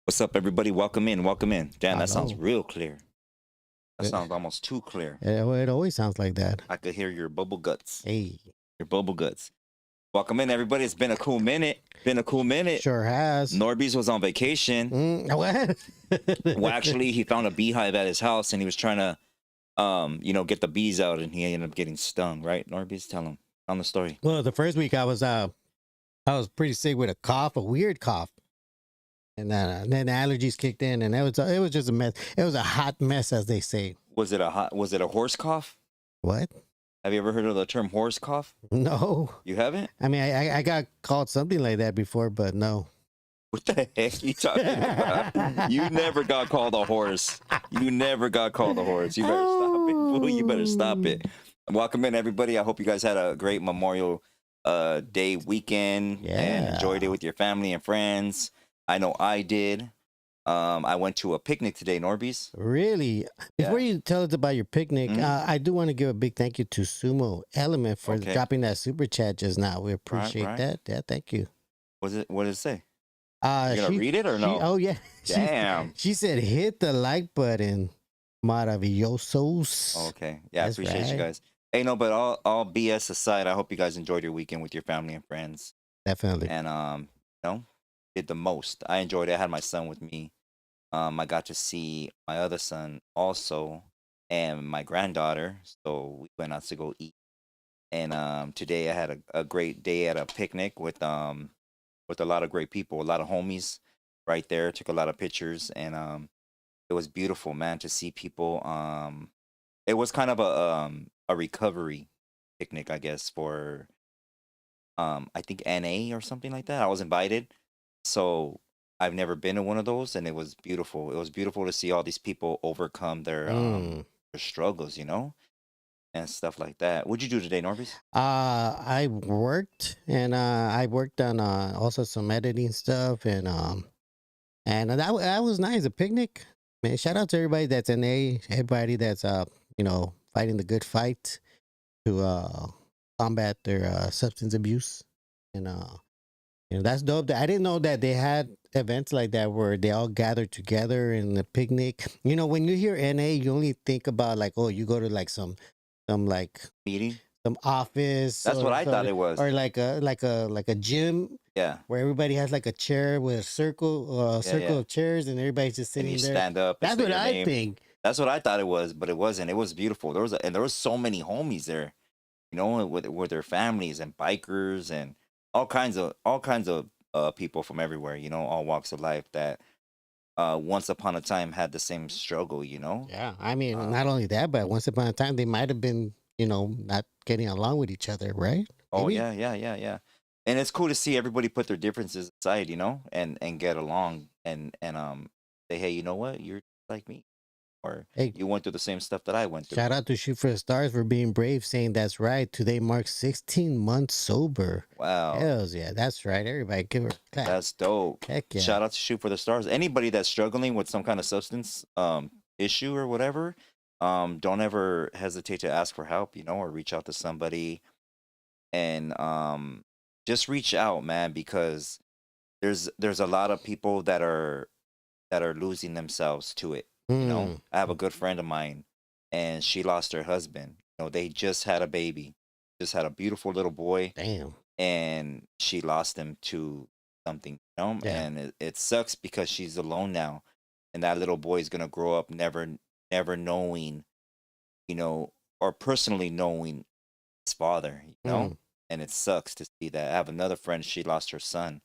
What's up, everybody? Welcome in. Welcome in. Damn, that sounds Hello. real clear. That sounds almost too clear. Well, it always sounds like that. I could hear your bubble guts. Hey, Your bubble guts. Welcome in, everybody. It's been a cool minute. Been a cool minute. sure has. NORBEEZ was on vacation. What? Well, actually, he found a beehive at his house, and he was trying to, get the bees out, and he ended up getting stung. Right, NORBEEZ? Tell him on the story. Well, the first week I was pretty sick with a cough, a weird cough, and then the allergies kicked in, and it was just a mess. It was a hot mess, as they say. Was it a horse cough? What? Have you ever heard of the term horse cough? No. You haven't? I mean, I got called something like that before, but no. What the heck are you talking about? You never got called a horse. You never got called a horse. You better stop it, fool. You better stop it. Welcome in, everybody. I hope you guys had a great Memorial Day weekend and enjoyed it with your family and friends. I know I did. I went to a picnic today, NORBEEZ. Really? Before you tell us about your picnic, I do want to give a big thank you to Sumo Element for dropping that super chat just now. We appreciate that. Yeah, thank you. What did it say? You gonna She, read it or no? oh yeah. Damn. She said hit the like button. Maravillosos. Okay. Yeah, I appreciate you guys. Hey, no, but all BS aside, I hope you guys enjoyed your weekend with your family and friends. Definitely. And did the most. I enjoyed it. I had my son with me. I got to see my other son also and my granddaughter. So we went out to go eat. And today I had a great day at a picnic with a lot of great people, a lot of homies right there. Took a lot of pictures, and it was beautiful, man, to see people. It was kind of a recovery picnic, I guess, for I think NA or something like that. I was invited. So I've never been to one of those, and it was beautiful. It was beautiful to see all these people overcome their struggles, and stuff like that. What'd you do today, NORBEEZ? I worked, and I worked on also some editing stuff, and that was nice. A picnic, man. Shout out to everybody that's NA, everybody that's fighting the good fight to combat their substance abuse, and that's dope. I didn't know that they had events like that where they all gathered together in a picnic. When you hear NA, you only think about like, oh, you go to like some like Meeting? some office. That's what I thought it was. Or like a gym. Yeah. Where everybody has like a chair with a circle of chairs, and everybody's just sitting and you there. Stand up. That's what I think. That's what I thought it was, but it wasn't. It was beautiful. There was so many homies there, with their families and bikers and all kinds of people from everywhere, all walks of life that once upon a time had the same struggle, Yeah, I mean, not only that, but once upon a time they might have been, not getting along with each other, right? Oh, Maybe? yeah. And it's cool to see everybody put their differences aside, and get along and say, hey, you know what? You're like me. Or Hey, you went through the same stuff that I went through. shout out to Shoot for the Stars for being brave, saying that's right. Today marks 16 months sober. Wow. Hells yeah, that's right. Everybody give her a clap. That's dope. Heck yeah. Shout out to Shoot for the Stars. Anybody that's struggling with some kind of substance issue or whatever, don't ever hesitate to ask for help, or reach out to somebody. And just reach out, man, because there's a lot of people that are losing themselves to it. I have a good friend of mine, and she lost her husband. They just had a baby, just had a beautiful little boy. Damn. And she lost him to something, Yeah. and it sucks because she's alone now, and that little boy is gonna grow up never knowing, or personally knowing his father, and it sucks to see that. I have another friend, she lost her son,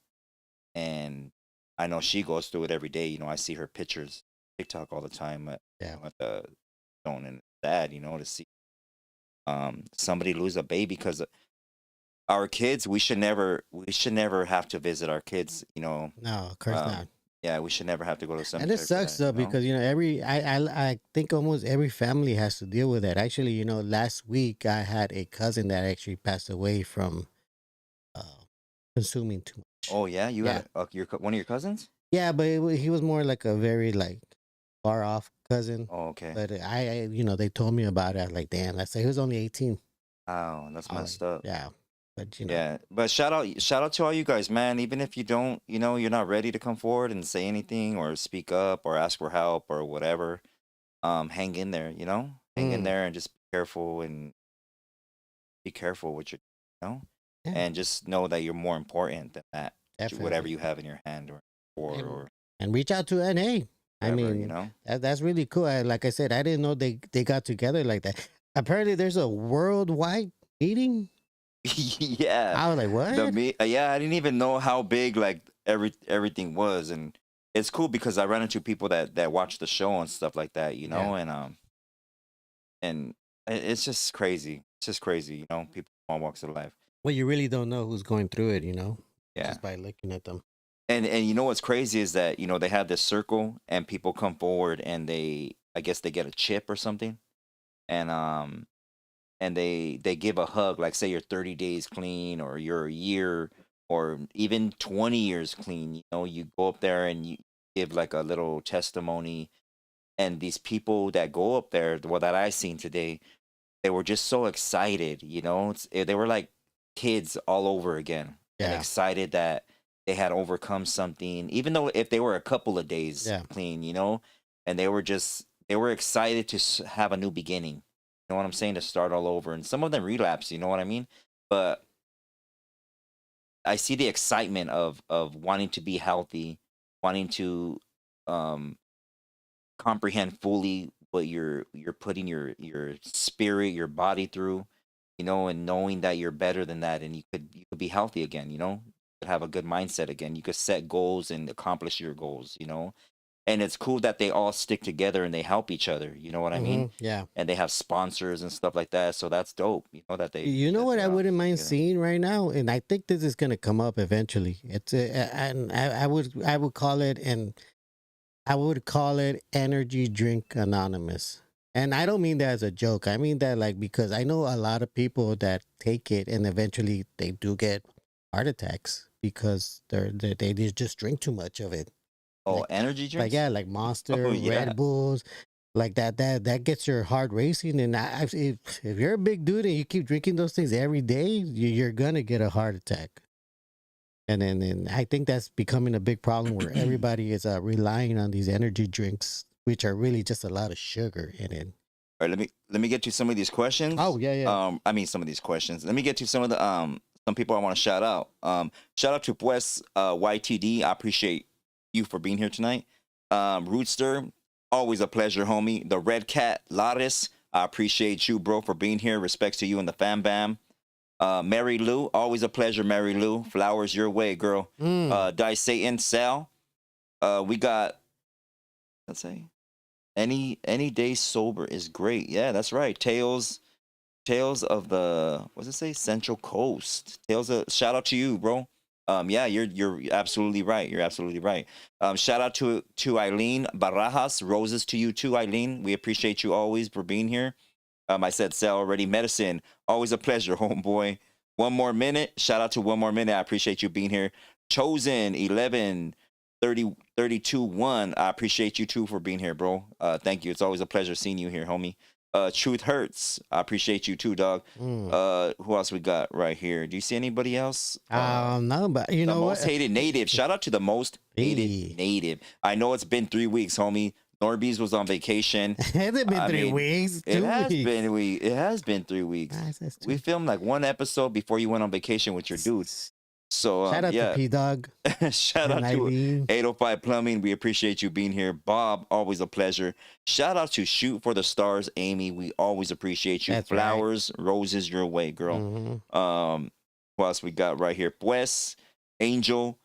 and I know she goes through it every day. I see her pictures TikTok all the time at the zone, and it's sad, to see somebody lose a baby, because our kids, we should never have to visit our kids, No, of course not. Yeah, we should never have to go to some. And it sucks though, because I think almost every family has to deal with that. Actually, last week I had a cousin that actually passed away from consuming too much. Oh yeah, you had one of your cousins? Yeah, but he was more like a very like far off cousin. Oh, okay. But I they told me about it. I was like, damn, he was only 18. Wow, that's messed up. Yeah. But Yeah, but shout out to all you guys, man. Even if you don't, you're not ready to come forward and say anything or speak up or ask for help or whatever, hang in there, hang in mm, there and just be careful with you know, yeah, and just know that you're more important than that, whatever definitely. you have in your hand or And or and reach out to NA. I whatever, mean, that's really cool. Like I said, I didn't know they got together like that. Apparently, there's a worldwide meeting. Yeah, I was like, what? yeah, I didn't even know how big like everything was, and it's cool because I run into people that watch the show and stuff like that, Yeah. and it's just crazy. It's just crazy, people from all walks of life. Well, you really don't know who's going through it, Yeah. just by looking at them. And what's crazy is that, they have this circle and people come forward and I guess they get a chip or something. And they give a hug, like say you're 30 days clean or you're a year or even 20 years clean, you go up there and you give like a little testimony. And these people that go up there, well, that I seen today, they were just so excited, they were like kids all over again and Yeah. excited that they had overcome something, even though if they were a couple of days Yeah. clean, and they were excited to have a new beginning. You know what I'm saying? To start all over. And some of them relapse, you know what I mean? But I see the excitement of wanting to be healthy, wanting to um comprehend fully what you're putting your spirit, your body through, and knowing that you're better than that, and you could be healthy again, you could have a good mindset again, you could set goals and accomplish your goals, and it's cool that they all stick together and they help each other, you know what I mean? Yeah. And they have sponsors and stuff like that, so that's dope, that they You know that what they're I all wouldn't mind together. seeing right now, and I think this is gonna come up eventually. And I would call it, and I would call it Energy Drink Anonymous. And I don't mean that as a joke. I mean that like because I know a lot of people that take it and eventually they do get heart attacks because they just drink too much of it. Oh, Like energy like drinks. yeah, like Oh Monster, yeah. Red Bulls, like that gets your heart racing. And if you're a big dude and you keep drinking those things every day, you're gonna get a heart attack. And I think that's becoming a big problem where everybody is relying on these energy drinks, which are really just a lot of sugar in it. All right, let me get to some of these questions. Oh yeah, yeah. I mean some of these questions. Let me get to some of the some people I want to shout out. Shout out to Wes YTD. I appreciate you for being here tonight. Rootster, always a pleasure, homie. The Red Cat Laris, I appreciate you, bro, for being here. Respects to you and the fam bam. Mary Lou, always a pleasure, Mary Lou. Flowers your way, girl. Mm. Dice Satan Sal. We got, let's say, any day sober is great. Yeah, that's right. Tales of the, what's it say? Central Coast. Tales of, shout out to you, bro. Yeah, you're absolutely right. You're absolutely right. Shout out to Eileen Barajas. Roses to you too, Eileen. We appreciate you always for being here. I said Sal already. Medicine, always a pleasure, homeboy. One more minute. Shout out to One More Minute. I appreciate you being here. Chosen 11 30 32 1. I appreciate you too for being here, bro. Thank you. It's always a pleasure seeing you here, homie. Truth Hurts. I appreciate you too, dog. Mm. Who else we got right here? Do you see anybody else? No, but you The know most what? hated native. Shout out to the most hated Hey. native. I know it's been 3 weeks, homie. NORBEEZ was on vacation. Has it been I 3 weeks? it 2 has weeks? been it has been 3 weeks. Ah, that's We two. filmed like one episode before you went on vacation with your dude. So Shout out to yeah, P Dog shout and out to Eileen. 805 Plumbing. We appreciate you being here, Bob. Always a pleasure. Shout out to Shoot for the Stars, Amy. We always appreciate you. That's right. Flowers, roses your way, girl. Mm-hmm. Who else we got right here? Pues, Angel,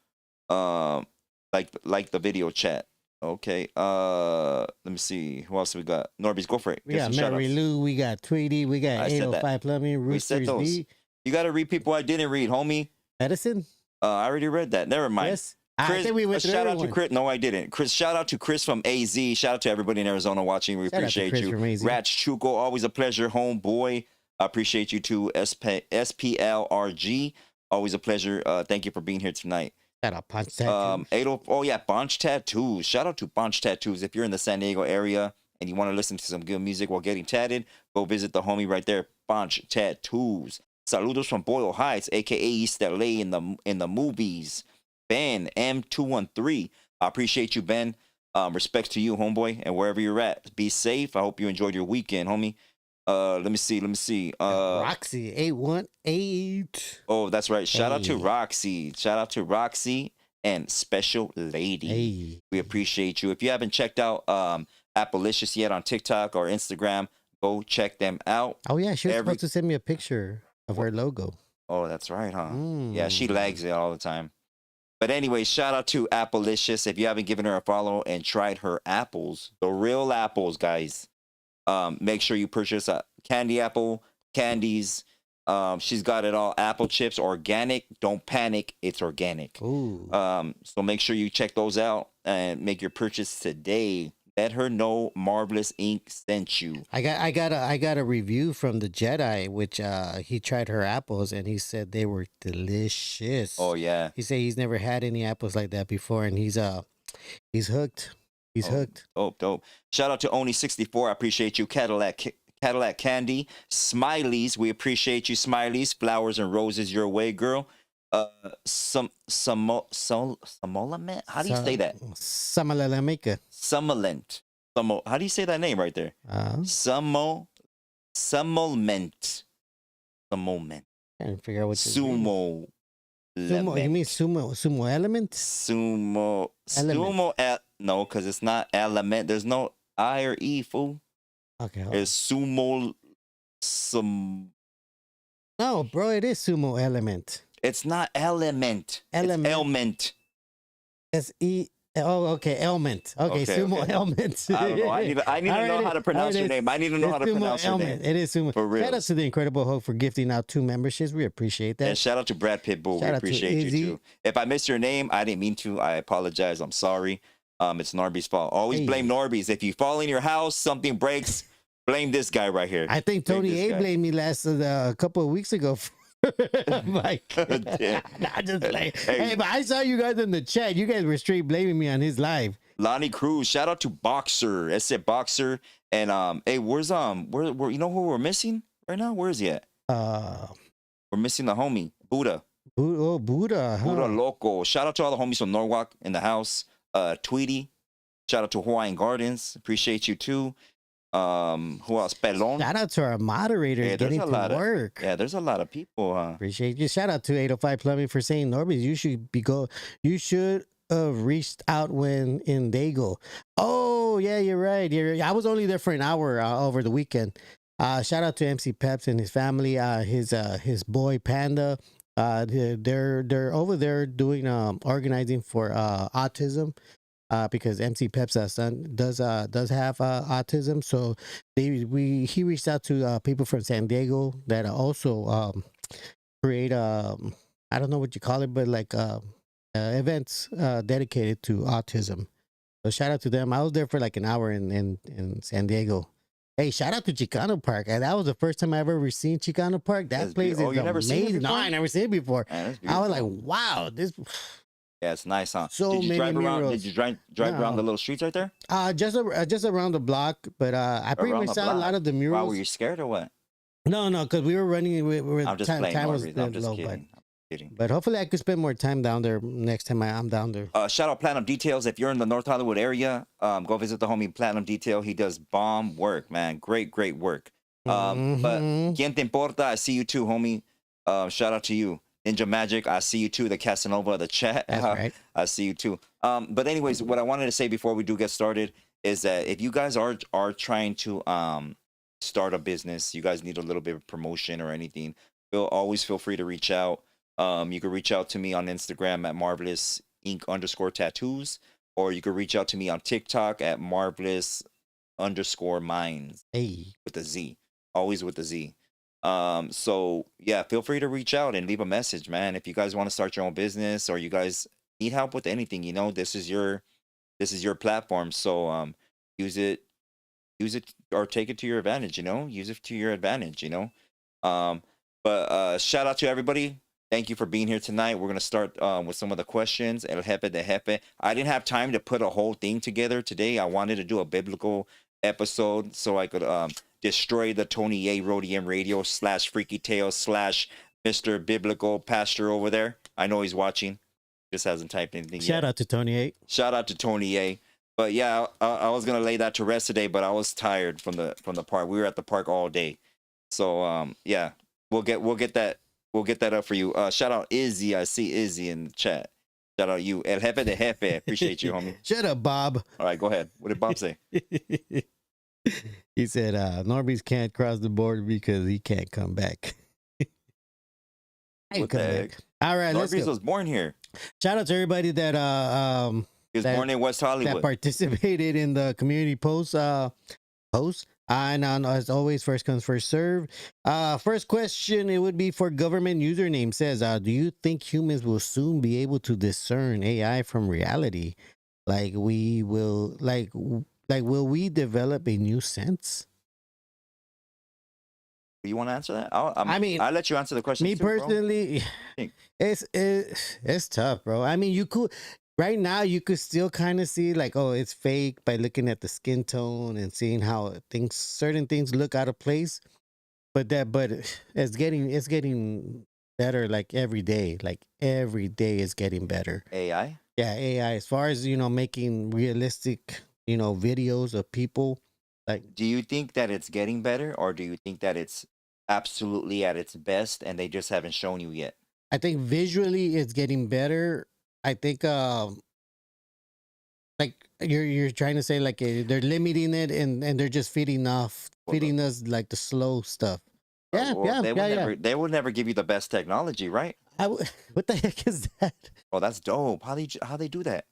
like the video chat. Okay. Let me see. Who else we got? NORBEEZ, go for it. We Get got some shout Mary outs. Lou, we got Tweety, we got I said that. 805 Plumbing, We said Roosters those. B. You got to read people I didn't read, homie. Medicine? I already read that. Never mind. Yes. I Chris, think we went through shout out to everyone. Chris. No, I didn't. Chris, shout out to Chris from AZ. Shout out to everybody in Arizona watching. We Shout out to appreciate Chris you. from AZ. Rats Chuko, always a pleasure, homeboy. I appreciate you too. SPLRG, always a pleasure. Thank you for being here tonight. Shout out Punch Tattoo. Oh yeah, Bonch Tattoos. Shout out to Bonch Tattoos. If you're in the San Diego area and you want to listen to some good music while getting tatted, go visit the homie right there, Bonch Tattoos. Saludos from Boyle Heights, aka East LA in the movies. Ben M213. I appreciate you, Ben. Respect to you, homeboy, and wherever you're at. Be safe. I hope you enjoyed your weekend, homie. Let me see. Roxy 818. Oh, that's right. Shout out to Hey. Roxy. Shout out to Roxy and Special Lady. Hey. We appreciate you. If you haven't checked out Appalicious yet on TikTok or Instagram, go check them out. Oh yeah, she was supposed to send me a picture of her logo. Oh, that's right, huh? Yeah, she lags it all the time. But anyway, shout out to Appalicious. If you haven't given her a follow and tried her apples, the real apples, guys, make sure you purchase a candy apple, candies. She's got it all. Apple chips, organic. Don't panic. It's organic. Ooh. So make sure you check those out and make your purchase today. Let her know Marvelous Inc. sent you. I got a review from the JEDI, which he tried her apples and he said they were delicious. Oh yeah. He said he's never had any apples like that before, and he's hooked. He's hooked. Dope. Shout out to Oni64. I appreciate you. Cadillac Candy. Smileys. We appreciate you, Smileys. Flowers and roses your way, girl. Samolament. How do you say that? Samalalamica. Sumolent. How do you say that name right there? Sumolment. Trying to figure out what Sumo. Sumo. You mean sumo element? Sumo. No, because it's not element. There's no I or E, fool. Okay. It's sumo. No, bro, it is sumo element. It's not element. It's ailment. S-E. Oh, okay. Ailment. Okay, sumo okay. Ailment. I don't know. I need to know how to pronounce your name. I need to know how to pronounce your name. It is sumo. For real. Shout out to the Incredible Hulk for gifting out 2 memberships. We appreciate that. And shout out to Brad Pitbull. We appreciate you too. If I missed your name, I didn't mean to. I apologize. I'm sorry. It's Norbeez's fault. Always blame Norbeez. If you fall in your house, something breaks, blame this guy right here. I think Tony A blamed me a couple of weeks ago. Like, not just like, hey, but I saw you guys in the chat. You guys were straight blaming me on his live. Lonnie Cruz, shout out to Boxer. I said Boxer. And hey, where's where you know who we're missing right now? Where is he at? We're missing the homie Buddha. Buddha. Buddha Loco. Shout out to all the homies from Norwalk in the house. Tweety. Shout out to Hawaiian Gardens. Appreciate you too. Who else? Pelon. Shout out to our moderators getting to work. There's a lot of people. Appreciate you. Shout out to 805 Plumbing for saying, NORBEEZ, you should have reached out when in Dago. Oh yeah, you're right. I was only there for an hour over the weekend. Shout out to MC Peps and his family. His boy Panda. They're over there doing organizing for autism. Because MC Pep's son does have autism, so he reached out to people from San Diego that also create I don't know what you call it, but like events dedicated to autism. So shout out to them. I was there for like an hour in San Diego. Hey, shout out to Chicano Park. That was the first time I ever seen Chicano Park. That place is amazing. Never seen it before? No, I never seen it before. Man, I was like, wow, this. Yeah, it's nice, huh? So did you many drive around? murals. Did you drive around the little streets right there? Just around the block, but I pretty much saw a lot of the murals. Wow, were you scared or what? No, because we were running. I'm just playing. I'm just low, kidding. I'm kidding. But hopefully, I could spend more time down there next time I'm down there. Shout out Platinum Details. If you're in the North Hollywood area, go visit the homie Platinum Detail. He does bomb work, man. Great work. But quien te importa? I see you too, homie. Shout out to you. Ninja Magic, I see you too. The Casanova, the chat. That's right. I see you too. But anyways, what I wanted to say before we do get started is that if you guys are trying to start a business, you guys need a little bit of promotion or anything, always feel free to reach out. You can reach out to me on Instagram at Marvelous Inc. _tattoos, or you can reach out to me on TikTok at Marvelous _minds. Hey, with a Z, always with a Z. So yeah, feel free to reach out and leave a message, man. If you guys want to start your own business or you guys need help with anything, this is your platform. So use it or take it to your advantage, use it to your advantage, but shout out to everybody. Thank you for being here tonight. We're going to start with some of the questions. El Jefe de Jefe. I didn't have time to put a whole thing together today. I wanted to do a biblical episode so I could destroy the Tony A. Rhodium Radio / Freaky Tales / Mr. Biblical Pastor over there. I know he's watching. Just hasn't typed anything yet. Shout out to Tony A. Shout out to Tony A. But yeah, I was gonna lay that to rest today, but I was tired from the park. We were at the park all day, so yeah, we'll get that up for you. Shout out Izzy. I see Izzy in the chat. Shout out you, El Jefe de Jefe. Appreciate you, homie. Shut up, Bob. All right, go ahead. What did Bob say? He said NORBEEZ can't cross the border because he can't come back. What the heck? All right, let's NORBEEZ go. was born here. Shout out to everybody that He was born in West Hollywood. that participated in the community post. And as always, first comes, first serve. First question, it would be for government username says, do you think humans will soon be able to discern AI from reality? Like we will, will we develop a new sense? Do you want to answer that? I'll let you answer the question. Me personally, it's tough, bro. I mean, you could. Right now, you could still kind of see like, oh, it's fake by looking at the skin tone and seeing how certain things look out of place. But it's getting better like every day. Like every day is getting better. AI? Yeah, AI. As far as, making realistic, videos of people. Like, do you think that it's getting better, or do you think that it's absolutely at its best and they just haven't shown you yet? I think visually it's getting better. I think like you're trying to say like they're limiting it and they're just feeding us like the slow stuff. Yeah, They will never give you the best technology, right? What the heck is that? Oh, that's dope. How they do that?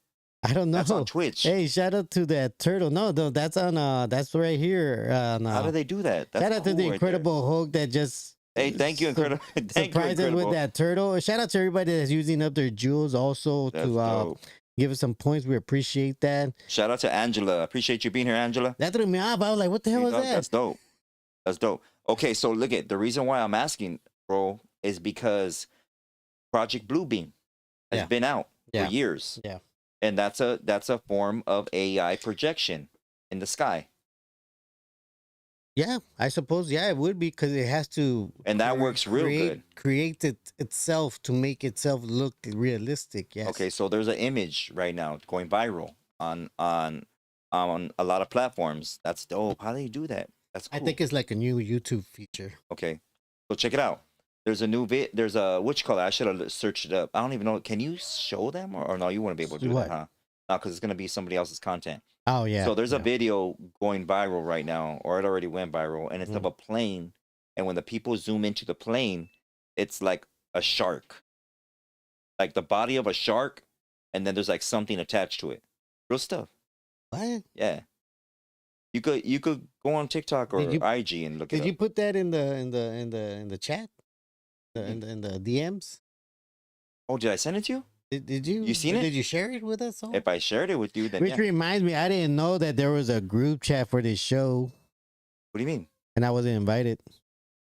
I don't know. That's on Twitch. Hey, shout out to that turtle. No, that's on that's right here. How do they do that? That's shout out to the Incredible Hulk that just. Hey, thank you, Incredible. Surprised us with that turtle. Shout out to everybody that's using up their jewels also to give us some points. We appreciate that. Shout out to Angela. Appreciate you being here, Angela. That threw me off. I was like, what the hell was that? That's dope. That's dope. Okay, so look at the reason why I'm asking, bro, is because Project Bluebeam has been out for years. Yeah. And that's a form of AI projection in the sky. Yeah, I suppose. Yeah, it would be because it has to. And that works real good. Create it itself to make itself look realistic. Yes. Okay, so there's an image right now going viral on a lot of platforms. That's dope. How do you do that? That's cool. I think it's like a new YouTube feature. Okay, so check it out. There's a new There's a I should have searched it up. I don't even know. Can you show them or no? You wouldn't be able to do that, huh? No, because it's gonna be somebody else's content. Oh yeah. So there's a video going viral right now, or it already went viral, and it's of a plane. And when the people zoom into the plane, it's like a shark, like the body of a shark, and then there's like something attached to it. Real stuff. What? Yeah. You could go on TikTok or IG and look it up. Did you put that in the chat? In the DMs? Oh, did I send it to you? Did you? You seen it? Did you share it with us all? If I shared it with you, then Which reminds me, I didn't know that there was a group chat for this show. What do you mean? And I wasn't invited.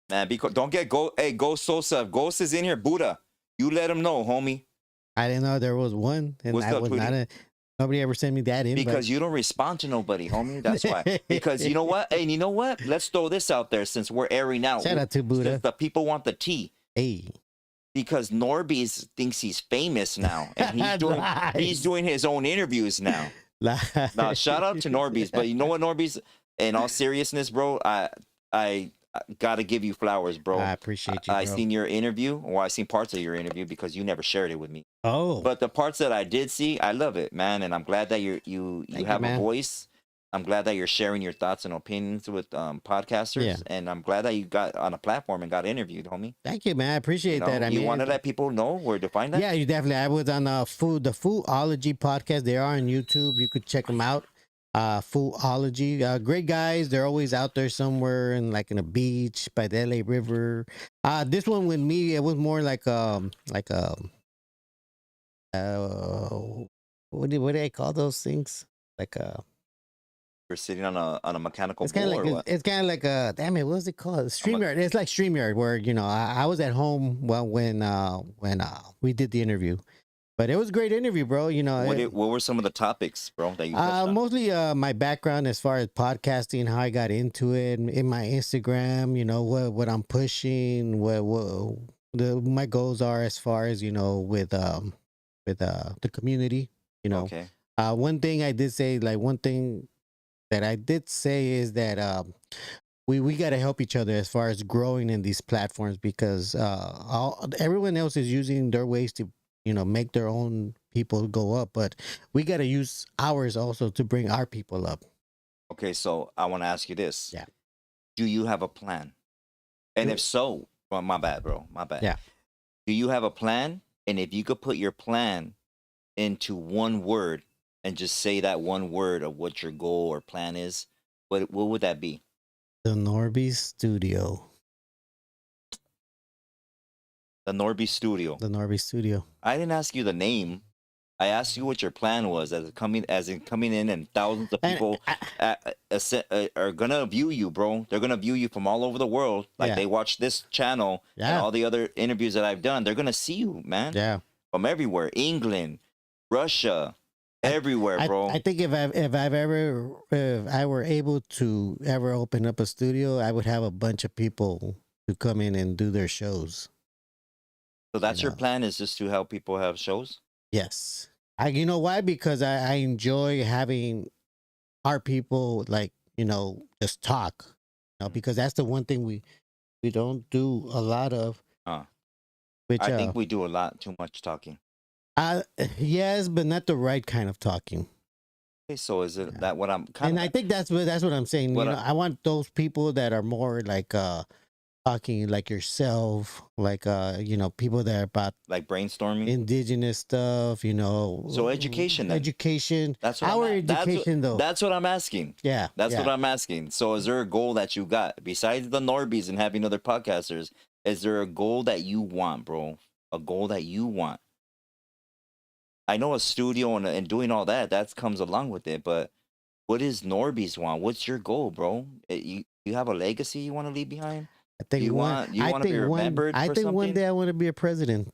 Man, don't get Hey, Ghost Sosa. If Ghost is in here, Buddha. You let him know, homie. I didn't know there was one, and I was not. Nobody ever sent me that invite. Because you don't respond to nobody, homie. That's why. Because you know what? Hey, you know what? Let's throw this out there since we're airing out. Shout out to Buddha. The people want the tea. Hey. Because NORBEEZ thinks he's famous now, and he's doing his own interviews now. Now, shout out to NORBEEZ, but you know what, NORBEEZ? In all seriousness, bro, I gotta give you flowers, bro. I appreciate you. I seen your interview, or I seen parts of your interview because you never shared it with me. Oh, but the parts that I did see, I love it, man, and I'm glad that you have a voice. I'm glad that you're sharing your thoughts and opinions with podcasters, and I'm glad that you got on a platform and got interviewed, homie. Thank you, man. I appreciate that. I mean, want to let people know where to find that? Yeah, you definitely. I was on the Foodology podcast. They are on YouTube. You could check them out. Foodology, great guys. They're always out there somewhere in a beach by the LA River. This one with me, it was more like what do I call those things? We're sitting on a mechanical it's kind of like it's kind of like a damn it, what's it called? StreamYard. It's like StreamYard where I was at home when we did the interview. But it was a great interview, bro. You know, What were some of the topics, bro, that you touched on? mostly my background as far as podcasting, how I got into it, in my Instagram. You know what I'm pushing, what my goals are as far as with the community. You know, Okay. one thing I did say, like one thing that I did say is that we got to help each other as far as growing in these platforms because everyone else is using their ways to make their own people go up, but we got to use ours also to bring our people up. Okay, so I want to ask you this. Yeah. Do you have a plan? And Do- if so, well, my bad, bro. My bad. Yeah. Do you have a plan? And if you could put your plan into one word and just say that one word of what your goal or plan is, what would that be? The NORBEEZ studio. The NORBEEZ studio. The NORBEEZ studio. I didn't ask you the name. I asked you what your plan was as in coming in, and thousands of people are gonna view you, bro. They're gonna view you from all over the world. Like Yeah. they watch this channel and Yeah. all the other interviews that I've done. They're gonna see you, man. Yeah. From everywhere, England, Russia, everywhere, bro. I think if I were able to ever open up a studio, I would have a bunch of people to come in and do their shows. So that's your know. plan, is just to help people have shows? Yes. You know why? Because I enjoy having our people just talk. Because that's the one thing we don't do a lot of. Which I think we do a lot too much talking. Yes, but not the right kind of talking. Okay, so is it that what I'm kind And I think that's what I'm saying. What I want those people that are more like talking like yourself, like people that are about like brainstorming, indigenous stuff, So education then. Education. That's what our I'm education though. That's what I'm asking. Yeah. That's yeah. what I'm asking. So is there a goal that you got besides the NORBEEZ and having other podcasters? Is there a goal that you want, bro? A goal that you want? I know a studio and doing all that comes along with it, but what is NORBEEZ want? What's your goal, bro? You have a legacy you want to leave behind? I think you want to be remembered for something? one day I want to be a president.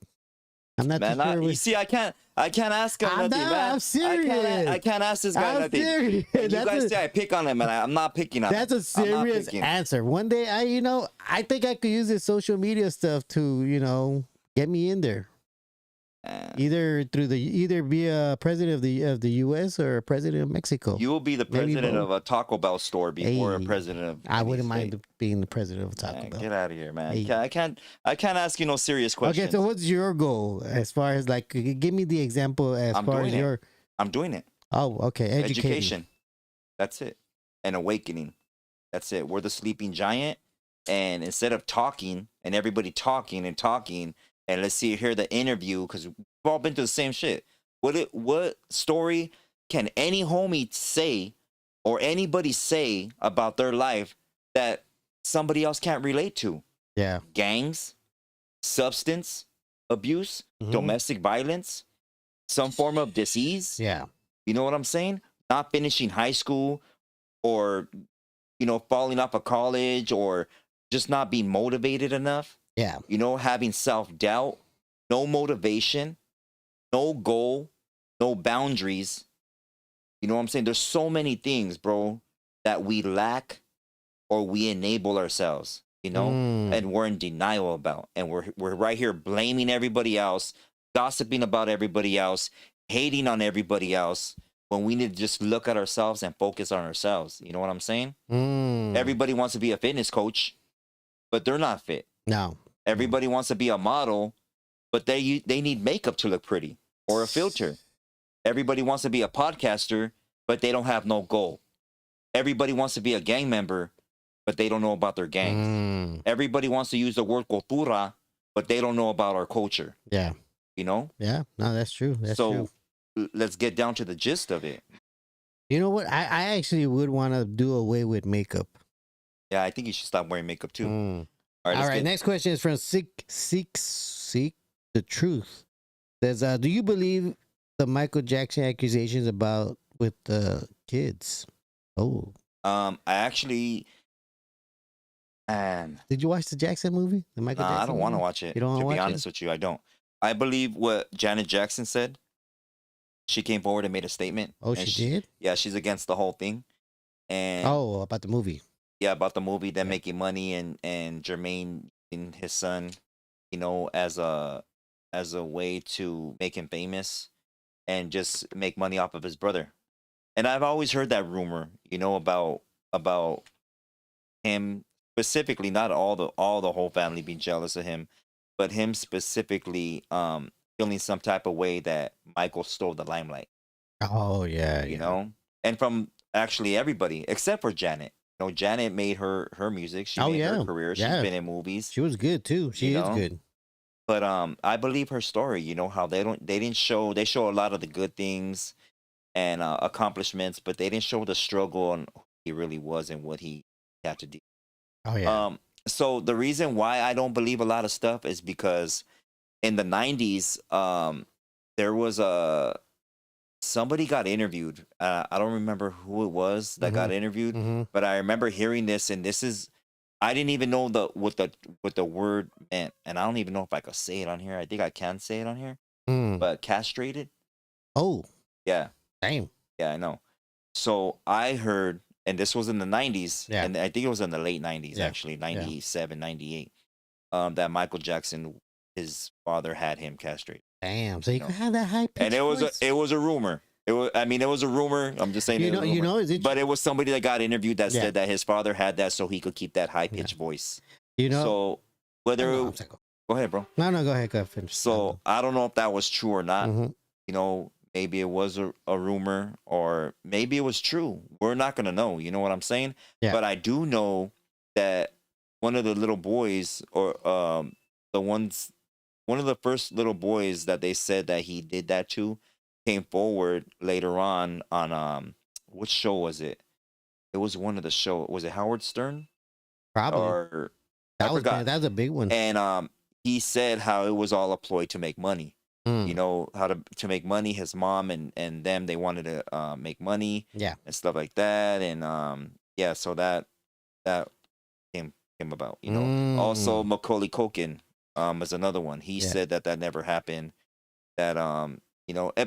I'm not too sure. You see, I can't ask him nothing, man. I'm serious. I can't ask this guy nothing. Serious. And you guys say I pick on him, and I'm not picking on him. That's a serious answer. One day, I think I could use this social media stuff to, get me in there. Either be a president of the U.S. or a president of Mexico. You will be the president of a Taco Bell store before a president of. I wouldn't mind being the president of a Taco Bell. Get out of here, man. I can't ask you no serious questions. Okay, so what's your goal as far as give me the example as far as your. I'm doing it. Oh, okay. Education. That's it. And awakening. That's it. We're the sleeping giant, and instead of talking and everybody talking and talking. And let's hear the interview, because we've all been through the same shit. What story can any homie say or anybody say about their life that somebody else can't relate to? Yeah. Gangs, substance abuse, domestic violence, some form of disease. Yeah. You know what I'm saying? Not finishing high school, or, falling off of college, or just not being motivated enough. Yeah. Having self-doubt, no motivation, no goal, no boundaries. You know what I'm saying? There's so many things, bro, that we lack or we enable ourselves, and we're in denial about. And we're right here blaming everybody else, gossiping about everybody else, hating on everybody else, when we need to just look at ourselves and focus on ourselves. You know what I'm saying? Everybody wants to be a fitness coach, but they're not fit. No. Everybody wants to be a model, but they need makeup to look pretty, or a filter. Everybody wants to be a podcaster, but they don't have no goal. Everybody wants to be a gang member, but they don't know about their gangs. Everybody wants to use the word cultura, but they don't know about our culture. Yeah. Yeah, no, that's true. That's true. Let's get down to the gist of it. You know what? I actually would want to do away with makeup. Yeah, I think you should stop wearing makeup too. All right. Next question is from Seek the Truth. Says, do you believe the Michael Jackson accusations about with the kids? Oh. I actually. Did you watch the Jackson movie? The Michael Jackson I don't want to watch it. You don't want to watch be honest with you, I don't. I believe what Janet Jackson said. She came forward and made a statement, Oh, and she did. yeah, she's against the whole thing, and Oh, about the movie. yeah, about the movie, them Yeah. making money, and Jermaine using his son, as a way to make him famous and just make money off of his brother. And I've always heard that rumor, about him specifically, not all the whole family being jealous of him, but him specifically feeling some type of way that Michael stole the limelight, Oh yeah, you yeah. know? And from actually everybody except for Janet. Janet made her music, she Oh made her yeah, career, she's yeah. been in movies, She was good too. you She is know? good. But I believe her story, how they didn't show they show a lot of the good things and accomplishments, but they didn't show the struggle and who he really was and what he had to do. Oh yeah. So the reason why I don't believe a lot of stuff is because in the 90s, there was a somebody got interviewed. I don't remember who it was that got Mhm. interviewed, Mhm. but I remember hearing this, and this is I didn't even know what the word meant, and I don't even know if I could say it on here. I think I can say it on here, Mm. but castrated. Oh, Yeah, damn. yeah, I know. So I heard, and this was in the 90s, Yeah. and I think it was in the late 90s, Yeah. actually, Yeah. 97, 98, that Michael Jackson, his father had him castrated, Damn. So you you could know. have that high And pitched voice. it was a rumor. it was a rumor. I'm just saying it was a You rumor. know, is it? But it was somebody that got interviewed that Yeah. said that his father had that so he could keep that high Yeah. pitched voice. You know. So whether No, I'm sorry. go ahead, bro. No, go ahead. Go ahead. Finish. So I don't know if that was true or not. Mm-hmm. Maybe it was a rumor or maybe it was true. We're not gonna know. You know what I'm saying? Yeah. But I do know that one of the little boys, or the ones, one of the first little boys that they said that he did that to, came forward later on which show was it? It was one of the show. Was it Howard Stern Probably. or I That was forgot? that was a big one. And he said how it was all a ploy to make money. Mm. How to make money. His mom and them, they wanted to make money Yeah. and stuff like that. And yeah, so that came about. Also Mm. Macaulay Culkin is another one. He Yeah. said that never happened. That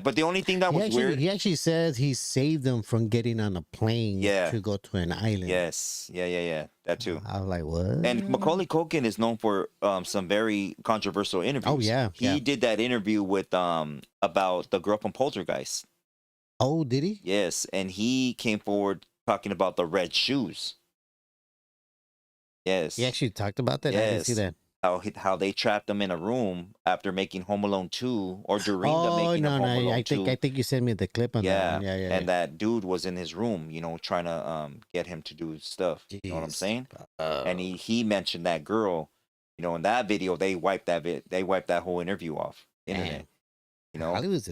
but the only thing that was weird. He actually says he saved them from getting on a plane Yeah. to go to an island. Yes. Yeah. That too. I was like, what? And Macaulay Culkin is known for some very controversial interviews. Oh yeah. He did that interview with about the girl from Poltergeist. Oh, did he? Yes, and he came forward talking about the red shoes. Yes. He actually talked about that. I didn't see Yes. that. How they trapped them in a room after making Home Alone 2 or during the Oh making of no, Home no. Alone I 2. think you sent me the clip on that Yeah. one. Yeah. And that dude was in his room, trying to get him to do stuff. You know what I'm Jeez. saying? And he mentioned that girl, in that video they wiped that whole interview off the internet. Hollywood's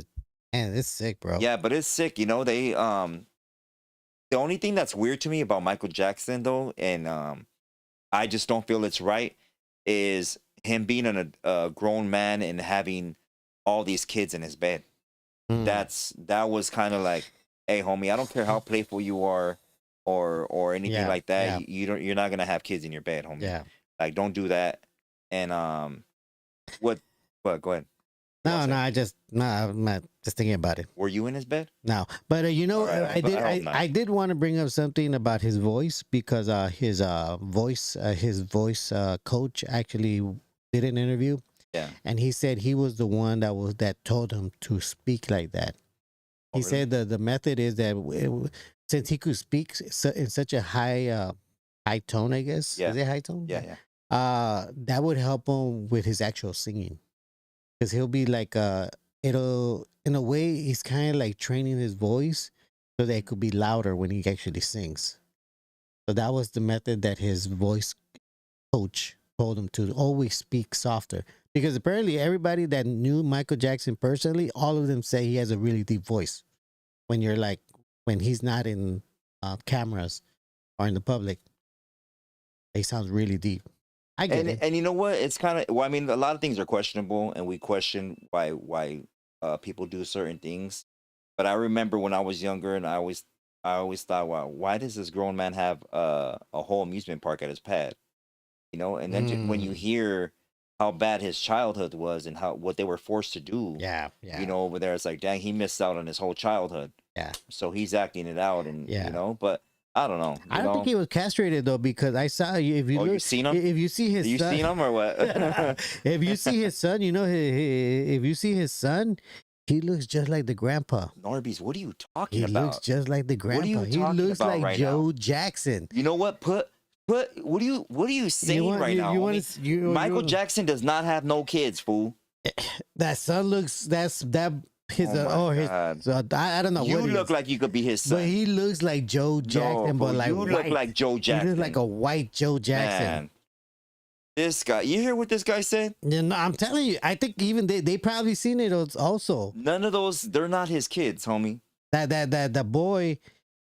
man, it's sick, bro. Yeah, but it's sick, they the only thing that's weird to me about Michael Jackson though, and I just don't feel it's right, is him being a grown man and having all these kids in his bed. Mm. That was kind of like, hey homie, I don't care how playful you are or anything like that. Yeah. You're not gonna have kids in your bed, homie. Yeah. Like don't do that. And what go ahead. No, I'm not just thinking about it. Were you in his bed? No, but All right, I did want to bring up something about his voice because his voice coach actually did an interview. Yeah. And he said he was the one that told him to speak like that. He said the method is that since he could speak in such a high tone, I guess. Yeah. Is it high tone? Yeah. That would help him with his actual singing. Because he'll be like, it'll, in a way, he's kind of like training his voice so that it could be louder when he actually sings. So that was the method that his voice coach told him to always speak softer. Because apparently everybody that knew Michael Jackson personally, all of them say he has a really deep voice. When he's not in cameras or in the public, he sounds really deep. I get it. And you know what? It's kind of, well, I mean, a lot of things are questionable, and we question why people do certain things. But I remember when I was younger, and I always thought, wow, why does this grown man have a whole amusement park at his pad? And then when you hear how bad his childhood was and how what they were forced to do. Yeah, You yeah, know, over there, it's like, dang, he missed out on his whole childhood. yeah, So he's acting it out, and you yeah. know, but I don't know. I You don't think know, he was castrated though, because I saw if you oh, you look, seen him? if you see his You son, seen him or what? if you see his son, you know, if you see his son, he looks just like the grandpa. NORBEEZ, what are you talking He looks about? just like the What are grandpa. you He talking looks about like right Joe now? Jackson. You know what? Put what are you saying right now, You homie? want to you Michael Jackson does not have no kids, fool. that son looks that his Oh my his God. so I don't know You what he look is, like you could be his son. but he looks like Joe No, Jackson, fool, but like you look white. like Joe He Jackson. looks like a white Joe Jackson. Man, this guy. You hear what this guy said? You know, I'm telling you, I think even they probably seen it also. None of those. They're not his kids, homie. That boy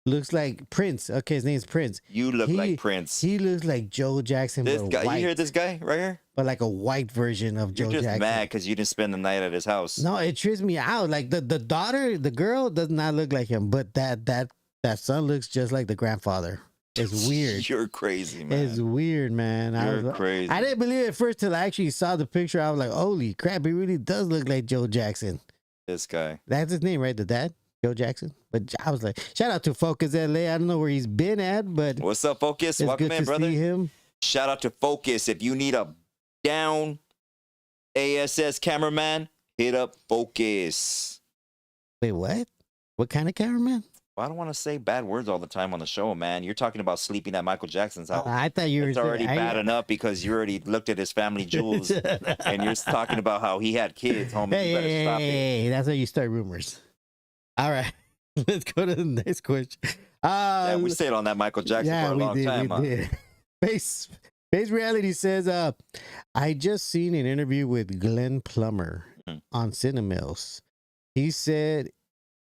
looks like Prince. Okay, his name's Prince. You look like Prince. He looks like Joe Jackson, This but guy. white. You hear this guy right here? But like a white version of You're Joe just Jackson. mad because you didn't spend the night at his house. No, it trips me out. Like the daughter, the girl does not look like him, but that son looks just like the grandfather. It's weird. You're crazy, man. It's weird, man. You're crazy. I didn't believe it at first till I actually saw the picture. I was like, holy crap, he really does look like Joe Jackson. This guy. That's his name, right? The dad? Joe Jackson. But I was like, shout out to Focus LA. I don't know where he's been at, but What's up, Focus? it's Welcome good in, to brother. see him. Shout out to Focus. If you need a down ASS cameraman, hit up Focus. Wait, what? What kind of cameraman? I don't want to say bad words all the time on the show, man. You're talking about sleeping at Michael Jackson's house. I thought you were. It's already bad enough because you already looked at his family jewels and you're talking about how he had kids, homie. You better stop it. Hey, that's how you start rumors. All right, let's go to the next question. Yeah, we stayed on that Michael Jackson for a long time, huh? did. Base Reality says, I just seen an interview with Glen Plummer on Cinemills. He said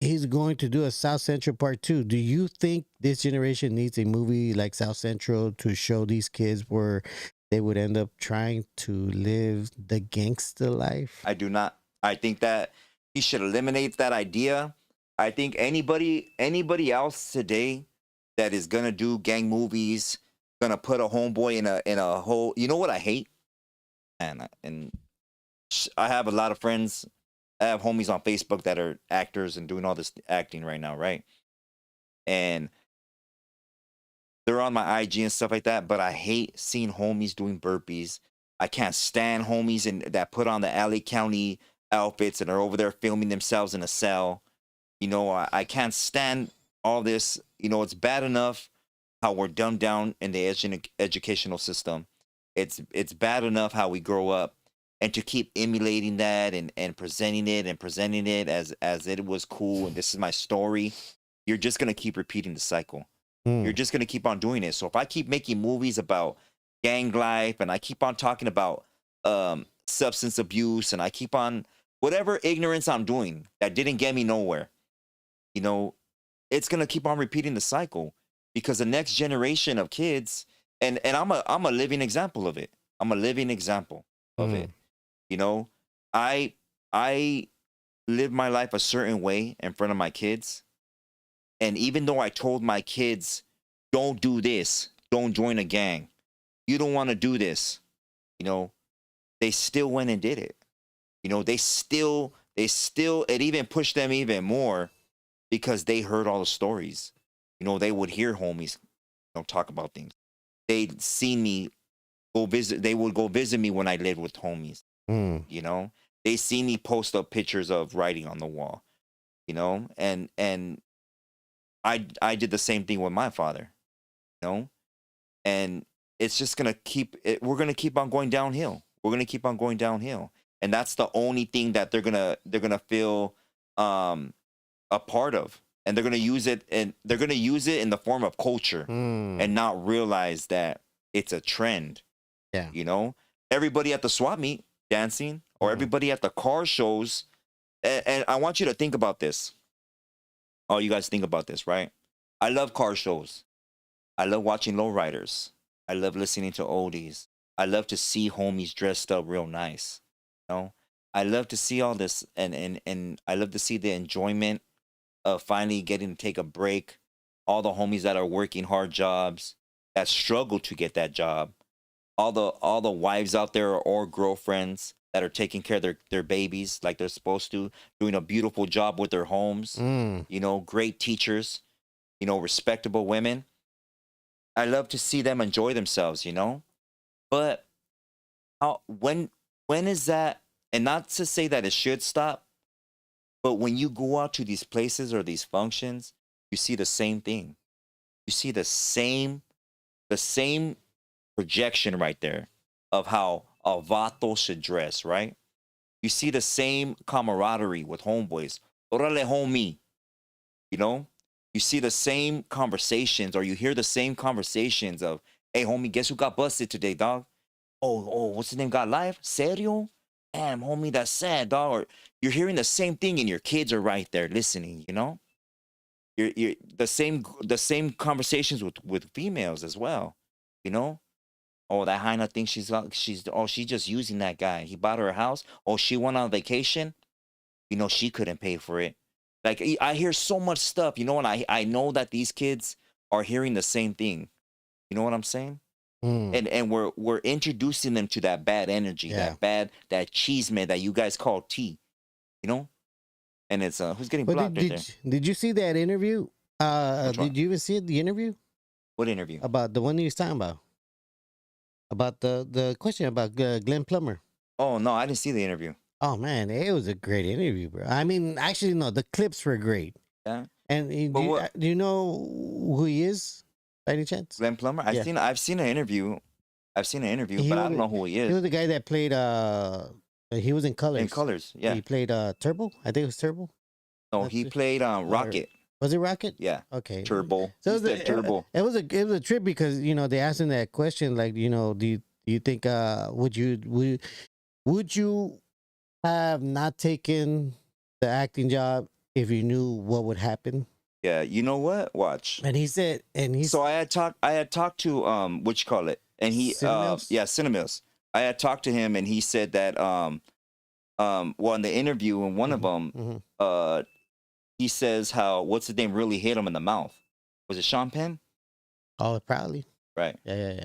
he's going to do a South Central Part 2. Do you think this generation needs a movie like South Central to show these kids where they would end up trying to live the gangster life? I do not. I think that he should eliminate that idea. I think anybody else today that is gonna do gang movies, gonna put a homeboy in a whole. You know what I hate? And I have a lot of friends. I have homies on Facebook that are actors and doing all this acting right now, right? And they're on my IG and stuff like that. But I hate seeing homies doing burpees. I can't stand homies that put on the LA County outfits and are over there filming themselves in a cell. You know, I can't stand all this. You know, it's bad enough how we're dumbed down in the educational system. It's bad enough how we grow up. And to keep emulating that and presenting it as it was cool and this is my story, you're just gonna keep repeating the cycle. You're just gonna keep on doing it. So if I keep making movies about gang life and I keep on talking about substance abuse and I keep on whatever ignorance I'm doing that didn't get me nowhere, you know, it's gonna keep on repeating the cycle because the next generation of kids and I'm a living example of it. I'm a living example of it. You know, I live my life a certain way in front of my kids. And even though I told my kids, don't do this, don't join a gang, you don't want to do this, you know, they still went and did it. You know, they still, it even pushed them even more because they heard all the stories. You know, they would hear homies, you know, talk about things. They'd seen me go visit, they would go visit me when I lived with homies. You know, they see me post up pictures of writing on the wall, you know, and I did the same thing with my father, you know, and it's just gonna we're gonna keep on going downhill. We're gonna keep on going downhill, and that's the only thing that they're gonna feel a part of, and they're gonna use it in the form of culture and not realize that it's a trend. Yeah, you know, everybody at the swap meet dancing or everybody at the car shows. And I want you to think about this. Oh, you guys think about this, right? I love car shows. I love watching lowriders. I love listening to oldies. I love to see homies dressed up real nice. You know, I love to see all this and I love to see the enjoyment of finally getting to take a break. All the homies that are working hard jobs, that struggle to get that job. all the wives out there or girlfriends that are taking care of their babies like they're supposed to, doing a beautiful job with their homes, Mm. you know, great teachers, you know, respectable women. I love to see them enjoy themselves, you know. But how when is that? And not to say that it should stop, but when you go out to these places or these functions, you see the same thing. You see the same projection right there of how a vato should dress, right? You see the same camaraderie with homeboys. Orale homie, you know? You see the same conversations, or you hear the same conversations of, hey homie, guess who got busted today, dog? Oh, what's his name? Got live? Serio? Damn, homie, that's sad, dog. Or you're hearing the same thing, and your kids are right there listening. You know, you're the same conversations with females as well. You know, oh, that Heina thinks she's just using that guy. He bought her a house. Oh, she went on vacation. You know, she couldn't pay for it. Like I hear so much stuff. You know, and I know that these kids are hearing the same thing. You know what I'm saying? Mm. And we're introducing them to that bad energy, Yeah. that cheese man that you guys call tea, you know. And it's who's getting But blocked right there? did you see that interview? Which one? Did you even see the interview What interview? about the one you was talking about the question about Glen Plummer? Oh no, I didn't see the interview. Oh man, it was a great interview, bro. I mean, actually, no, the clips were great. Yeah. And But what? do you know who he is by any chance? Glenn Plummer? Yeah. I've seen an interview. I've seen an interview, He but I was don't know who he He was is. the guy that played he was in Colors. In Colors, yeah. He played Turbo. I think it was Turbo. No, That's he it. played Rocket. Was it Rocket? Yeah. Okay. Turbo. So He it was, said Turbo. it was a trip because you know they asked him that question like you know do you think would you have not taken the acting job if you knew what would happen? Yeah. You know what? Watch. And he said, So I had talked to what you call it, and he Cinemills? yeah, Cinemills. I had talked to him, and he said that well, in the interview, in one of them, he says how what's his name really hit him in the mouth. Was it Sean Penn? Oh, probably. Right. Yeah.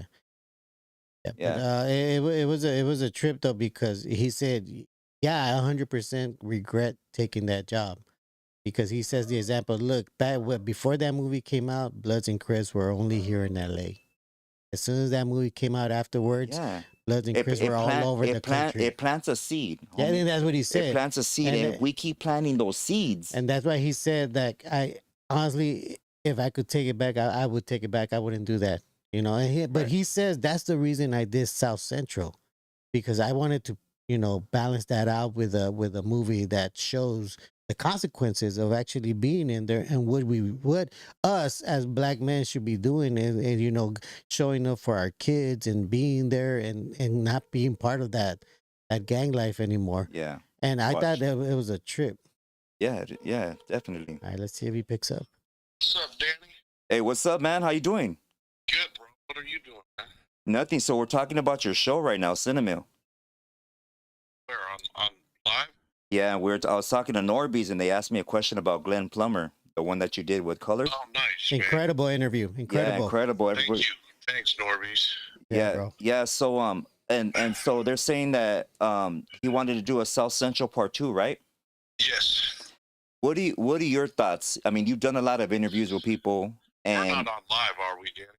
But, Yeah. it was a trip though because he said, yeah, I 100% regret taking that job because he says the example. Look, before that movie came out, Bloods and Crips were only here in L.A. As soon as that movie came out afterwards, Yeah. Bloods and Crips were all over the country. It plants a seed. Yeah, I homie. think that's what he said. It plants a seed, and if we keep planting those seeds, And that's why he said that I honestly, if I could take it back, I would take it back. I wouldn't do that, you know. But Right. he says that's the reason I did South Central, because I wanted to, you know, balance that out with a movie that shows the consequences of actually being in there and what us as black men should be doing and you know showing up for our kids and being there and not being part of that gang life anymore. yeah, And I Watch. thought that it was a trip. yeah, definitely. All right, let's see if he picks up. What's up, Danny? Hey, what's up, man? How you doing? Good, bro. What are you doing, man? Nothing. So we're talking about your show right now, Cinemill. Where, on live? Yeah, I was talking to NORBEEZ, and they asked me a question about Glen Plummer, the one that you did with Colors. Oh, nice, man. Incredible interview. Incredible. Yeah, incredible. Thank Everybody, you. Thanks, Norbeez. yeah, bro. yeah. So and so they're saying that he wanted to do a South Central Part 2, right? Yes. What are your thoughts? I mean, you've done a lot of interviews with people, We're and not on live, are we, Danny?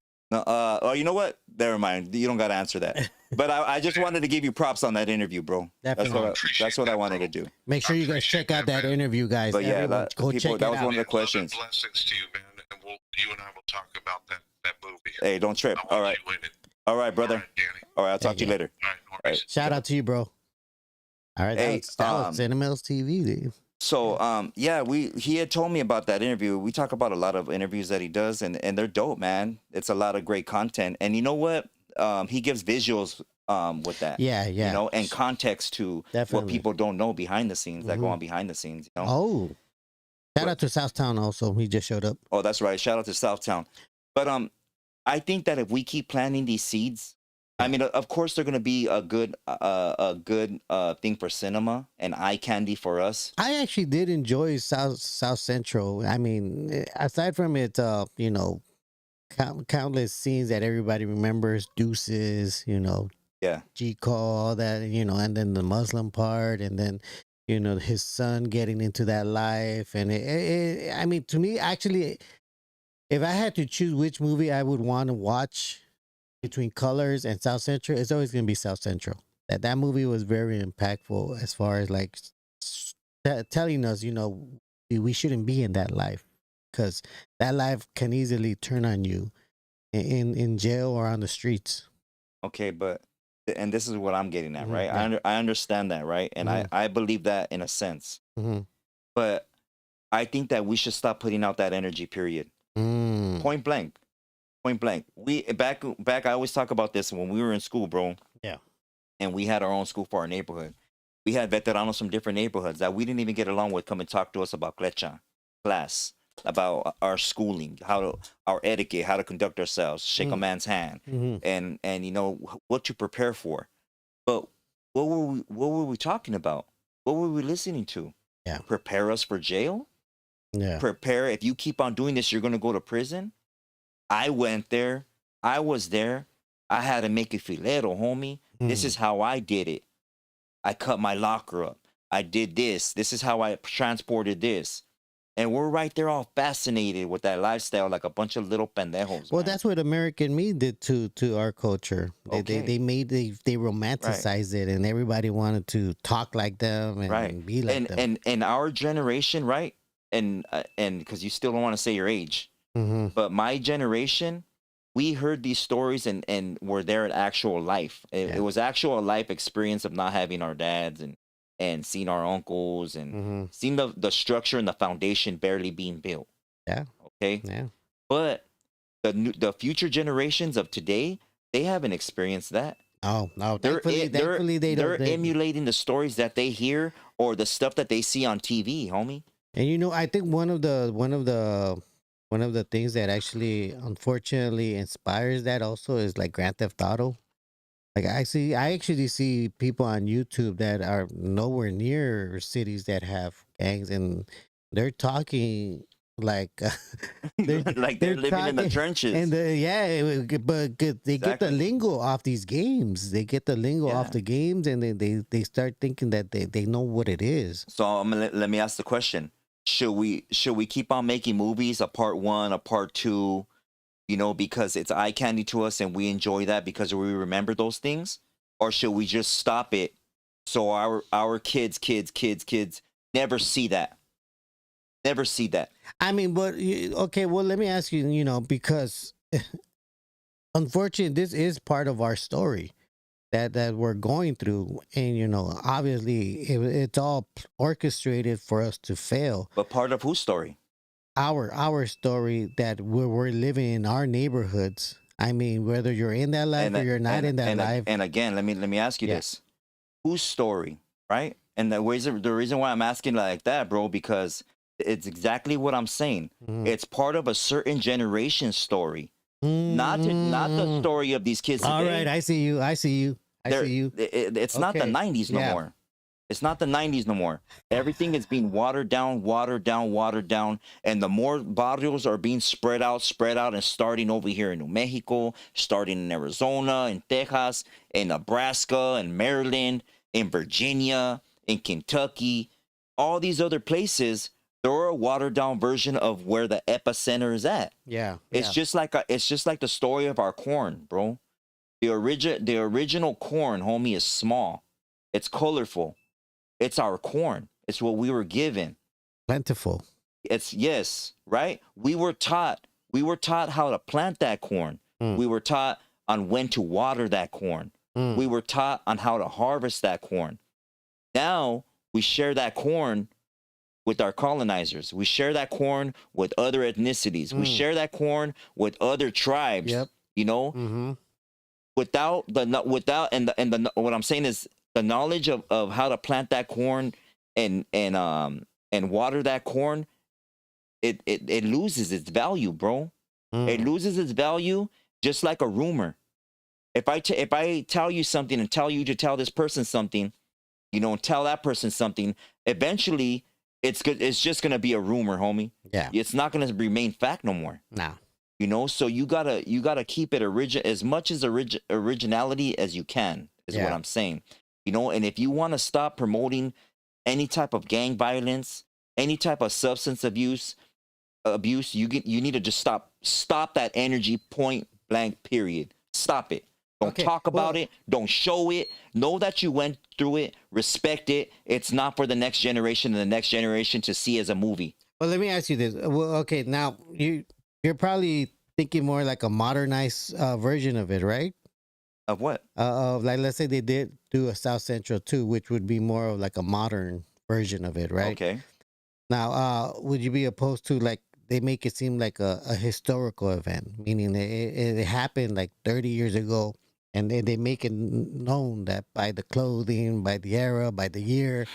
oh, you know what? Never mind. You don't got to answer that. But I just wanted to give you props on that interview, bro. Definitely. That's what I wanted to do. Make sure you guys check out that interview, guys. But yeah, Everyone, go people, check that it was out. one of the Love and questions. blessings to you, man. And you and I will talk about that movie. Hey, don't trip. I want All right, you in it. all right, brother. All right, Danny. All right, I'll talk to you later. All right, All Norbeez. right. Shout out to you, bro. All right, Hey, that was Cinemills TV, dude. So yeah, he had told me about that interview. We talk about a lot of interviews that he does, and they're dope, man. It's a lot of great content, and you know what? He gives visuals with that. Yeah. You know, and context to Definitely. what people don't know behind the scenes that go Mhm. on behind the scenes. You know. Oh, shout out to Southtown also. He just showed up. Oh, that's right. Shout out to Southtown. But I think that if we keep planting these seeds, I mean, of course, they're gonna be a good thing for cinema and eye candy for us. I actually did enjoy South Central. I mean, aside from it, you know, countless scenes that everybody remembers. Deuces, Yeah. G-Call, all that, and then the Muslim part, and then his son getting into that life, and I mean, to me, actually, if I had to choose which movie I would want to watch between Colors and South Central, it's always going to be South Central. That movie was very impactful as far as like telling us, we shouldn't be in that life because that life can easily turn on you in jail or on the streets. Okay, but and this is what I'm getting at, right? Yeah. I understand that, right? And I believe that in a sense. But I think that we should stop putting out that energy, period. Point blank. Point blank. We back I always talk about this when we were in school, bro. Yeah. And we had our own school for our neighborhood. We had veteranos from different neighborhoods that we didn't even get along with come and talk to us about class, about our schooling, our etiquette, how to conduct ourselves, shake a man's hand, and what to prepare for. But what were we talking about? What were we listening to? Yeah. Prepare us for jail? Yeah. Prepare, if you keep on doing this, you're gonna go to prison. I went there. I was there. I had to make it filero, homie. This is how I did it. I cut my locker up. I did this. This is how I transported this. And we're right there all fascinated with that lifestyle like a bunch of little pendejos. Well, man. that's what American Me did to our culture. They romanticized it, and everybody wanted to talk like them and be like them. And our generation, right? And because you still don't want to say your age, but my generation, we heard these stories and were there in actual life. It was actual life experience of not having our dads and seeing our uncles and seeing the structure and the foundation barely being built. Yeah. Okay. Yeah. But the future generations of today, they haven't experienced that. Oh no! Thankfully, they're emulating the stories that they hear or the stuff that they see on TV, homie. And I think one of the things that actually unfortunately inspires that also is like Grand Theft Auto. Like I actually see people on YouTube that are nowhere near cities that have gangs, and they're talking like they're living in the trenches. And they get the lingo off these games. They get the lingo off the games, and they start thinking that they know what it is. So let me ask the question: Should we keep on making movies, a part 1, a part 2? Because it's eye candy to us and we enjoy that because we remember those things? Or should we just stop it so our kids never see that? Never see that. I mean, but okay, well, let me ask you, because unfortunately, this is part of our story that we're going through, and obviously, it's all orchestrated for us to fail. But part of whose story? Our story that we're living in our neighborhoods. I mean, whether you're in that life or you're not in that life. And again, let me ask you this: whose story, right? And the reason why I'm asking like that, bro, because it's exactly what I'm saying. It's part of a certain generation's story, not the story of these kids today. All right, I see you. It's not the 90s no more. It's not the 90s no more. Everything is being watered down, and the more barrios are being spread out, and starting over here in New Mexico, starting in Arizona, in Texas, in Nebraska, in Maryland, in Virginia, in Kentucky, all these other places. They're a watered down version of where the epicenter is at. Yeah, it's just like the story of our corn, bro. The original corn, homie, is small. It's colorful. It's our corn. It's what we were given. Plentiful. Yes, right? We were taught how to plant that corn. We were taught on when to water that corn. We were taught on how to harvest that corn. Now we share that corn with our colonizers. We share that corn with other ethnicities. We share that corn with other tribes. Yep. Without what I'm saying is the knowledge of how to plant that corn and water that corn, it loses its value, bro. It loses its value just like a rumor. If I tell you something and tell you to tell this person something, tell that person something, eventually it's just gonna be a rumor, homie. Yeah. It's not gonna remain fact no more. No. You know, so you gotta keep it as much as originality as you can, is what Yeah. I'm saying. You know, and if you want to stop promoting any type of gang violence, any type of substance abuse, you need to just stop that energy, point blank, period. Stop it. Don't Okay. talk about Well, it. Don't show it. Know that you went through it. Respect it. It's not for the next generation and the next generation to see as a movie. well, let me ask you this. Well, okay, now you're probably thinking more like a modernized version of it, right? Of what? Of like, let's say they did do a South Central 2, which would be more of like a modern version of it, right? Okay. Now, would you be opposed to like they make it seem like a historical event, meaning it happened like 30 years ago, and they make it known that by the clothing, by the era, by the year,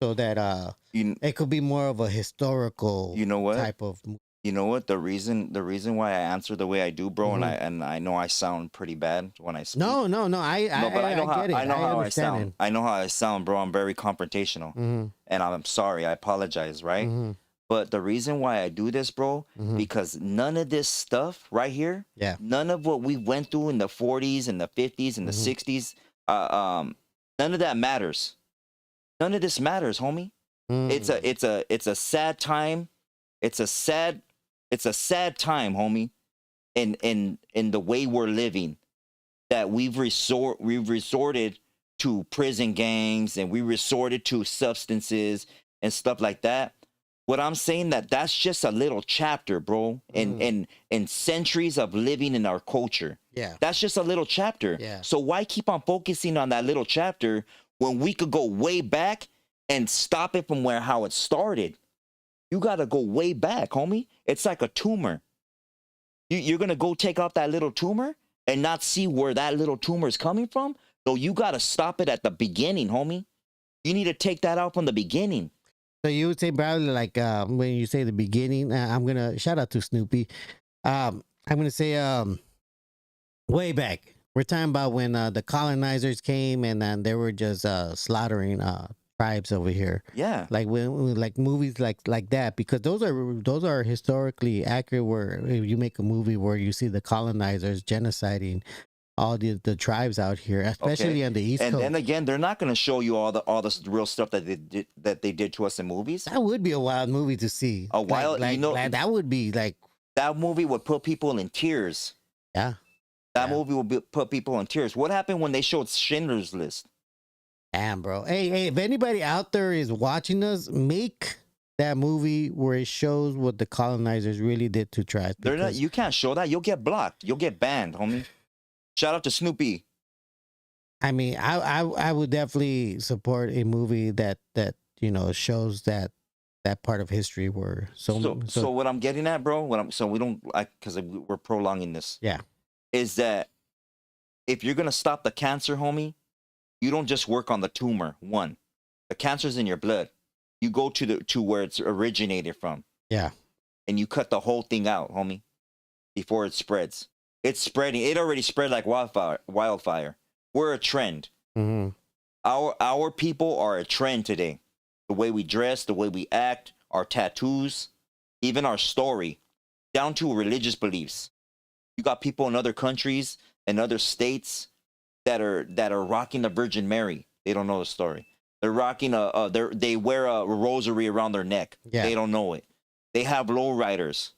so that You it could be more of a historical you know what? type of. You know what? The reason why I answer the way I do, bro, Mhm. and I know I sound pretty bad when I speak. No, no, no. No, but I know how get it. I know how I understand sound. I know how I sound, bro. I'm very confrontational, it. Mm-hmm. and I'm sorry. I apologize, right? Mm-hmm. But the reason why I do this, bro, Mm-hmm. because none of this stuff right here, Yeah. none of what we went through in the 40s and the 50s and the Mhm. 60s, none of that matters. None of this matters, homie. It's Mm. a sad time. It's a sad time, homie. In the way we're living, that we've resorted to prison gangs, and we resorted to substances and stuff like that. What I'm saying, that's just a little chapter, bro, in centuries of living in our culture. Yeah. That's just a little chapter. Yeah. So why keep on focusing on that little chapter when we could go way back and stop it from how it started? You gotta go way back, homie. It's like a tumor. You're gonna go take out that little tumor and not see where that little tumor is coming from? So you gotta stop it at the beginning, homie. You need to take that out from the beginning. So you would say probably like when you say the beginning, I'm gonna shout out to Snoopy. I'm gonna say way back. We're talking about when the colonizers came and then they were just slaughtering tribes over here. Yeah. Like like movies like that, because those are historically accurate. Where if you make a movie where you see the colonizers genociding all the tribes out here, especially on the East And Coast. then again, they're not gonna show you all the real stuff that they did to us in movies. That would be a wild movie to see. A wild, like, you know, like, that would be like, that movie would put people in tears. yeah. That Yeah. movie would put people in tears. What happened when they showed Schindler's List? Damn, bro. Hey, if anybody out there is watching us, make that movie where it shows what the colonizers really did to tribes. They're not. because- You can't show that. You'll get blocked. You'll get banned, homie. Shout out to Snoopy. I mean, I would definitely support a movie that shows that part of history where So what I'm getting at, bro, so we don't, because we're prolonging this. Yeah. Is that if you're gonna stop the cancer, homie, you don't just work on the tumor. One, the cancer's in your blood. You go to where it's originated from. Yeah. And you cut the whole thing out, homie, before it spreads. It's spreading. It already spread like wildfire. We're a trend. Mm-hmm. Our people are a trend today. The way we dress, the way we act, our tattoos, even our story, down to religious beliefs. You got people in other countries and other states that are rocking the Virgin Mary. They don't know the story. They're rocking they wear a rosary around their neck. Yeah. They don't know it. They have lowriders.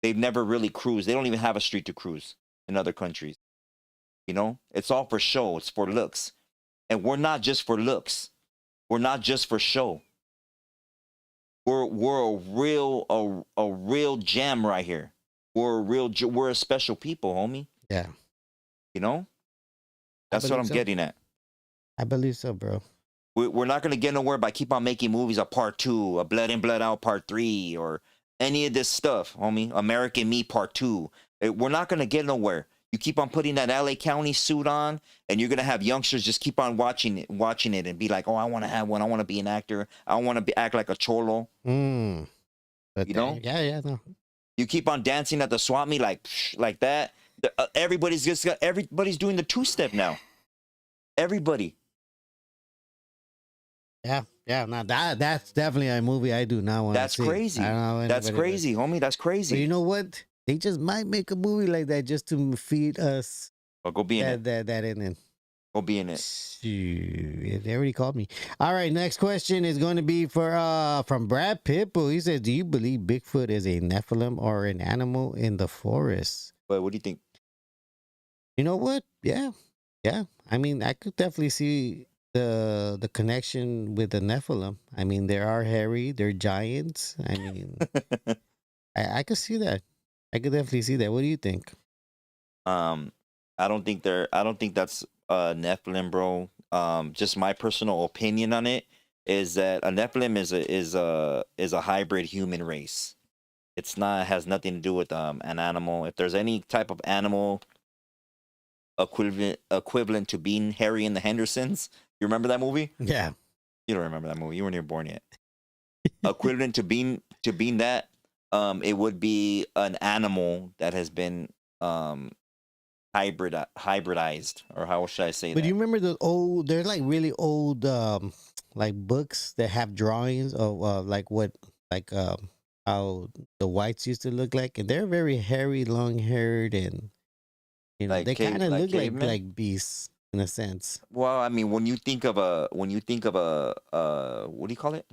They've never really cruised. They don't even have a street to cruise in other countries. You know, it's all for show. It's for looks, and we're not just for looks. We're not just for show. We're a real gem right here. We're a special people, homie. Yeah. You know, that's what believe I'm so. getting at. I believe so, bro. We're not gonna get nowhere by keep on making movies a part 2, a Blood In Blood Out part 3, or any of this stuff, homie. American Me part 2. We're not gonna get nowhere. You keep on putting that LA County suit on, and you're gonna have youngsters just keep on watching it, and be like, "Oh, I want to have one. I want to be an actor. I want to act like a cholo." But You know? yeah, no. You keep on dancing at the swap meet like that. Everybody's doing the 2-step now. Everybody. Yeah, now that's definitely a movie I do not want to That's see. crazy. I don't know That's anybody crazy, homie. That's But crazy. you know what? They just might make a movie like that just to feed us But go be in it. that in it. Go be in it. Shoot, they already called me. All right, next question is going to be for from Brad Pitbull. He says, "Do you believe Bigfoot is a Nephilim or an animal in the forest?" But what do you think? You know what? Yeah. I mean, I could definitely see the connection with the Nephilim. I mean, they are hairy, they're giants. I mean, I could see that. I could definitely see that. What do you think? I don't think that's Nephilim, bro. Just my personal opinion on it is that a Nephilim is a hybrid human race. It's not has nothing to do with an animal. If there's any type of animal equivalent to being Harry and the Hendersons, you remember that movie? Yeah. You don't remember that movie. You weren't even born yet. Equivalent to being that, it would be an animal that has been hybridized, or how should I say But that? do you remember the old? They're like really old, like books that have drawings of how the whites used to look like, and they're very hairy, long haired, and Like they kind of look cavemen? like beasts in a sense. Well, I mean, when you think of a what do you call it?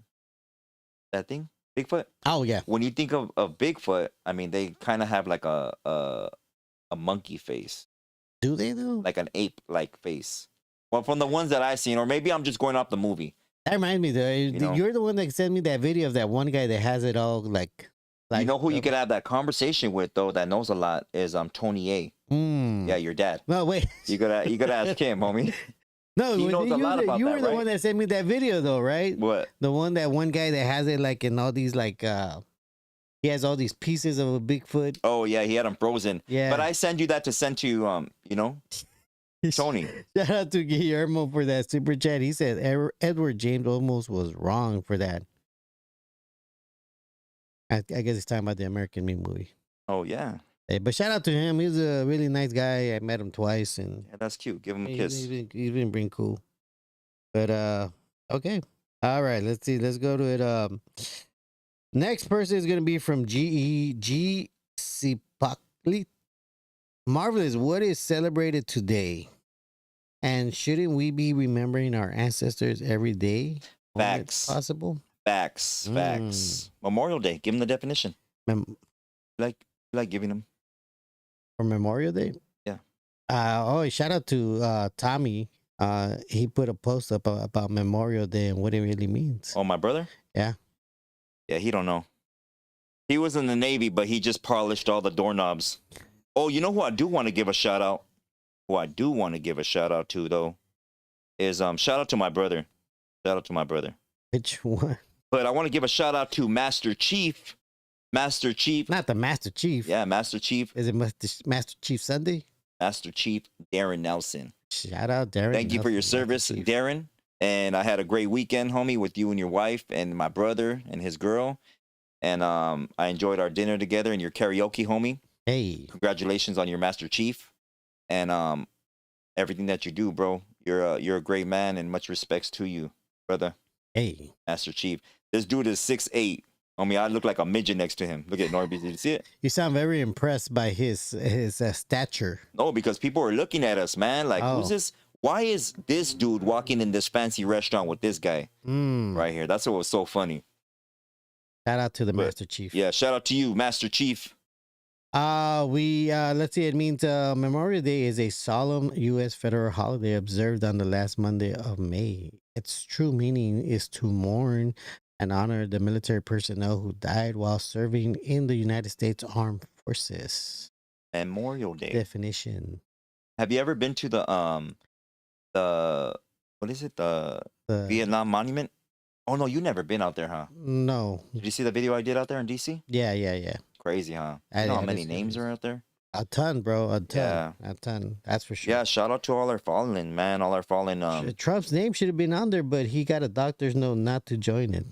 That thing, Bigfoot. Oh yeah, When you think of Bigfoot, I mean, they kind of have like a monkey face, do they though? like an ape like face. Well, from the ones that I've seen, or maybe I'm just going off the movie. That reminds me though. know? You're the one that sent me that video of that one guy that has it all like. You know who you could have that conversation with though, that knows a lot, is Tony A. Yeah, your dad. No wait. You gotta ask him, homie. No, He knows a lot about you that, were the right? one that sent me that video though, right? What? The one guy that has it like in all these like he has all these pieces of a Bigfoot. Oh yeah, he had him frozen. Yeah. But I send you that to send to Tony. Shout out to Guillermo for that super chat. He said Edward James almost was wrong for that. I guess he's talking about the American Me movie. Oh yeah. Hey, but shout out to him. He's a really nice guy. I met him twice, and Yeah, that's cute. Give him a kiss. he's been pretty cool. But okay, all right. Let's see. Let's go to it. Next person is gonna be from G Sipakli. Marvelous. What is celebrated today? And shouldn't we be remembering our ancestors every day? when it's Facts. possible. Facts. Memorial Day. Give him the definition. Like giving him. For Memorial Day. Yeah. Shout out to Tommy. He put a post up about Memorial Day and what it really means. Oh, my brother? Yeah. Yeah, he don't know. He was in the Navy, but he just polished all the doorknobs. Oh, you know who I do want to give a shout out? Who I do want to give a shout out to though is shout out to my brother. Shout out to my brother. Which one? But I want to give a shout out to Master Chief. Master Chief. Not the Master Chief. Yeah, Master Chief. Is it Master Chief Sunday? Master Chief Darren Nelson. Shout out, Darren. Thank you for your Nelson, Master service, Chief. Darren. And I had a great weekend, homie, with you and your wife and my brother and his girl. And I enjoyed our dinner together and your karaoke, homie. Hey. Congratulations on your Master Chief and everything that you do, bro. You're a great man and much respects to you, brother. Hey. Master Chief. This dude is 6'8". Homie, I look like a midget next to him. Look at NORBEEZ. Did you see it? You sound very impressed by his stature. No, because people are looking at us, man. Like, Oh. who's this? Why is this dude walking in this fancy restaurant with this guy right here? That's what was so funny. Shout out to the But, Master Chief. Yeah, shout out to you, Master Chief. Let's see, it means Memorial Day is a solemn U.S. federal holiday observed on the last Monday of May. Its true meaning is to mourn and honor the military personnel who died while serving in the United States Armed Forces. Memorial Day. Definition. Have you ever been to the what is it? The Vietnam Monument? Oh no, you never been out there, huh? No. Did you see the video I did out there in DC? Yeah. Crazy, huh? I You know how did many see names it. are out there? A ton, bro. A ton. Yeah. A ton. That's for sure. Yeah, shout out to all our fallen, man. All our fallen Trump's name should have been on there, but he got a doctor's note not to join it.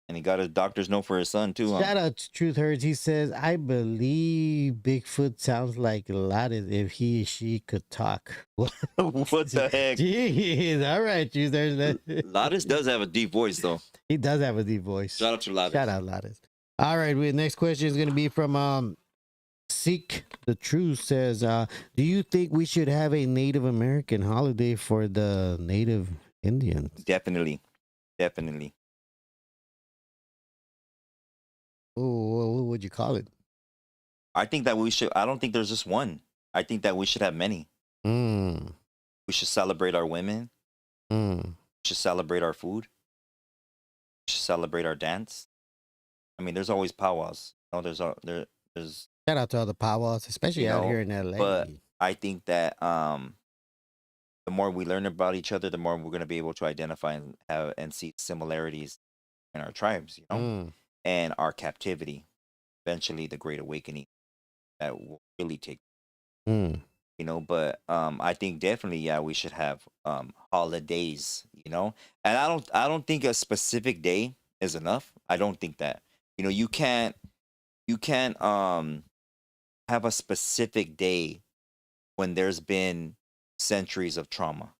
and he got a doctor's note for his son too. Shout out to Truth Hurts. He says, I believe Bigfoot sounds like Lattice if he or she could talk. What the heck? Jeez. All right, Truth Hurts. Lattice does have a deep voice though. He does have a deep voice. Shout out to Lattice. Shout out, Lattice. All right, next question is going to be from Seek the Truth says, do you think we should have a Native American holiday for the Native Indians? Definitely, definitely. Oh, what would you call it? I think that we should. I don't think there's just one. I think that we should have many. Mm, We should celebrate our women. mm. We should celebrate our food. We should celebrate our dance. I mean, there's always powwows. You know, there's Shout out to all the powwows, especially you out know, here in LA. but I think that the more we learn about each other, the more we're gonna be able to identify and have and see similarities in our tribes. You know, Mm, and our captivity. Eventually, the Great Awakening that will really take. mm. You know, but I think definitely, yeah, we should have holidays, you know. And I don't think a specific day is enough. I don't think that. You know, you can't have a specific day when there's been centuries of trauma.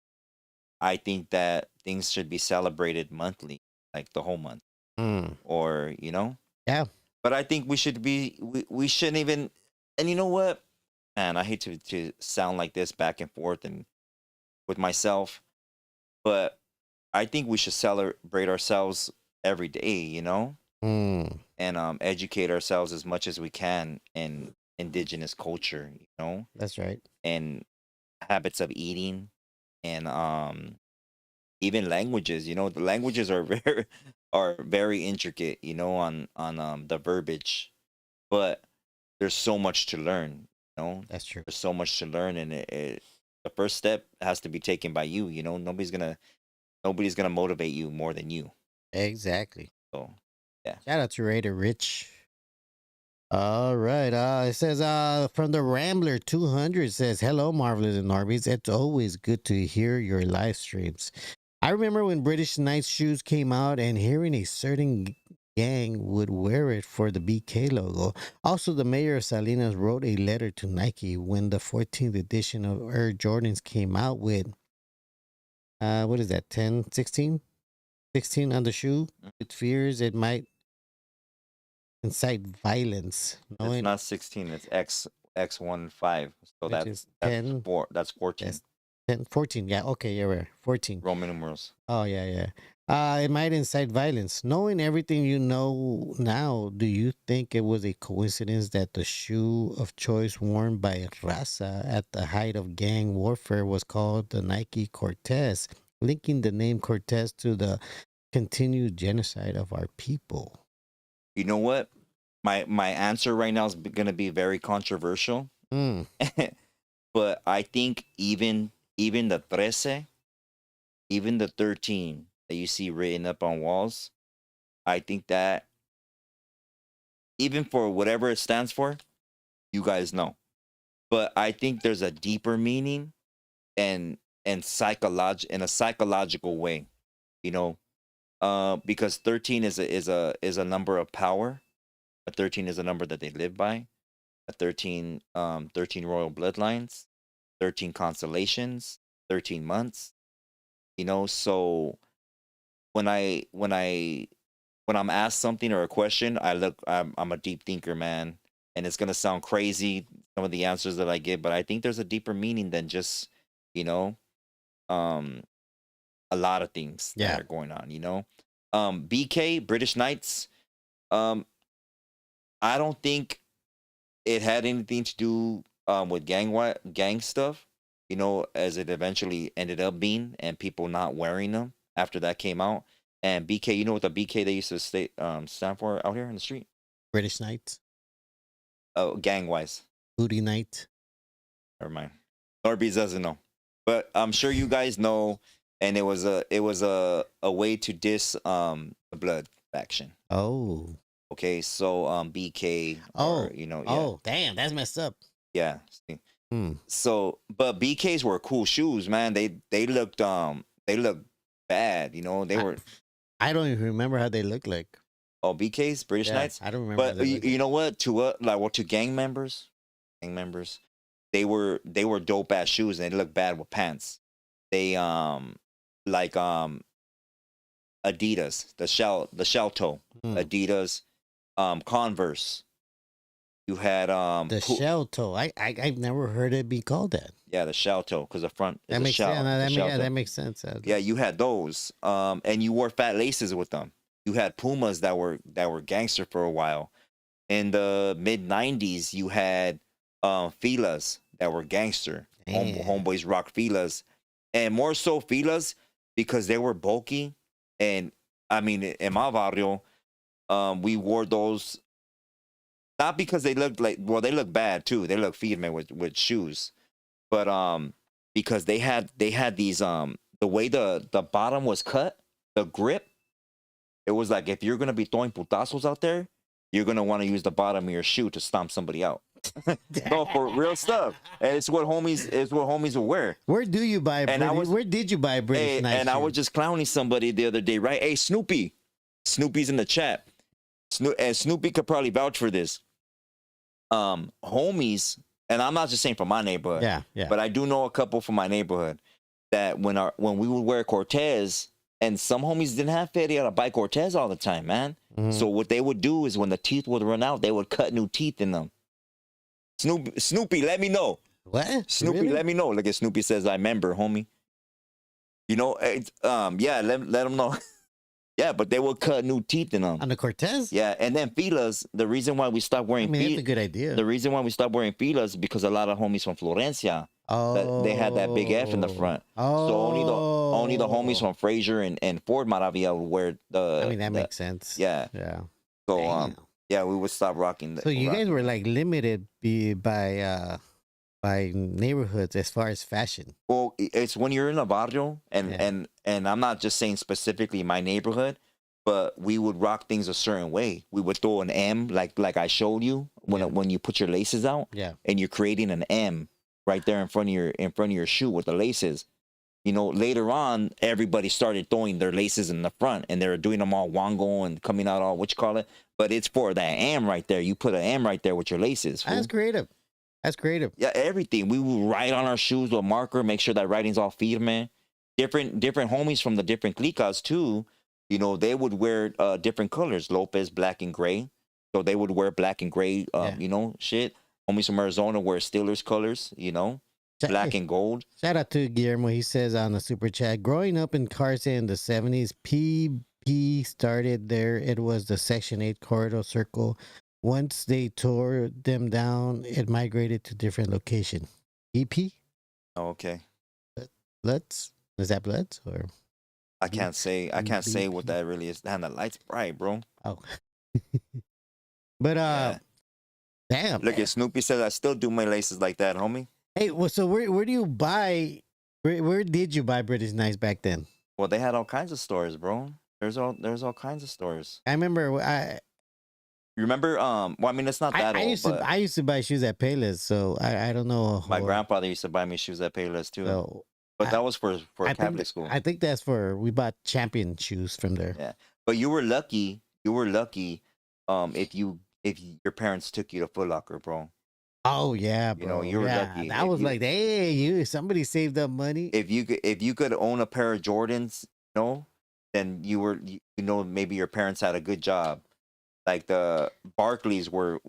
I think that things should be celebrated monthly, like the whole month, Mm. or you know. Yeah. But I think we shouldn't even. And you know what, man, I hate to sound like this back and forth and with myself, but I think we should celebrate ourselves every day, you know, Mm. and educate ourselves as much as we can in indigenous culture, you know, That's right. and habits of eating, and even languages. You know, the languages are very intricate, you know, on the verbiage, but there's so much to learn. You know, That's true. there's so much to learn, and the first step has to be taken by you. You know, nobody's gonna motivate you more than you. Exactly. So yeah. Shout out to Raider Rich. All right. It says from the Rambler 200 says, hello, Marvelous and Norbies. It's always good to hear your live streams. I remember when British Knights shoes came out and hearing a certain gang would wear it for the BK logo. Also, the mayor of Salinas wrote a letter to Nike when the 14th edition of Air Jordans came out with, what is that, 10, 16? 16 on the shoe. It fears it might incite violence, It's knowing not 16. It's X15. So which that's is that's 10, four. That's 14 that's 10, 14. Yeah, okay, you're right. 14. Roman numerals. Oh, yeah, yeah. It might incite violence. Knowing everything you know now, do you think it was a coincidence that the shoe of choice worn by Raza at the height of gang warfare was called the Nike Cortez, linking the name Cortez to the continued genocide of our people? You know what? My answer right now is gonna be very controversial, Mm, but I think even the 13, even the 13 that you see written up on walls, I think that even for whatever it stands for, you guys know. But I think there's a deeper meaning and in a psychological way, you know, because 13 is a number of power. A 13 is a number that they live by. A 13 royal bloodlines, 13 constellations, 13 months. You know, so when I when I when I'm asked something or a question, I'm a deep thinker, man, and it's gonna sound crazy some of the answers that I give, but I think there's a deeper meaning than just you know um a lot of things that yeah. are going on. You know, BK British Knights. Um, I don't think it had anything to do with gang stuff. You know, as it eventually ended up being, and people not wearing them after that came out. And BK, you know what the BK they used to stand for out here in the street? British Knight, Oh, gang wise. Booty Knight. Never mind. NORBEEZ doesn't know, but I'm sure you guys know. And it was a way to diss the blood faction. Oh. Okay, so BK Oh. or yeah, Oh, damn, that's messed up. yeah. See. Hmm. So, but BKs were cool shoes, man. They looked bad, you know. They I, were I don't even remember how they look like. BKs, British Yeah, Knights. I don't remember how But they you, look you like. know what? To gang members, they were dope ass shoes, and they look bad with pants. They like Adidas, the shell toe, Hmm. Adidas, Converse. You had The shell toe. I've never heard it be called that. yeah, the shell toe, because the front is That a makes shell. sense. It's a shell toe. That makes sense. Yeah, you had those. And you wore fat laces with them. You had Pumas that were gangster for a while. In the mid '90s, you had Filas that were gangster. Homeboys rock Filas, and more so Filas because they were bulky. And I mean, in my barrio, we wore those not because they looked like, well, they look bad too. They look firme with shoes, but because they had these the way the bottom was cut, the grip, it was like if you're gonna be throwing putazos out there, you're gonna want to use the bottom of your shoe to stomp somebody out. No, for real stuff. And it's what homies will wear. Where do you buy? Where did you buy British nice and shoes? I was just clowning somebody the other day, right? Hey, Snoopy's in the chat. And Snoopy could probably vouch for this. Homies, and I'm not just saying from my neighborhood. Yeah. But I do know a couple from my neighborhood that when we would wear Cortez, and some homies didn't have feria to buy Cortez all the time, man. Mm-hmm. So what they would do is when the teeth would run out, they would cut new teeth in them. Snoopy, let me know. What? Snoopy, Really? let me know. Like if Snoopy says, I remember, homie. You know, yeah, let them know. Yeah, but they will cut new teeth in them. On the Cortez? Yeah, and then filas, the reason why we stopped wearing that's a good idea. the reason why we stopped wearing filas is because a lot of homies from Florencia, they had that big F in the front. Oh. So only the homies from Fraser and Ford Maravilla would wear the. that makes sense. Yeah. Yeah. So Damn. yeah, we would stop rocking. So you guys were like limited by neighborhoods as far as fashion. Well, it's when you're in a barrio, and I'm not just saying specifically my neighborhood, but we would rock things a certain way. We would throw an M, like I showed you when you put your laces out, and you're creating an M right there in front of your shoe with the laces. You know, later on, everybody started throwing their laces in the front, and they were doing them all wango and coming out all what you call it. But it's for that M right there. You put an M right there with your laces. That's creative. That's creative. Yeah, everything. We would write on our shoes with a marker, make sure that writing's all firme. Different homies from the different clicas too. You know, they would wear different colors. Lopez, black and gray. So they would wear black and gray, you know, shit. Homies from Arizona wear Steelers colors, you know, black and gold. Shout out to Guillermo. He says on the super chat, growing up in Carson in the 70s, PB started there. It was the Section 8 corridor circle. Once they tore them down, it migrated to different location. EP? Oh, okay. Bloods? Is that Bloods or? I can't say what that really is. Damn, the light's bright, bro. Oh. But damn. Look at Snoopy says I still do my laces like that, homie. Hey, well, so where do you buy? Where did you buy British Nice back then? Well, they had all kinds of stores, bro. There's all kinds of stores. I remember. You remember? Well, I mean, it's not that old. I used to buy shoes at Payless, so I don't know. My grandfather used to buy me shoes at Payless too. So, but that was for Catholic school. I think that's we bought Champion shoes from there. Yeah, but you were lucky. If your parents took you to Foot Locker, bro. Oh yeah, bro. You know, you were lucky. That was like, hey, somebody saved up money. If you could own a pair of Jordans, you know, then maybe your parents had a good job. Like the Barclays were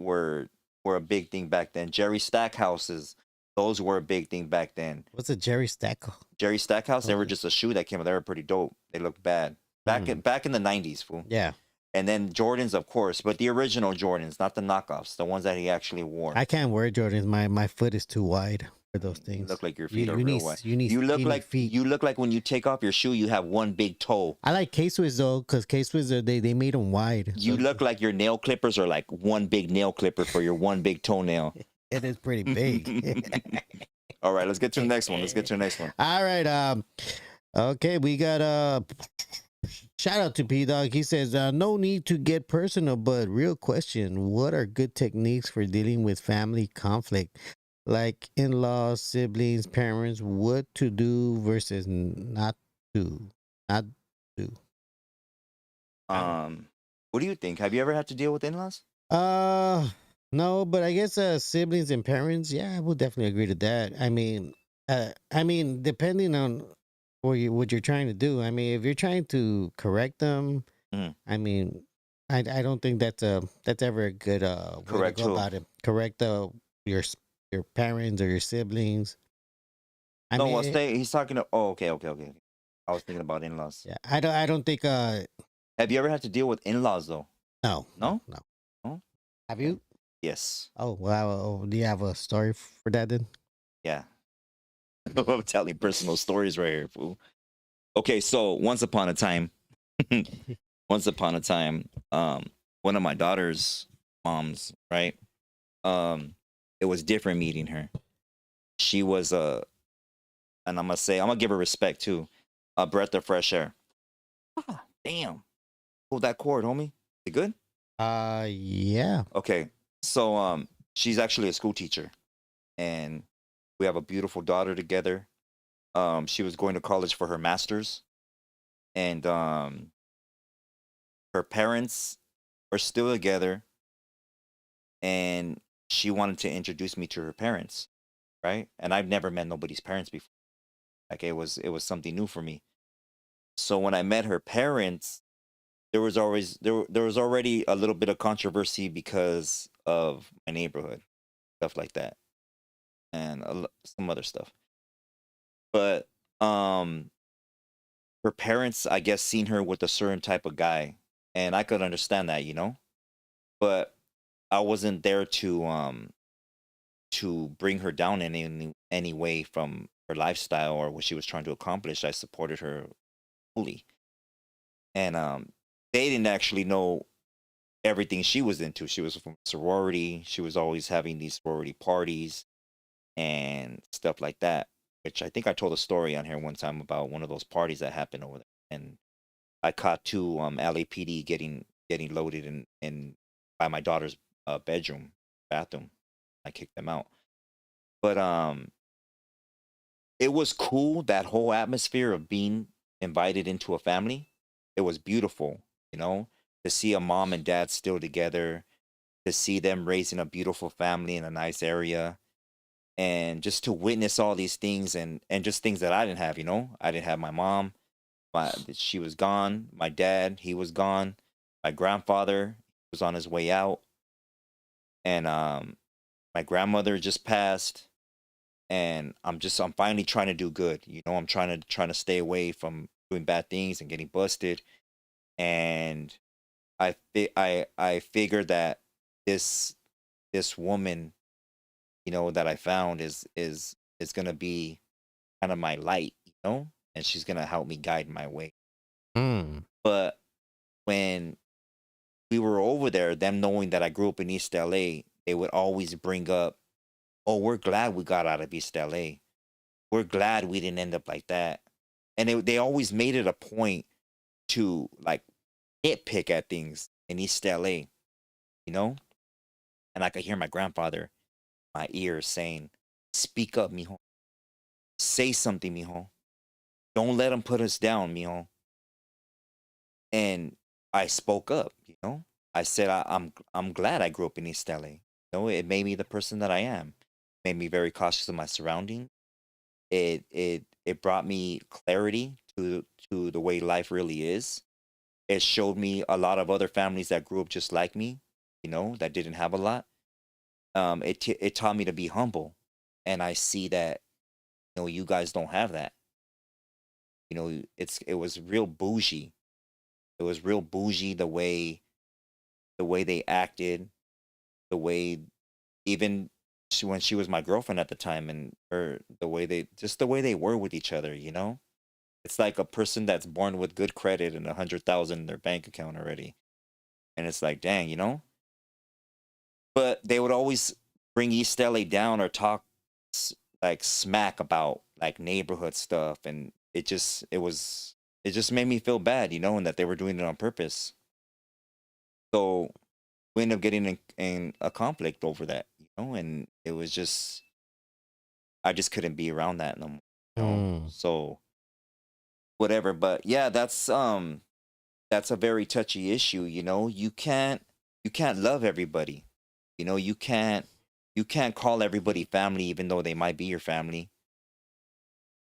a big thing back then. Jerry Stackhouses, those were a big thing back then. What's a Jerry Stackhouse? Jerry Stackhouse, they were just a shoe that came out. They were pretty dope. They looked bad back in the 90s, fool. Yeah. And then Jordans, of course, but the original Jordans, not the knockoffs, the ones that he actually wore. I can't wear Jordans. My foot is too wide for those things. You look like your feet are real wide. You look like feet. You look like when you take off your shoe, you have one big toe. I like K-Swiss though, because K-Swiss they made them wide. You look like your nail clippers are like one big nail clipper for your one big toenail. It is pretty big. All right, let's get to the next one. All right. Okay, we got shout out to P-Dog. He says, no need to get personal, but real question. What are good techniques for dealing with family conflict? Like in-laws, siblings, parents, what to do versus not do. What do you think? Have you ever had to deal with in-laws? No, but I guess siblings and parents, yeah, I would definitely agree to that. I mean, depending on what you're trying to do. I mean, if you're trying to correct them, I mean, I don't think that's ever a good way to Correct go too. about it. Correct your your parents or your siblings. I No, mean, well, stay. He's talking to. Oh, okay, okay, okay. I was thinking about in-laws. yeah, I don't think Have you ever had to deal with in-laws though? no, no, No. no. No. Have Okay. you? Yes. Oh wow. Do you have a story for that then? Yeah. I'm telling personal stories right here, fool. Okay, so once upon a time, once upon a time, one of my daughter's moms, right? It was different meeting her. She was and I'm gonna give her respect too, a breath of fresh air. Ah, damn. Pull that cord, homie. Is it good? Yeah. Okay. So she's actually a school teacher and we have a beautiful daughter together. She was going to college for her master's and her parents are still together and she wanted to introduce me to her parents, right? And I've never met nobody's parents before. Like it was something new for me. So when I met her parents, there was already a little bit of controversy because of my neighborhood, stuff like that, and some other stuff. But her parents, I guess, seen her with a certain type of guy, and I could understand that, But I wasn't there to bring her down in any way from her lifestyle or what she was trying to accomplish. I supported her fully, and they didn't actually know everything she was into. She was from sorority. She was always having these sorority parties and stuff like that. Which I think I told a story on here one time about one of those parties that happened over there, and I caught two LAPD getting loaded in by my daughter's bathroom. I kicked them out, but it was cool, that whole atmosphere of being invited into a family. It was beautiful, you know, to see a mom and dad still together, to see them raising a beautiful family in a nice area, and just to witness all these things and just things that I didn't have, I didn't have my mom. She was gone. My dad, he was gone. My grandfather was on his way out, and my grandmother just passed. And I'm finally trying to do good. I'm trying to stay away from doing bad things and getting busted. And I figured that this this woman, that I found is gonna be kind of my light, and she's gonna help me guide my way. Mm. But when we were over there, them knowing that I grew up in East LA, they would always bring up, "Oh, we're glad we got out of East LA. We're glad we didn't end up like that." And they always made it a point to like nitpick at things in East LA, you know? And I could hear my grandfather, my ears saying, "Speak up, mijo. Say something, mijo. Don't let them put us down, mijo." And I spoke up. I said I'm glad I grew up in East LA. It made me the person that I am. Made me very cautious of my surroundings. It brought me clarity to the way life really is. It showed me a lot of other families that grew up just like me, that didn't have a lot. It taught me to be humble, and I see that you guys don't have that. It was real bougie. It was real bougie the way they acted, the way even when she was my girlfriend at the time, and the way they were with each other. It's like a person that's born with good credit and 100,000 in their bank account already, and it's like, dang. But they would always bring East LA down or talk like smack about like neighborhood stuff, and it just made me feel bad, and that they were doing it on purpose. So we ended up getting in a conflict over that, and it was just I just couldn't be around that no more. Mm. So whatever, but yeah, that's a very touchy issue. You can't love everybody. You can't call everybody family even though they might be your family.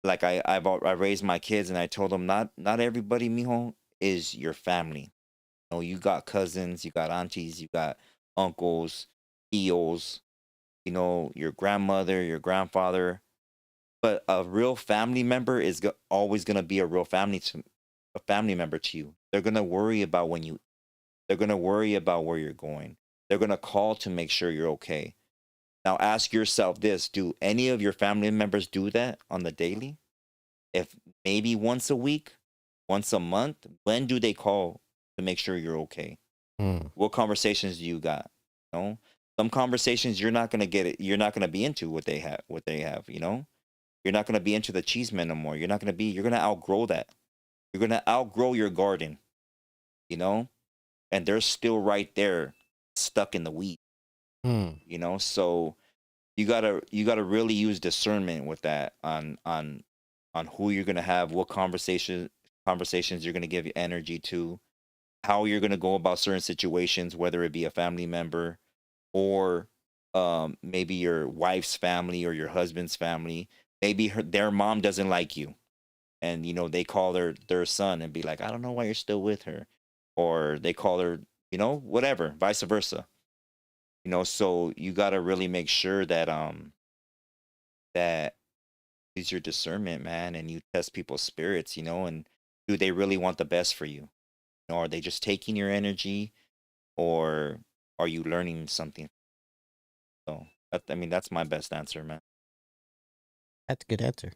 Like I raised my kids and I told them not everybody, mijo, is your family. know, you got cousins, you got aunties, you got uncles, tios, you know, your grandmother, your grandfather. But a real family member is always gonna be a real a family member to you. They're gonna worry about when you. They're gonna worry about where you're going. They're gonna call to make sure you're okay. Now ask yourself this: do any of your family members do that on the daily? If maybe once a week, once a month, when do they call to make sure you're okay? Mm. What conversations do you got? You know, some conversations you're not gonna get it. You're not gonna be into what they have. What they have. You know, you're not gonna be into the cheeseman no more. You're not gonna be. You're gonna outgrow that. You're gonna outgrow your garden. You know, and they're still right there, stuck in the weed. Mm. You know, so you gotta really use discernment with that on who you're gonna have, what conversations you're gonna give your energy to, how you're gonna go about certain situations, whether it be a family member or maybe your wife's family or your husband's family. Maybe their mom doesn't like you, and you know they call their son and be like, I don't know why you're still with her, or they call her, you know, whatever, vice versa. You know, so you gotta really make sure that use your discernment, man, and you test people's spirits, you know, and do they really want the best for you? You know, are they just taking your energy, or are you learning something? So, I mean, that's my best answer, man. That's a good answer.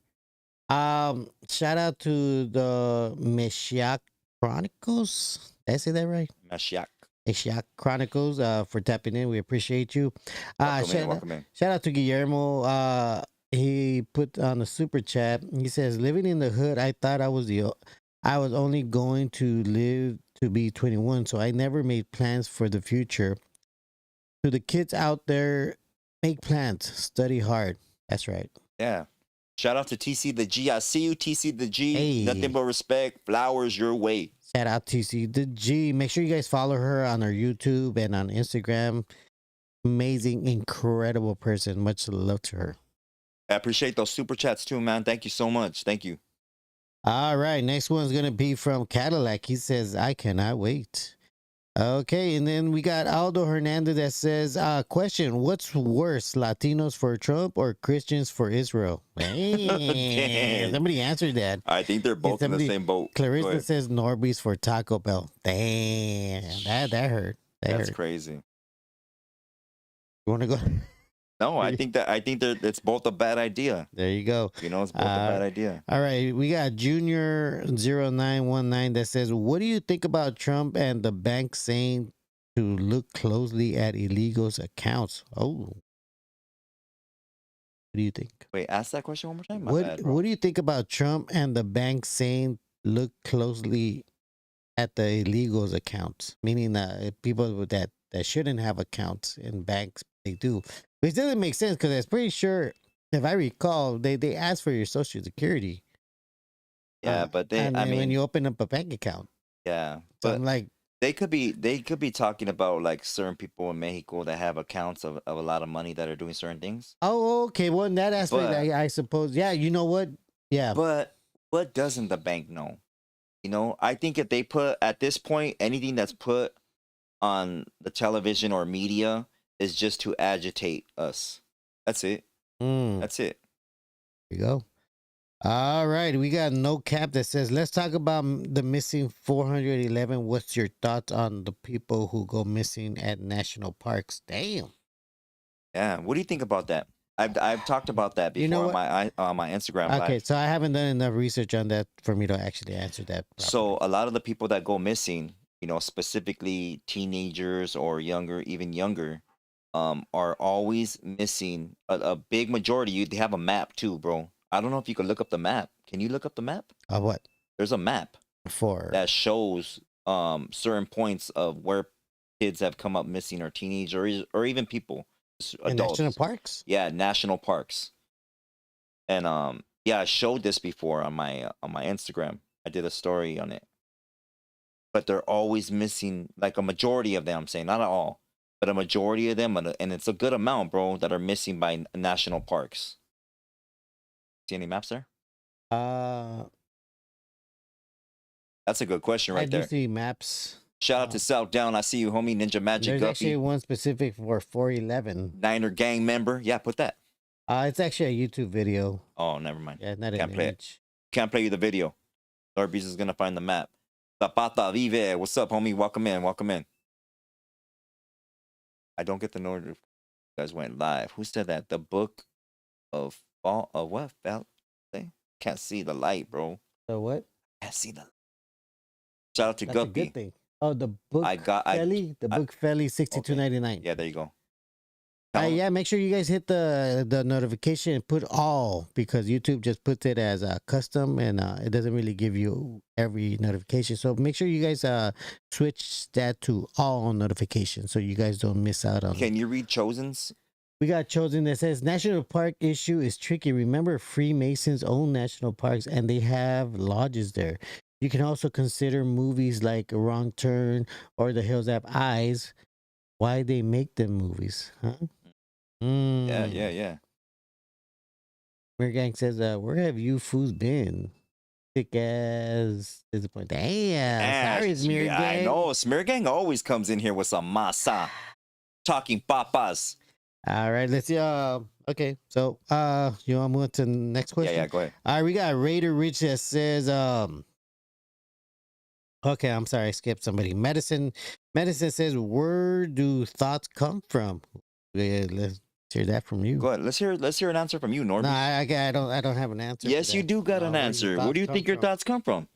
Shout out to the Meshiak Chronicles. Did I say that right? Mashiach. Meshiak Chronicles, for tapping in. We appreciate you. Welcome in, welcome in. Shout out to Guillermo. He put on a super chat. He says, "Living in the hood, I thought I was only going to live to be 21, so I never made plans for the future. To the kids out there, make plans, study hard." That's right. Yeah. Shout out to TC the G. I see you, TC the G. Hey. Nothing but respect. Flowers your way. Shout out TC the G. Make sure you guys follow her on her YouTube and on Instagram. Amazing, incredible person. Much love to her. I appreciate those super chats too, man. Thank you so much. Thank you. All right, next one's gonna be from Cadillac. He says, "I cannot wait." Okay, and then we got Aldo Hernandez that says, question, what's worse, Latinos for Trump or Christians for Israel? Man, somebody answered that. I think they're both in the same boat. Clarissa says NORBEEZ for Taco Bell. Damn, that hurt. That's crazy. You want to go? No, I think it's both a bad idea. There you go. You know, it's both a bad idea. All right, we got Junior0919 that says, "What do you think about Trump and the bank saying to look closely at illegals' accounts?" Oh, what do you think? Wait, ask that question one more time. What do you think about Trump and the bank saying look closely at the illegals' accounts? Meaning people that shouldn't have accounts in banks, they do. Which doesn't make sense because I'm pretty sure, if I recall, they ask for your social security. Yeah, but I mean, when you open up a bank account. Yeah, So but I'm like, they could be talking about like certain people in Mexico that have accounts of a lot of money that are doing certain things. oh, okay. Well, in that aspect, But- I suppose. Yeah, you know what? Yeah. But what doesn't the bank know? You know, I think if they put at this point anything that's put on the television or media is just to agitate us. That's it. That's it. There you go. All right, we got No Cap that says, "Let's talk about the missing 411. What's your thoughts on the people who go missing at national parks?" Damn. Yeah. What do you think about that? I've talked about that before You know on my Instagram Okay, live. so I haven't done enough research on that for me to actually answer that. So a lot of the people that go missing, you know, specifically teenagers or even younger, are always missing a big majority. They have a map too, bro. I don't know if you can look up the map. Can you look up the map? What? There's a map For that shows certain points of where kids have come up missing, or teenagers, or even people, in adults. national parks? Yeah, national parks. And yeah, I showed this before on my Instagram. I did a story on it. But they're always missing, like a majority of them, I'm saying, not all, but a majority of them, and it's a good amount, bro, that are missing by national parks. See any maps there? I That's a good question right do there. see maps. Shout out to South Down. I see you, homie. Ninja Magic There's actually Guppy. one specific for 411. Niner gang member. Yeah, put that. It's actually a YouTube video. Oh, never mind. Yeah, not Can't an play it. image. Can't play you the video. NORBEEZ is gonna find the map. Zapata Vive. What's up, homie? Welcome in. Welcome in. I don't get the note. You guys went live. Who said that? The book of fall of what? Fell? Can't see the light, bro. So what? Can't see the. Shout out to That's a Guppy. good thing. Oh, the book Felly, the book Felly, $62.99. Yeah, there you go. Tell 'em. Yeah, make sure you guys hit the notification and put all, because YouTube just puts it as a custom, and it doesn't really give you every notification. So make sure you guys switch that to all notifications so you guys don't miss out on. Can you read Chosen's? We got Chosen that says national park issue is tricky. Remember, Freemasons own national parks and they have lodges there. You can also consider movies like Wrong Turn or The Hills Have Eyes. Why they make them movies, huh? Yeah. Mir Gang says, where have you fools been? Thick as disappointed. Damn, sorry, Smear Gang. I know. Smear Gang always comes in here with some masa. Talking papas. All right, let's see. Okay, so you want to move to the next question? Yeah, go ahead. All right, we got Raider Rich that says, okay, I'm sorry, I skipped somebody. Medicine says, where do thoughts come from? Yeah, let's hear that from you. Go ahead. Let's hear an answer from you, NORBEEZ. No, I don't have an answer. Yes, for you that. do got an Where do answer. thoughts Where do you come think your from? thoughts come from?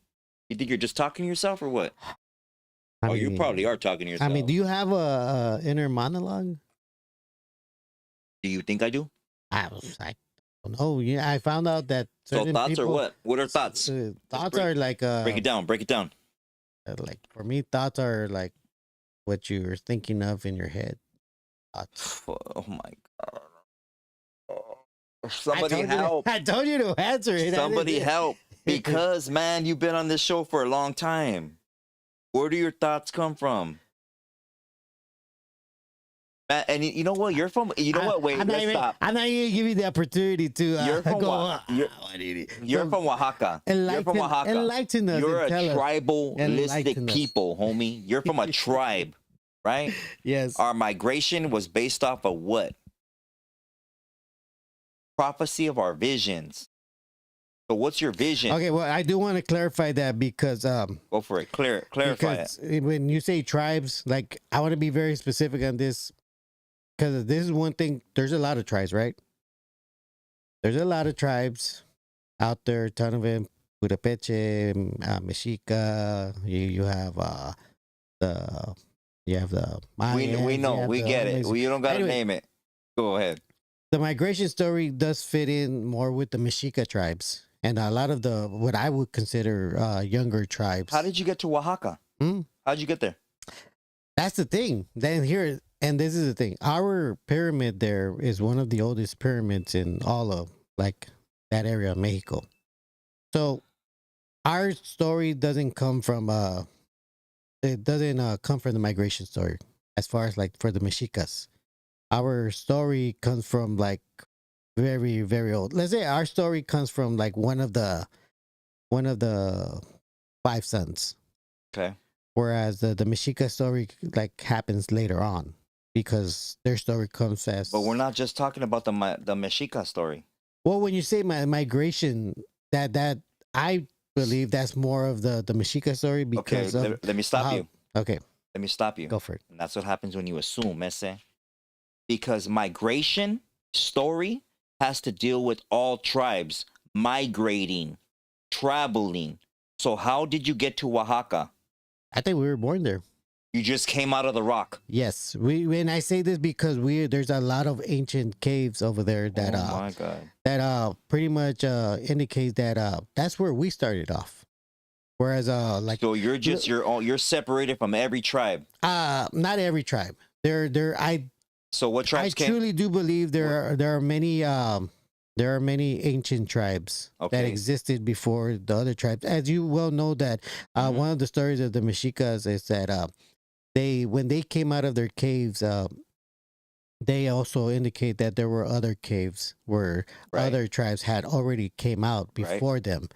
You think you're just talking to yourself or what? I You mean, probably are talking to yourself. I mean, do you have a inner monologue? Do you think I do? I don't know. Yeah, I found out that So certain thoughts people, or what? What are thoughts? Thoughts break- are like Break it down. Break it down. like for me, thoughts are like what you're thinking of in your head. Thoughts. Oh my god. Somebody help. I told you to answer it. Somebody help. Because man, you've been on this show for a long time. Where do your thoughts come from? Man, and you know what? You're from. You know what? Wait, let's stop. I'm not even give you the opportunity to You're from go. You're from Oaxaca. You're from Oaxaca. Enlighten us. You're and tell a us. tribalistic Enlighten us. people, homie. You're from a tribe, right? Yes. Our migration was based off of what? Prophecy of our visions. So what's your vision? Okay, well, I do want to clarify that because Go for it. Clarify it. because when you say tribes, like I want to be very specific on this, because this is one thing. There's a lot of tribes, right? There's a lot of tribes out there. A ton of them. Purepeche, Mexica. You have the Mayans, We you know. have We the get it. Amazon- You don't gotta Anyway. name it. Go ahead. The migration story does fit in more with the Mexica tribes and a lot of the what I would consider younger tribes. How did you get to Oaxaca? How'd you get there? That's the thing. Then here, and this is the thing. Our pyramid there is one of the oldest pyramids in all of like that area of Mexico. So our story doesn't come from it doesn't come from the migration story as far as like for the Mexicas. Our story comes from like very, very old. Let's say our story comes from like one of the five sons. Okay. Whereas the Mexica story like happens later on because their story comes as. But we're not just talking about the Mexica story. Well, when you say migration, that I believe that's more of the Mexica story Okay, because of let me stop you. Okay, Let me stop you. go for it. And that's what happens when you assume, ese. Because migration story has to deal with all tribes migrating, traveling. So how did you get to Oaxaca? I think we were born there. You just came out of the rock. Yes, when I say this because there's a lot of ancient caves over there that Oh my god. that pretty much indicate that that's where we started off. Whereas like So you're just you're separated from every tribe. not every tribe. So what I tribes came? truly do believe there are many ancient tribes that Okay. existed before the other tribes. As you well know that one of the stories of the Mexicas is that when they came out of their caves, they also indicate that there were other caves where Right. other tribes had already came out before them.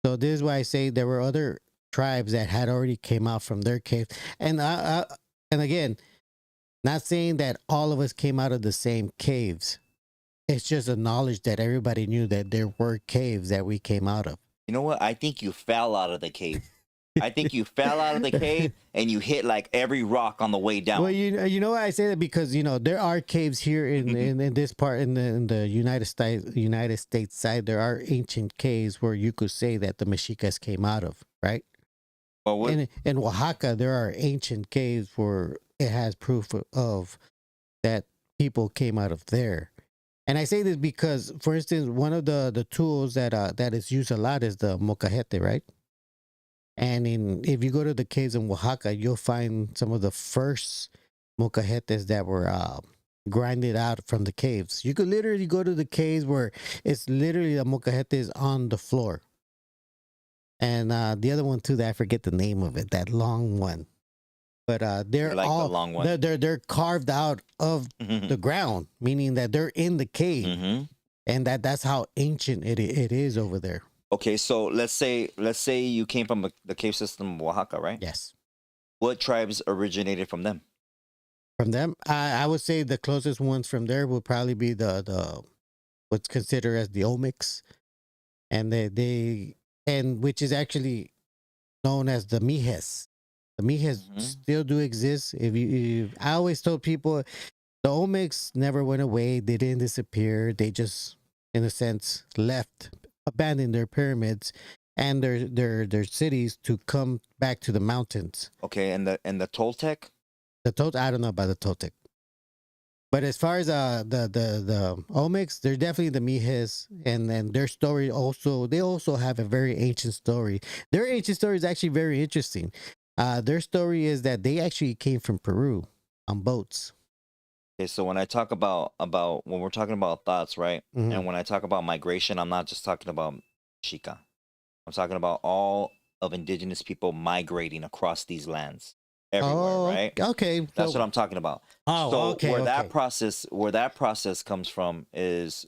So this is why I say there were other tribes that had already came out from their cave. And again, not saying that all of us came out of the same caves. It's just a knowledge that everybody knew that there were caves that we came out of. You know what? I think you fell out of the cave. I think you fell out of the cave and you hit like every rock on the way down. Well, you know why I say that, because there are caves here in this part in the United States side. There are ancient caves where you could say that the Mexicas came out of, right? Well, In Oaxaca, there are ancient caves where it has proof of that people came out of there. And I say this because, for instance, one of the tools that is used a lot is the mocajete, right? And if you go to the caves in Oaxaca, you'll find some of the first mocajetes that were grinded out from the caves. You could literally go to the caves where it's literally the mocajete is on the floor. And the other one too, that I forget the name of it, that long one. But they're like all the long one. They're carved out of the ground, meaning that they're in the cave, and that's how ancient it is over there. Okay, so let's say you came from the cave system of Oaxaca, right? Yes. What tribes originated from them? From them, I would say the closest ones from there would probably be the what's considered as the Olmecs, and they which is actually known as the Mijes. The Mijes still do exist. I always told people, the Olmecs never went away. They didn't disappear. They just, in a sense, abandoned their pyramids and their cities to come back to the mountains. Okay, and the Toltec? I don't know about the Toltec. But as far as the Olmecs, they're definitely the Mijes, and then their story they also have a very ancient story. Their ancient story is actually very interesting. Their story is that they actually came from Peru on boats. Okay, so when I talk about when we're talking about thoughts, right? And when I talk about migration, I'm not just talking about Mexica. I'm talking about all of indigenous people migrating across these lands everywhere, right? Okay, that's what I'm talking about. So okay. where that process comes from is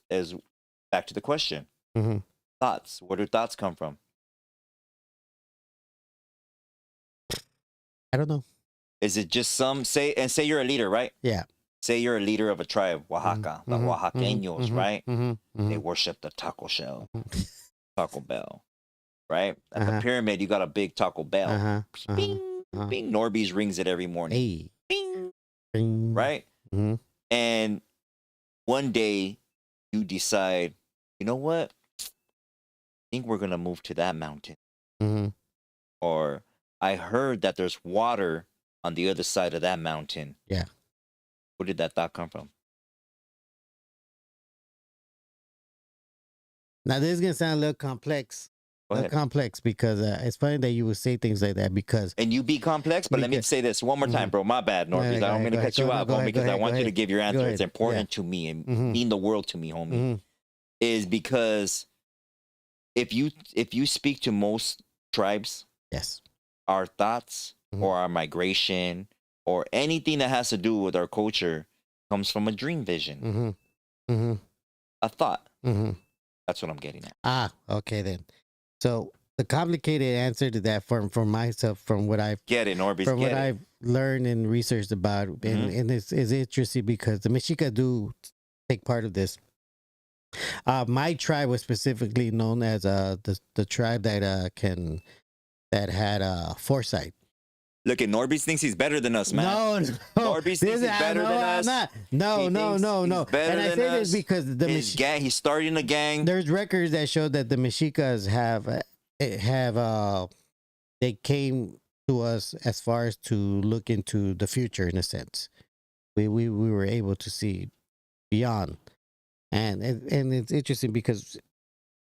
back to the question. Thoughts. Where do thoughts come from? I don't know. Is it just say you're a leader, right? Yeah. Say you're a leader of a tribe, Oaxaca, the Oaxaqueños, right? They worship the taco shell, Taco Bell, right? At the pyramid, you got a big Taco Bell. Bing, bing. NORBEEZ rings it every morning. Hey. Bing. Bing. Right? And one day you decide, you know what? I think we're going to move to that mountain. Or I heard that there's water on the other side of that mountain. Yeah. Where did that thought come from? Now, this is going to sound a little complex. Because it's funny that you would say things like that because... And you be complex, but let me say this one more time, bro. My bad, NORBEEZ. I don't mean to cut you out, homie, because I want you to give your answer. It's important to me and mean the world to me, homie. Is because if you speak to most tribes, yes, our thoughts or our migration or anything that has to do with our culture comes from a dream vision, a thought. That's what I'm getting at. Okay then. So the complicated answer to that from myself, from what I've I've learned and researched about, and it's interesting because the Mexica do take part of this. My tribe was specifically known as the tribe that had foresight. Look, at NORBEEZ thinks he's better than us, man. No. NORBEEZ thinks he's better than us. No. And I say this because he's starting a gang. There's records that show that the Mexicas they came to us as far as to look into the future, in a sense. We were able to see beyond, and it's interesting because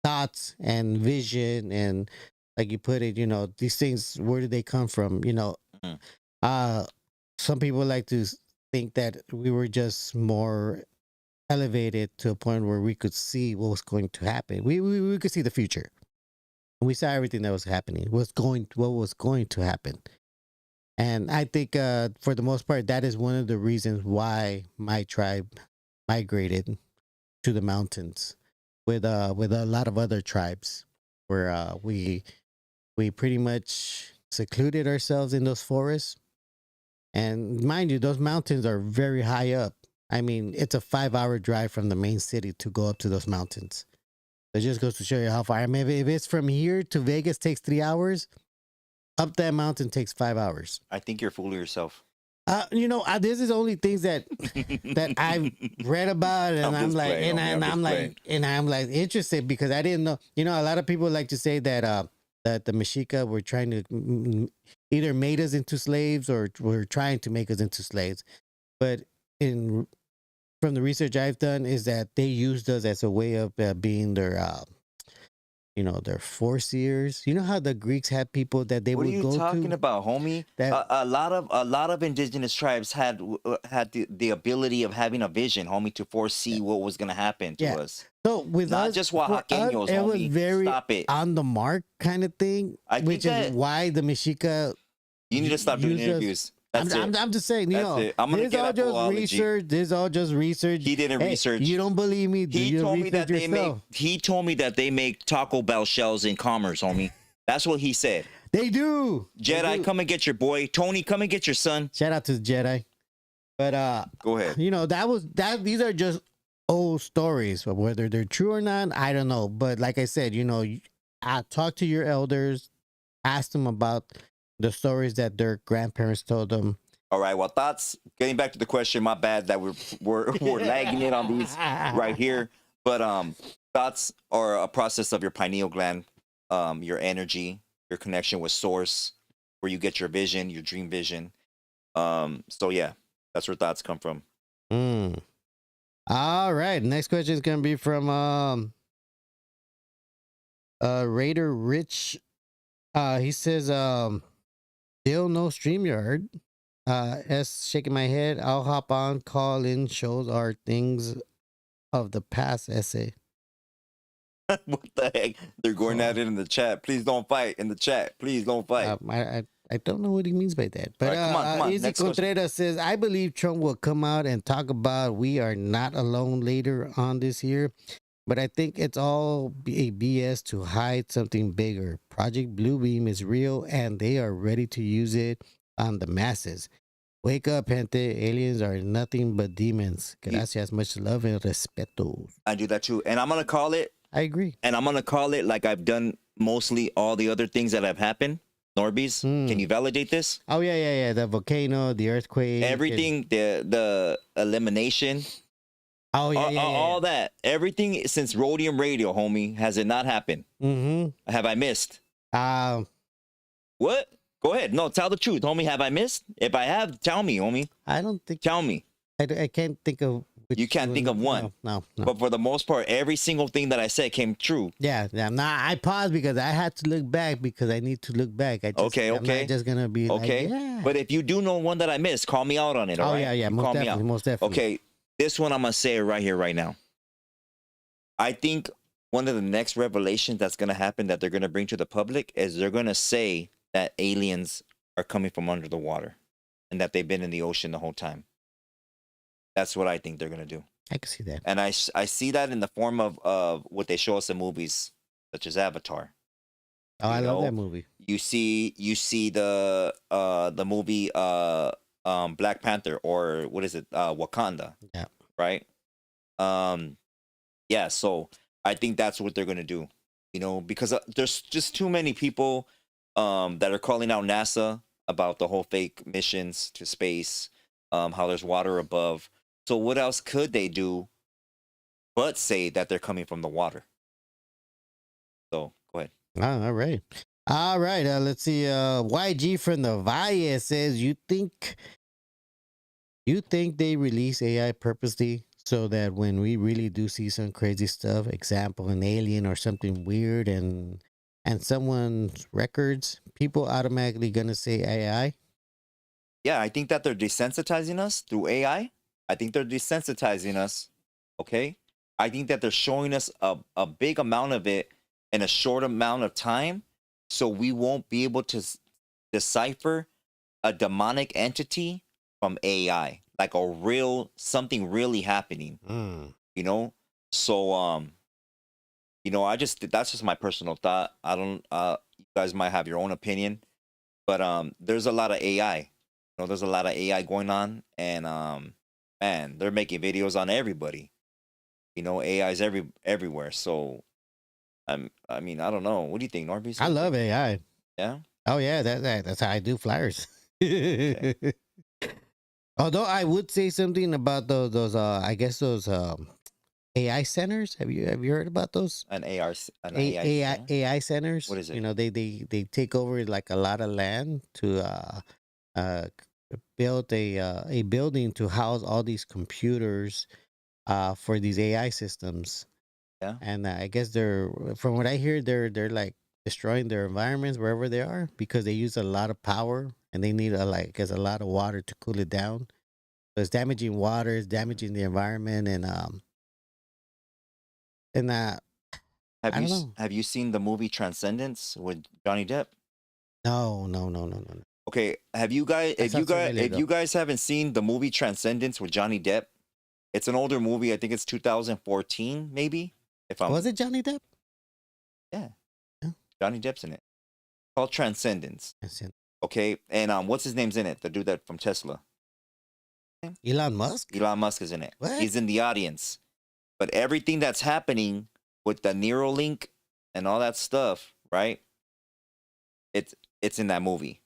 thoughts and vision and, like you put it, these things, where did they come from? Some people like to think that we were just more elevated to a point where we could see what was going to happen. We could see the future. We saw everything that was happening, what was going to happen. And I think for the most part, that is one of the reasons why my tribe migrated to the mountains with a lot of other tribes where we we pretty much secluded ourselves in those forests. And mind you, those mountains are very high up. I mean, it's a 5-hour drive from the main city to go up to those mountains. It just goes to show you how far. I mean, if it's from here to Vegas takes 3 hours, up that mountain takes 5 hours. I think you're fooling yourself. This is only things that I've read about, and I'm like, and I'm like interested because I didn't know. You know, a lot of people like to say that that the Mexica were trying to either made us into slaves or were trying to make us into slaves. But from the research I've done is that they used us as a way of being their their foreseers. You know how the Greeks had people that they What are would you go talking to? about, homie? That A lot of indigenous tribes had the ability of having a vision, homie, to foresee what was gonna happen to Yeah. us. so with Not us, just for us, Oaxaqueños, it was homie. very Stop it. on the mark kind of thing, I think which is that why the Mexica. you need to stop doing use us- interviews. That's it. I'm just saying, That's it. I'm gonna this get all at just philology. research. This all just research. He didn't Hey, research. You don't believe me? Do He your told me that research yourself. He told me that they make Taco Bell shells in Commerce, homie. That's what he said. They do. They Jedi, do. come and get your boy. Tony, come and get your son. Shout out to the Jedi. But Go ahead. these are just old stories. But whether they're true or not, I don't know. But like I said, I talk to your elders, ask them about the stories that their grandparents told them. All right. Well, thoughts. Getting back to the question. My bad that we're lagging it on these right here. But thoughts are a process of your pineal gland, your energy, your connection with source, where you get your vision, your dream vision. So yeah, that's where thoughts come from. All right. Next question is gonna be from Raider Rich. He says still no StreamYard. Shaking my head. I'll hop on, call in, shows are things of the past essay. What the heck? They're going at it in the chat. Please don't fight in the chat. Please don't fight. I don't know what he means by that. But All right, come on. Izzy Next question. Contreras says, I believe Trump will come out and talk about we are not alone later on this year. But I think it's all a BS to hide something bigger. Project Bluebeam is real and they are ready to use it on the masses. Wake up, gente. Aliens are nothing but demons. Gracias. Much love and respeto. I do that too. And I'm going to call it. I agree. And I'm going to call it like I've done mostly all the other things that have happened. NORBEEZ, can you validate this? Oh, yeah. The volcano, the earthquake. Everything, the elimination. Oh, yeah. All that. Everything since Rhodium Radio, homie. Has it not happened? Mm-hmm. Have I missed? What? Go ahead. No, tell the truth, homie. Have I missed? If I have, tell me, homie. I don't think. Tell me. I can't think of. You can't think of one. No. But for the most part, every single thing that I said came true. Yeah. Nah, I paused because I had to look back because I need to look back. I'm not just gonna be okay. Like, yeah. But if you do know one that I missed, call me out on it. All right? Yeah. Most definitely. Okay. This one I'm gonna say it right here, right now. I think one of the next revelations that's gonna happen that they're gonna bring to the public is they're gonna say that aliens are coming from under the water and that they've been in the ocean the whole time. That's what I think they're gonna do. I can see that. And I see that in the form of what they show us in movies such as Avatar. Oh, I love that movie. You see the movie Black Panther, or what is it, Wakanda? Yeah. Right. Yeah. So I think that's what they're gonna do. Because there's just too many people that are calling out NASA about the whole fake missions to space, how there's water above. So what else could they do but say that they're coming from the water? So go ahead. All right. Let's see. YG from the Valle says, you think they release AI purposely so that when we really do see some crazy stuff, example, an alien or something weird and someone's records, people automatically gonna say AI? Yeah, I think that they're desensitizing us through AI. I think they're desensitizing us. Okay. I think that they're showing us a big amount of it in a short amount of time, so we won't be able to decipher a demonic entity from AI, like something really happening. So You know, that's just my personal thought. I don't. You guys might have your own opinion, but there's a lot of AI. You know, there's a lot of AI going on, and man, they're making videos on everybody. You know, AI is everywhere. So I mean, I don't know. What do you think, NORBEEZ? I love AI. Yeah. Oh yeah, that's how I do flyers. Okay. Although I would say something about those I guess those AI centers. Have you heard about those? An AI. Center? AI centers. What is You it? know, they take over like a lot of land to build a building to house all these computers for these AI systems. Yeah. And I guess they're, from what I hear, they're like destroying their environments wherever they are because they use a lot of power and they need a lot of water to cool it down. So it's damaging water, it's damaging the environment, and I don't know. Have you seen the movie Transcendence with Johnny Depp? No, no, no, no, no, no. Okay, have you guys That sounds familiar if though. you guys haven't seen the movie Transcendence with Johnny Depp, it's an older movie. I think it's 2014 maybe. If I'm Was it Johnny Depp? Yeah. Yeah. Johnny Depp's in it. Called Transcendence. That's it. Okay, and what's his name's in it? The dude that from Tesla. Elon Musk? Elon Musk is in it. What? He's in the audience. But everything that's happening with the Neuralink and all that stuff, right? It's in that movie.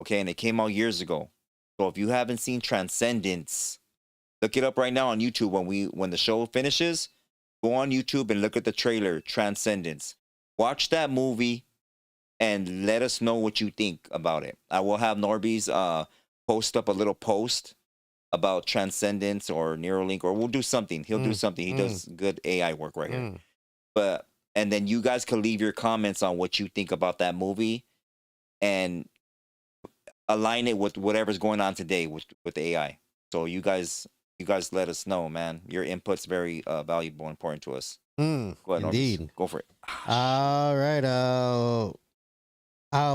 Okay, and it came out years ago. So if you haven't seen Transcendence, look it up right now on YouTube when the show finishes. Go on YouTube and look at the trailer, Transcendence. Watch that movie and let us know what you think about it. I will have NORBEEZ post up a little post about Transcendence or Neuralink, or we'll do something. He'll do something. He does good AI work right here. But and then you guys can leave your comments on what you think about that movie and align it with whatever's going on today with AI. So you guys let us know, man. Your input's very valuable and important to us. Go ahead, NORBEEZ. Indeed. Go for it. All right.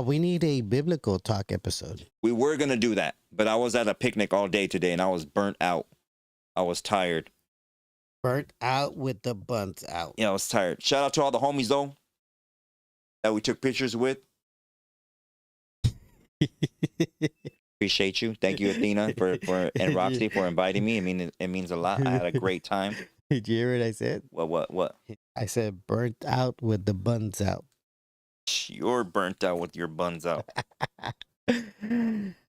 We need a biblical talk episode. We were gonna do that, but I was at a picnic all day today and I was burnt out. I was tired. Burnt out with the buns out. Yeah, I was tired. Shout out to all the homies though that we took pictures with. Appreciate you. Thank you, Athena, for and Roxy for inviting me. I mean, it means a lot. I had a great time. Did you hear what I said? What? I said burnt out with the buns out. You're burnt out with your buns out.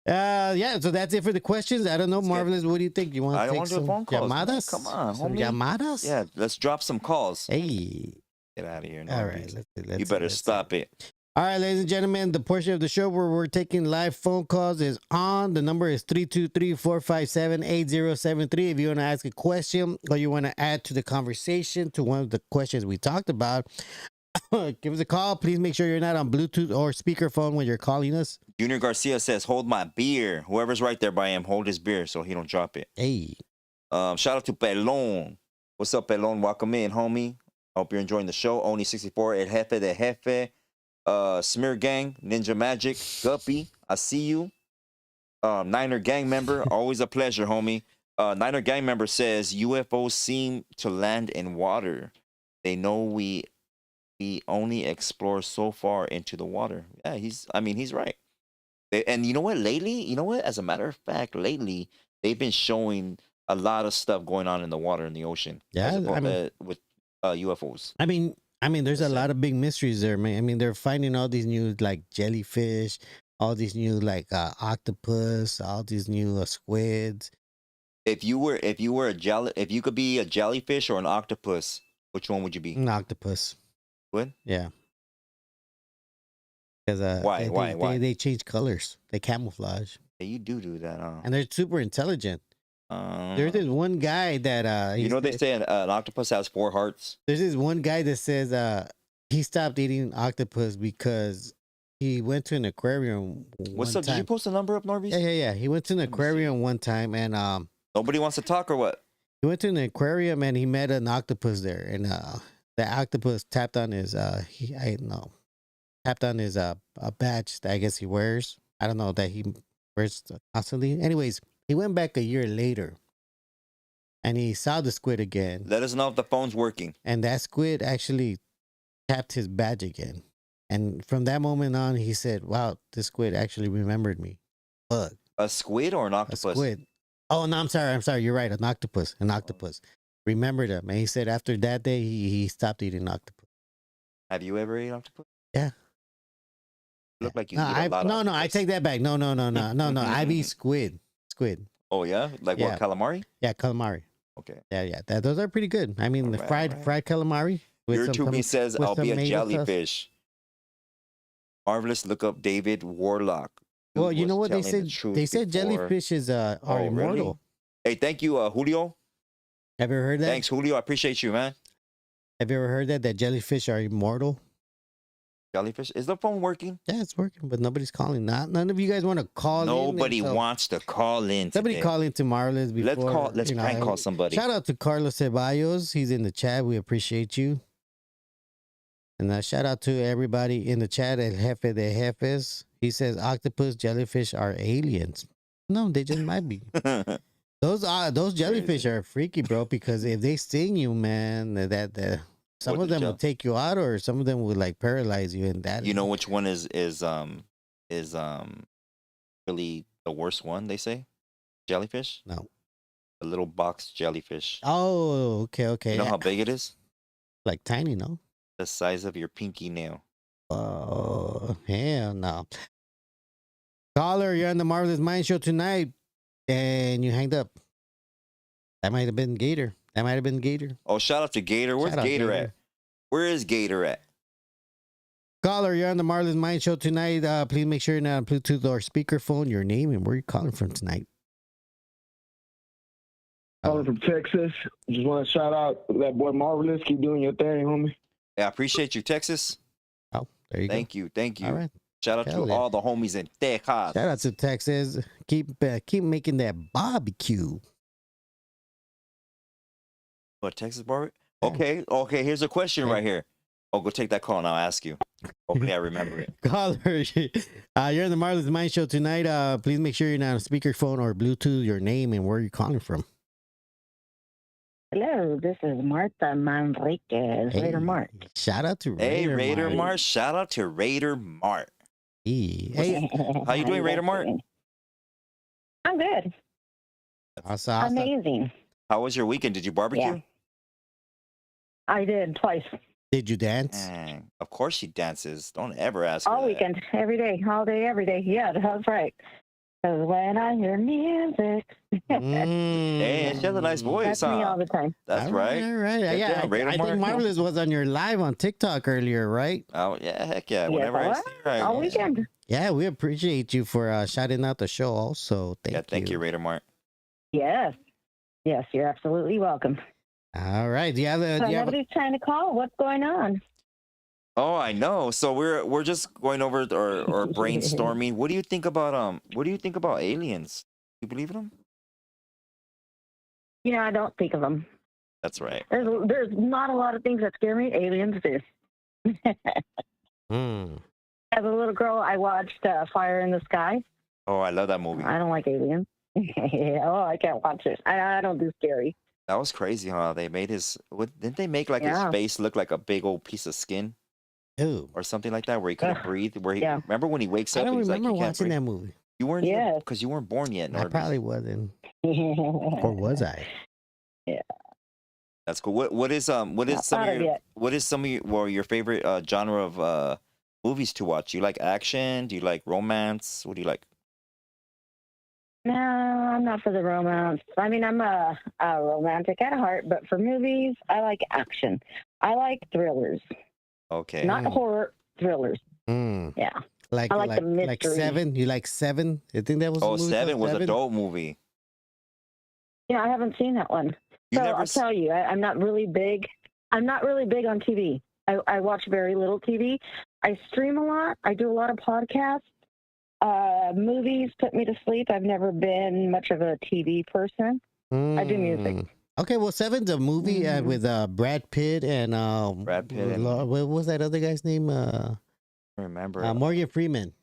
Yeah, so that's it for the questions. I don't know, Marvelous. What do you think? You want I to don't take want to do some phone calls. Man. llamadas? Come on, Some homie. llamadas? Yeah, let's drop some calls. Hey. Get out of here. All NORBEEZ. right. You better stop it. All right, ladies and gentlemen, the portion of the show where we're taking live phone calls is on. The number is 323-457-8073. If you want to ask a question or you want to add to the conversation to one of the questions we talked about, give us a call. Please make sure you're not on Bluetooth or speakerphone when you're calling us. Junior Garcia says, hold my beer. Whoever's right there by him, hold his beer so he don't drop it. Hey. Shout out to Pelon. What's up, Pelon? Welcome in, homie. Hope you're enjoying the show. Oni64, El Jefe de Jefe. Smear Gang, Ninja Magic, Guppy, I see you. Niner Gang member, always a pleasure, homie. Niner Gang member says UFOs seem to land in water. They know we only explore so far into the water. Yeah, he's right. And you know what? Lately, as a matter of fact, lately they've been showing a lot of stuff going on in the water in the ocean. Yeah, with UFOs. I mean, there's a lot of big mysteries there, man. I mean, they're finding all these new like jellyfish, all these new like octopus, all these new squids. If you could be a jellyfish or an octopus, which one would you be? An octopus. What? Yeah. Because why? They change colors. They camouflage. Yeah, you do that, huh? And they're super intelligent. There's this one guy that they say an octopus has 4 hearts. There's this one guy that says he stopped eating octopus because he went to an aquarium. What's up? Did you post a number up, NORBEEZ? Yeah. He went to an aquarium one time and nobody wants to talk or what? He went to an aquarium and he met an octopus there, and the octopus tapped on his tapped on his a badge that I guess he wears. I don't know that he wears constantly. Anyways, he went back a year later and he saw the squid again. Let us know if the phone's working. And that squid actually tapped his badge again. And from that moment on, he said, "Wow, this squid actually remembered me." Fuck, A squid or an a octopus? squid. Oh no, I'm sorry. You're right. An octopus. An octopus. Remembered him, and he said after that day, he stopped eating octopus. Have you ever ate octopus? Yeah. You look like you No, eat a lot of no. I octopus. take that back. No. I've eaten squid. Squid. Oh yeah, like Yeah. what, calamari? Yeah, calamari. Okay. Yeah. Those are pretty good. I mean, the Alright. fried calamari. With Your some Tubi says with I'll some be a tomato sauce. jellyfish. Marvelous. Look up David Warlock. who Well, you was know what they telling the said? truth They said before- jellyfishes are Oh, really? immortal. Hey, thank you, Julio. Have you ever heard that? Thanks, Julio. I appreciate you, man. Have you ever heard that jellyfish are immortal? Jellyfish. Is the phone working? Yeah, it's working, but nobody's calling. None of you guys want to call in. Nobody and so- wants to call in. Somebody today. call in to Marvelous before. Let's prank call somebody. Shout out to Carlos Ceballos. He's in the chat. We appreciate you. And shout out to everybody in the chat. El Jefe de Jefes. He says octopus, jellyfish are aliens. No, they just might be. Those jellyfish are freaky, bro. Because if they sting you, man, some What of the them will jell- take you out, or some of them will like paralyze you. And that You know which one is really the worst one? They say jellyfish. No. A little box jellyfish. Oh, okay. You know how big it is? Like tiny, no? The size of your pinky nail. Oh, hell no. Caller, you're on the Marvelous Mind Show tonight, and you hanged up. That might have been Gator. Oh, shout out to Gator. Where's Shout out, Gator at? Gator. Where is Gator at? Caller, you're on the Marvelous Mind Show tonight. Please make sure you're not on Bluetooth or speakerphone, your name, and where you're calling from tonight. Calling from Texas. Just want to shout out that boy Marvelous. Keep doing your thing, homie. Yeah, I appreciate you, Texas. Oh, there you Thank you. go. All right. Shout out Hell to yeah. all the homies in Texas. Shout out to Texas. Keep making that barbecue. What, Texas Barbie? Yeah. Okay. Here's a question Yeah. right here. Oh, go take that call and I'll ask you. Hopefully I remember it. Caller, you're on the Marvelous Mind Show tonight. Please make sure you're not on speakerphone or Bluetooth, your name, and where you're calling from. Hello, this is Martha Manriquez, Raider Mart. Shout out to Hey, Raider Mart. Mart. Shout out to Raider Mart. Hey, How you doing, Raider Mart? I'm good. awesome. Amazing. How was your weekend? Did you barbecue? Yeah. I did twice. Did you dance? Dang, of course she dances. Don't ever ask her All that. weekend, every day, all day, every day. Yeah, that's right. Because when I hear music, Hey, she has a nice voice, that's me all the time. That's right. All right. Get Yeah, down, Raider I Mart. think Marvelous was on your live on TikTok earlier, right? Oh, yeah, heck yeah. Yes, Whenever I I see her, I all weekend. Yeah, we appreciate you for shouting out the show also. Thank you, Raider Mart. Yes. Yes, you're absolutely welcome. All right. Do you have So nobody's trying to call. What's going on? Oh, I know. So we're just going over or brainstorming. What do you think about aliens? You believe in them? You know, I don't think of them. That's right. There's not a lot of things that scare me. Aliens do. As a little girl, I watched Fire in the Sky. Oh, I love that movie. I don't like aliens. Oh, I can't watch it. I don't do scary. That was crazy, huh? They made didn't they make like his Yeah. face look like a big old piece of skin Ooh. or something like that, where he couldn't Ugh, breathe? Where he yeah. remember when he wakes I up don't and he's like remember he can't watching breathe? that movie. You weren't Yes. because you weren't born yet. I Norby. probably wasn't. Or Or was I? That's cool. What is some Not of thought of your yet. what is some of your favorite genre of movies to watch? Do you like action? Do you like romance? What do you like? No, I'm not for the romance. I mean, I'm a romantic at heart, but for movies, I like action. I like thrillers, Okay. not Mm. horror thrillers. Mm. Yeah. Like I like the like mystery. Seven. You like Seven? I think that was. the Oh, movie called Seven was a dope movie. Yeah, I haven't seen that one. You So never I'll tell you, I'm not really big. I'm not really big on TV. I watch very little TV. I stream a lot. I do a lot of podcasts. Movies put me to sleep. I've never been much of a TV person. I do music. Mm. Okay, well, Seven's a movie Mhm. with Brad Pitt and Brad Pitt and- what was that other guy's name? I remember. Morgan Freeman.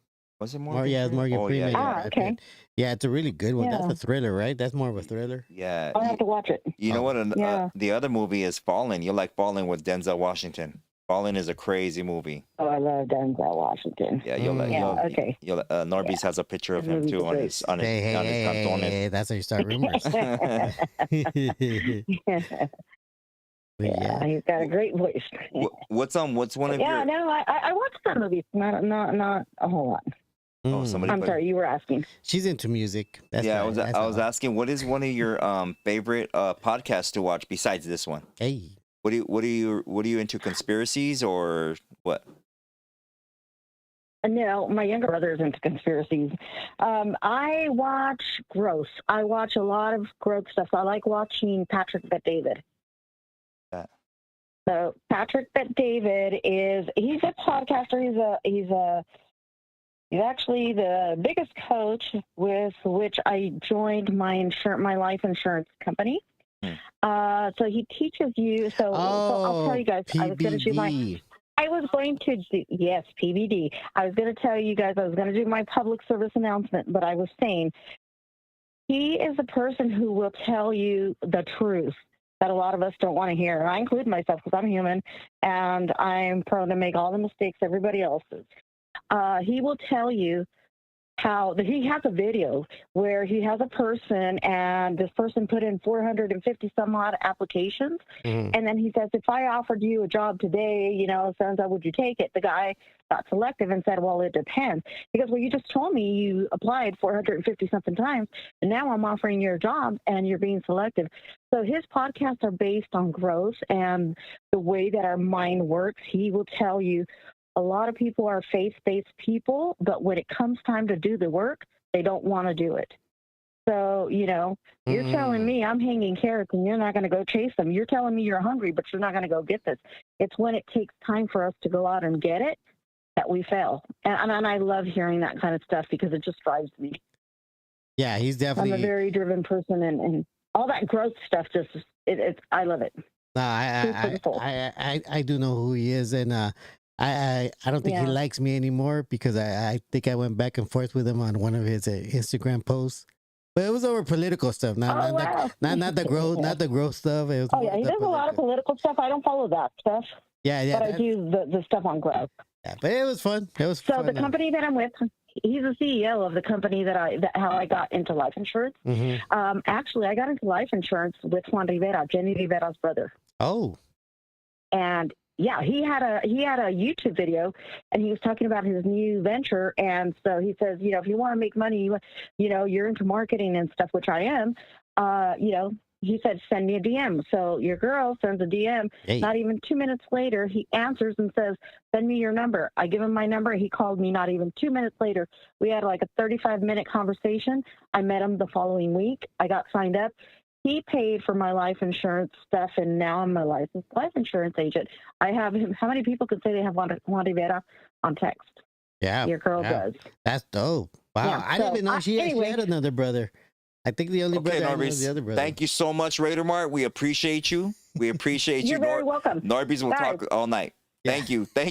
Was it Morgan? Yeah, it's Freeman? Morgan Oh, Freeman. Yeah, Ah, Brad okay. Pitt. Yeah, it's a really good one. That's Yeah. a thriller, right? That's more of a thriller. yeah. I'll have to watch it. You know Oh. what? Yeah. The other movie is Fallen. You like Fallen with Denzel Washington. Fallen is a crazy movie. Oh, I love Denzel Washington. Yeah, Okay. Norbeez has a picture of That him movie's too on great. his on his Hey, on his cantones. hey, that's how you start rumors. Yeah, he's got a great voice. What's one of Yeah, your no, I watched some movies, not a whole lot. somebody I'm put- sorry, you were asking. She's into music. That's yeah, right, I was asking, what is one of your favorite podcasts to watch besides this one? Hey. What are you into, conspiracies or what? No, my younger brother is into conspiracies. I watch growth. I watch a lot of growth stuff. I like watching Patrick Bet-David. Yeah. So Patrick Bet-David he's a podcaster. He's actually the biggest coach with which I joined my life insurance company. So he teaches you. So I'll tell you guys. PBD. I was going to do, yes, PBD. I was going to tell you guys I was going to do my public service announcement, but I was saying he is a person who will tell you the truth that a lot of us don't want to hear. And I include myself because I'm human and I'm prone to make all the mistakes everybody else is. He will tell you how he has a video where he has a person and this person put in 450 some odd applications. And then he says, if I offered you a job today, so would you take it? The guy got selective and said, well, it depends. He goes, well, you just told me you applied 450 something times and now I'm offering you a job and you're being selective. So his podcasts are based on growth and the way that our mind works. He will tell you a lot of people are faith-based people, but when it comes time to do the work, they don't want to do it. So, you're telling me I'm hanging carrots and you're not going to go chase them. You're telling me you're hungry, but you're not going to go get this. It's when it takes time for us to go out and get it that we fail. And I love hearing that kind of stuff because it just drives me. Yeah, he's definitely. I'm a very driven person and all that growth stuff I love it. No, I do know who he is, and I don't think he likes me anymore because I think I went back and forth with him on one of his Instagram posts, but it was over political stuff, not the growth, not the growth stuff. It was he does a lot of political stuff. I don't follow that stuff. Yeah, but I do the stuff on growth. Yeah, but it was fun. It was so fun. The company that I'm with, he's the CEO of the company how I got into life insurance. Actually, I got into life insurance with Juan Rivera, Jenny Rivera's brother. Oh. And yeah, he had a YouTube video and he was talking about his new venture. And so he says, if you want to make money, you're into marketing and stuff, which I am, he said, send me a DM. So your girl sends a DM. Hey. Not even 2 minutes later, he answers and says, send me your number. I give him my number. He called me not even 2 minutes later. We had like a 35-minute conversation. I met him the following week. I got signed up. He paid for my life insurance stuff, and now I'm a licensed life insurance agent. I have him. How many people could say they have Juan Rivera on text? Yeah. Your girl does. That's dope. Wow. Yeah, I didn't even know she had another brother. I think the only brother I know is the other brother. Thank you so much, Raider Mart. We appreciate you. We appreciate you. You're very welcome. Norbeez will talk all night. Yeah. Thank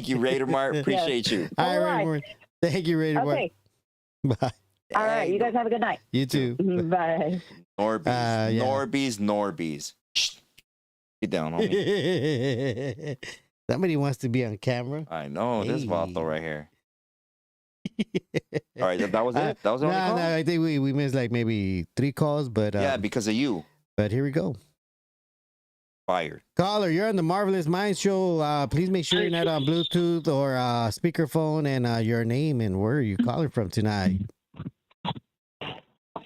you, Raider Mart. Appreciate you. All right, Raider. Thank you, Raider Mart. Bye. All right, you guys have a good night. You too. Bye. Norbeez. Shh. Get down on me. Somebody wants to be on camera. I know. This Vato right here. All right, that was it. That was the only call? No, I think we missed like maybe 3 calls, but yeah, because of you. But here we go. Fired. Caller, you're on the Marvelous Mind Show. Please make sure you're not on Bluetooth or speakerphone, and your name and where are you calling from tonight?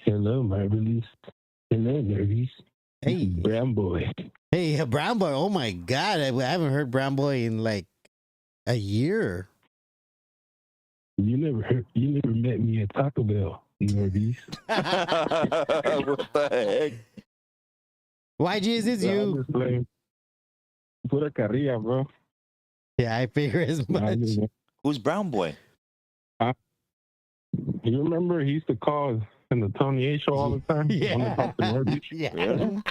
Hello, Marvelous. Hello, Nerdies. Hey, Brown Boy. Hey, Brown Boy. Oh my God, I haven't heard Brown Boy in like a year. You never met me at Taco Bell, Nerdies. What the heck? YG, is this you? Pura carrilla, bro. Yeah, I figure as much. Who's Brown Boy? You remember he used to call in the Tony A show all the time? Yeah. Yeah. Really?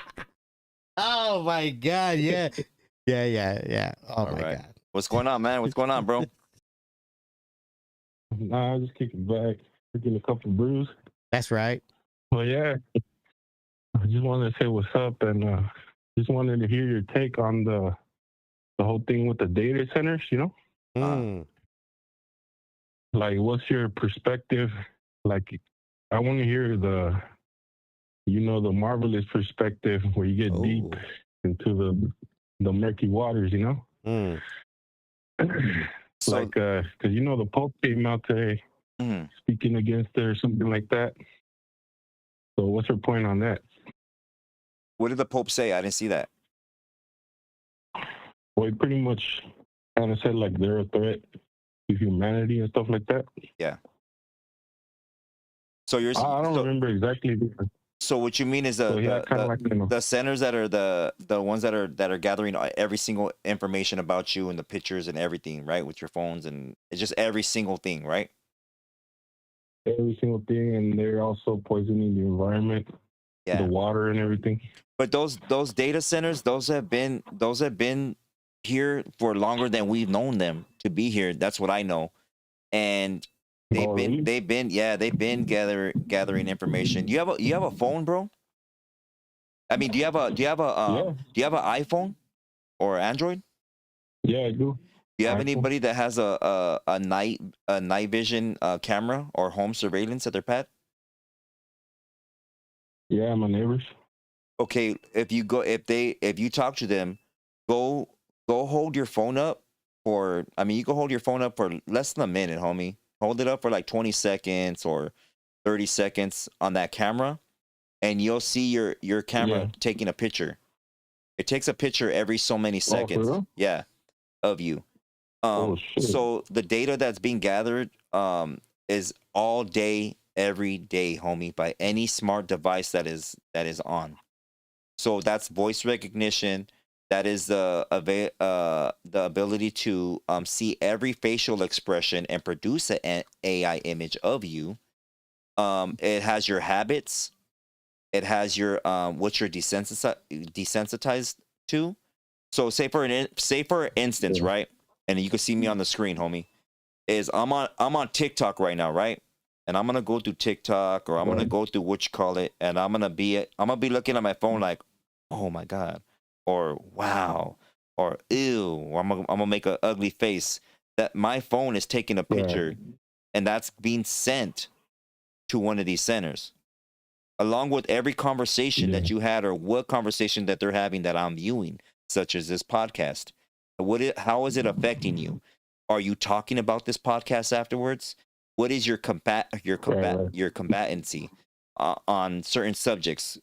Oh my God. Yeah. Yeah. Oh all my God. What's going on, man? What's going on, bro? Nah, I just kicking back, drinking a couple brews. That's right. Well, yeah. I just wanted to say what's up and just wanted to hear your take on the the whole thing with the data centers, you know? Mm. Like, what's your perspective? Like, I want to hear the marvelous perspective where you get deep Oh. into the murky waters, you know? Mm. So, Like, because the Pope came out today mhm. speaking against it or something like that. So what's your point on that? What did the Pope say? I didn't see that. Well, he pretty much kind of said like they're a threat to humanity and stuff like that. Yeah. So you're I don't so, remember exactly. so what you mean is So yeah, kind of like the centers that are the ones that are gathering every single information about you and the pictures and everything, right? With your phones, and it's just every single thing, right? every single thing, and they're also poisoning the environment, Yeah. the water, and everything. But those data centers, those have been here for longer than we've known them to be here. That's what I know. And they've been gathering information. You have a phone, bro? I mean, do you have an iPhone or Android? Yeah, I do. Do you have anybody that has a night vision camera or home surveillance at their pet? Yeah, my neighbors. Okay, if you talk to them, go hold your phone up for, I mean, you can hold your phone up for less than a minute, homie. Hold it up for like 20 seconds or 30 seconds on that camera, and you'll see your camera taking a picture. It takes a picture every so many seconds. For real? Yeah, of you. So the data that's being gathered is all day, every day, homie, by any smart device that is on. So that's voice recognition. That is the ability to see every facial expression and produce an AI image of you. It has your habits. It has your what you're desensitized to. So say for instance, right? And you can see me on the screen, homie. Is I'm on TikTok right now, right? And I'm gonna go through TikTok, or I'm gonna go through what you call it, and I'm gonna be looking at my phone like, oh my god, or wow, or ew, or I'm gonna make an ugly face. That my phone is taking a picture, and that's being sent to one of these centers, along with every conversation that you had, or what conversation that they're having that I'm viewing, such as this podcast. How is it affecting you? Are you talking about this podcast afterwards? What is your combatancy on certain subjects?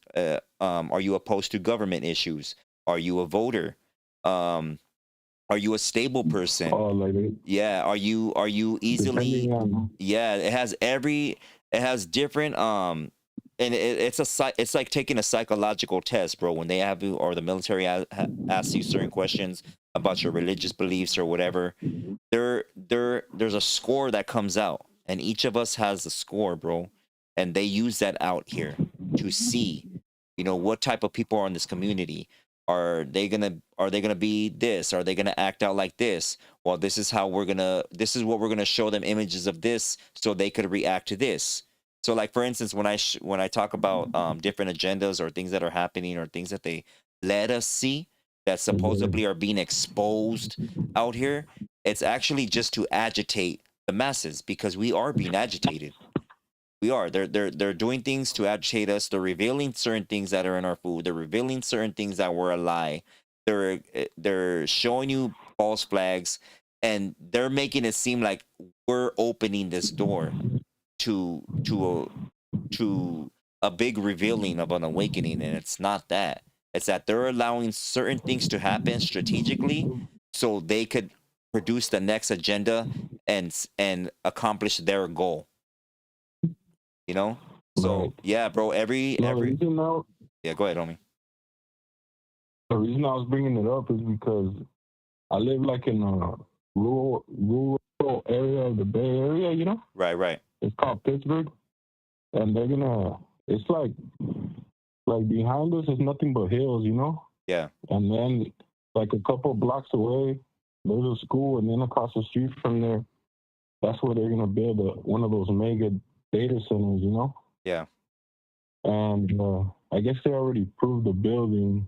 Are you opposed to government issues? Are you a voter? Are you a stable person? Yeah. Are you easily? Yeah. It has different and it's like taking a psychological test, bro. When they have you, or the military asks you certain questions about your religious beliefs or whatever, there's a score that comes out, and each of us has a score, bro. And they use that out here to see, what type of people are in this community. Are they gonna be this? Are they gonna act out like this? Well, this is what we're gonna show them images of this, so they could react to this. So, like, for instance, when I talk about different agendas or things that are happening or things that they let us see that supposedly are being exposed out here, it's actually just to agitate the masses, because we are being agitated. We are. They're doing things to agitate us. They're revealing certain things that are in our food. They're revealing certain things that were a lie. They're showing you false flags, and they're making it seem like we're opening this door to a big revealing of an awakening, and it's not that. It's that they're allowing certain things to happen strategically, so they could produce the next agenda and accomplish their goal. So yeah, bro. Yeah, go ahead, homie. The reason I was bringing it up is because I live like in a rural area of the Bay Area, Right. It's called Pittsburgh, and it's like behind us is nothing but hills, Yeah. And then like a couple blocks away, there's a school, and then across the street from there, that's where they're gonna build one of those mega data centers, Yeah. And I guess they already proved the building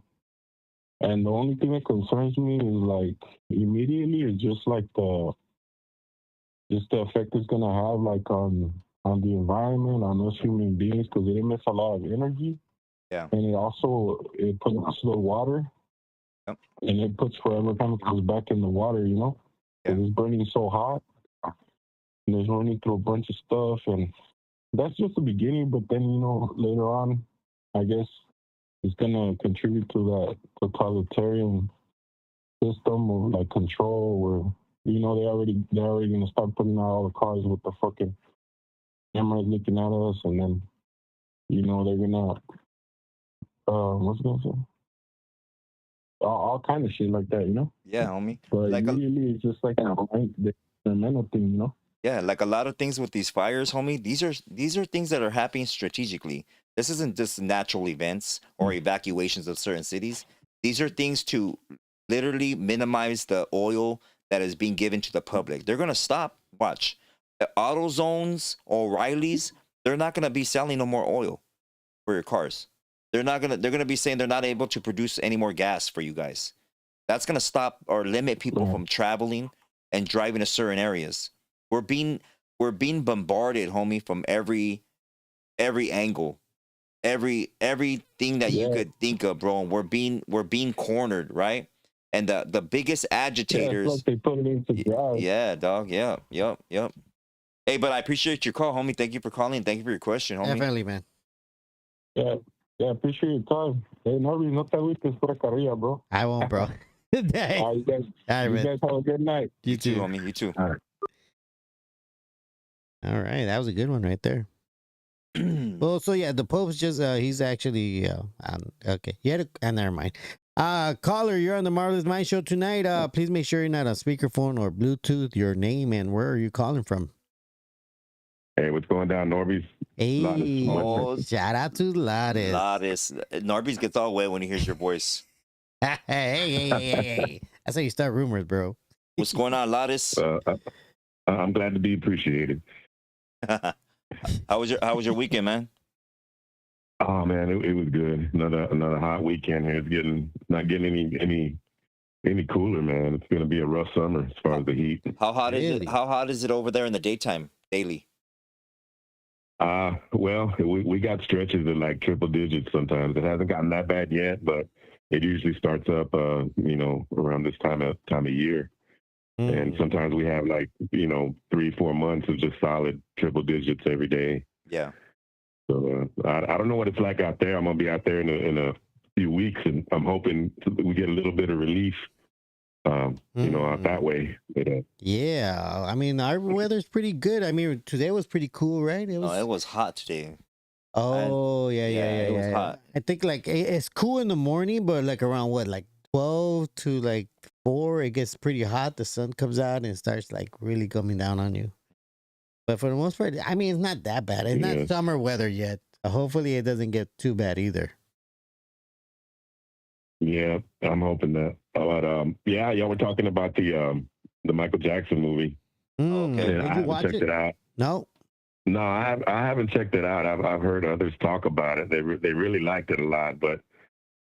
And the only thing that concerns me is like immediately is just like the effect it's gonna have like on the environment, on us human beings, because it emits a lot of energy. Yeah. And it pollutes the water. Yep. And it puts forever chemicals back in the water, you know? Yeah. It's burning so hot. And it's running through a bunch of stuff, and that's just the beginning, but then, you know, later on, I guess it's gonna contribute to that totalitarian system of like control where, you know, they're already gonna start putting out all the cars with the fucking cameras looking at us, and then, you know, they're gonna what's it gonna say? All kind of shit like that, you know? Yeah, homie. But Like immediately it's just like the environmental thing, you know? Yeah, like a lot of things with these fires, homie. These are things that are happening strategically. This isn't just natural events or evacuations of certain cities. These are things to literally minimize the oil that is being given to the public. They're gonna stop. Watch, the auto zones, O'Reilly's. They're not gonna be selling no more oil for your cars. They're gonna be saying they're not able to produce any more gas for you guys. That's gonna stop or limit people from traveling and driving to certain areas. We're being bombarded, homie, from every angle, everything that you could think of, bro. And we're being cornered, right? And the biggest agitators. Yeah, it's like they put it into drive. Yeah, dog. Yeah, yep. Hey, but I appreciate your call, homie. Thank you for calling. Thank you for your question, homie. Definitely, man. Yeah, appreciate your time. Hey, Norby, no te agüites por acá arriba, bro. I won't, bro. Hey. All right, you guys have a good night. You too, homie. You too. All right. All right, that was a good one right there. Well, so yeah, the Pope's just he's actually okay. Yeah, never mind. Caller, you're on the Marvelous Mind Show tonight. Please make sure you're not on speakerphone or Bluetooth. Your name and where are you calling from? Hey, what's going down, Norbeez? Hey, shout out to Lattice. Lattice. Norbeez gets all wet when he hears your voice. Hey. That's how you start rumors, bro. What's going on, Lattice? I'm glad to be appreciated. How was your weekend, man? Oh man, it was good. Another hot weekend here. It's not getting any cooler, man. It's gonna be a rough summer as far as the heat. How hot is it? How hot is it over there in the daytime, daily? Well, we got stretches of like triple digits sometimes. It hasn't gotten that bad yet, but it usually starts up, around this time of year. And sometimes we have like, 3-4 months of just solid triple digits every day. Yeah. So I don't know what it's like out there. I'm gonna be out there in a few weeks, and I'm hoping we get a little bit of relief, out that way. But, yeah, I mean our weather's pretty good. I mean today was pretty cool, right? It was hot today. Oh yeah. It was hot. I think like it's cool in the morning, but like around what, like 12 to like 4, it gets pretty hot. The sun comes out and it starts like really coming down on you. But for the most part, I mean, it's not that bad. It's not summer weather yet. Hopefully it doesn't get too bad either. Yeah, I'm hoping that. But y'all were talking about the Michael Jackson movie. Okay. Yeah, I haven't checked it out. No, I haven't checked it out. I've heard others talk about it. They really liked it a lot. But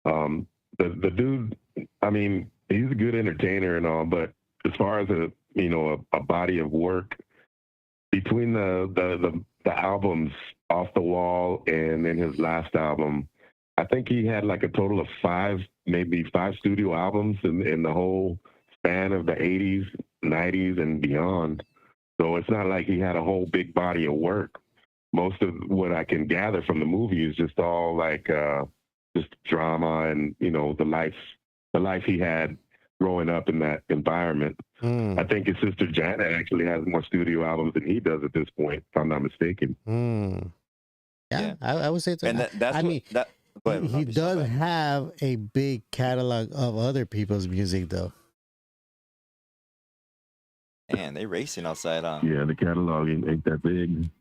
the dude, I mean, he's a good entertainer and all. But as far as a body of work, between the albums Off the Wall and then his last album, I think he had like a total of 5 studio albums in the whole span of the 80s, 90s, and beyond. So it's not like he had a whole big body of work. Most of what I can gather from the movie is just all like just drama and the life he had growing up in that environment. I think his sister Janet actually has more studio albums than he does at this point, if I'm not mistaken. Yeah. I would say so. And he does have a big catalog of other people's music, though. Man, they racing outside, huh? Yeah, the catalog ain't that big.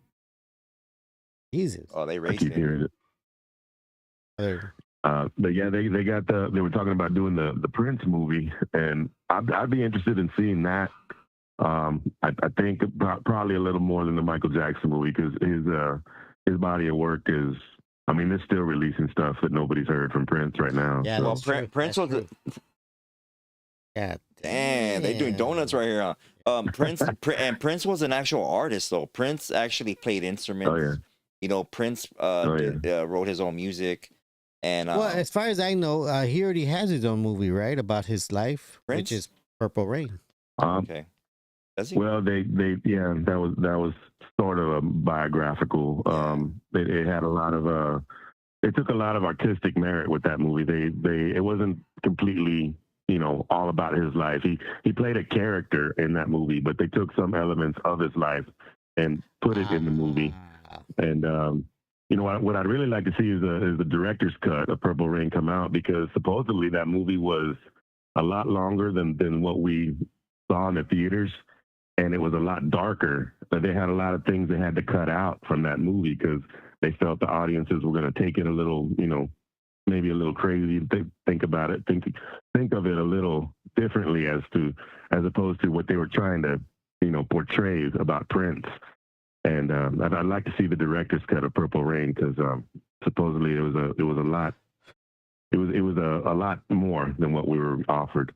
Jesus. Oh, they I racing. keep hearing it. But yeah, they were talking about doing the Prince movie, and I'd be interested in seeing that. I think probably a little more than the Michael Jackson movie, because his body of work is I mean, they're still releasing stuff that nobody's heard from Prince right now. Yeah, Well, that's true. Prince That's was. true. Yeah. Damn, they doing donuts right here. Huh? And Prince was an actual artist though. Prince actually played instruments. Oh yeah. You know, Prince wrote his own music, and Well, as far as I know, he already has his own movie, right, about his life, Prince? which is Purple Rain. okay. Does he? Well, that was sort of a biographical. It had a lot of they took a lot of artistic merit with that movie. It wasn't completely, you know, all about his life. He played a character in that movie, but they took some elements of his life and put it in the movie. And you know what I'd really like to see is the director's cut of Purple Rain come out, because supposedly that movie was a lot longer than what we saw in the theaters, and it was a lot darker. But they had a lot of things they had to cut out from that movie because they felt the audiences were going to take it a little, you know, maybe a little crazy. Think about it, think of it a little differently as opposed to what they were trying to, you know, portray about Prince. And I'd like to see the director's cut of Purple Rain, because supposedly it was a lot. It was a lot more than what we were offered.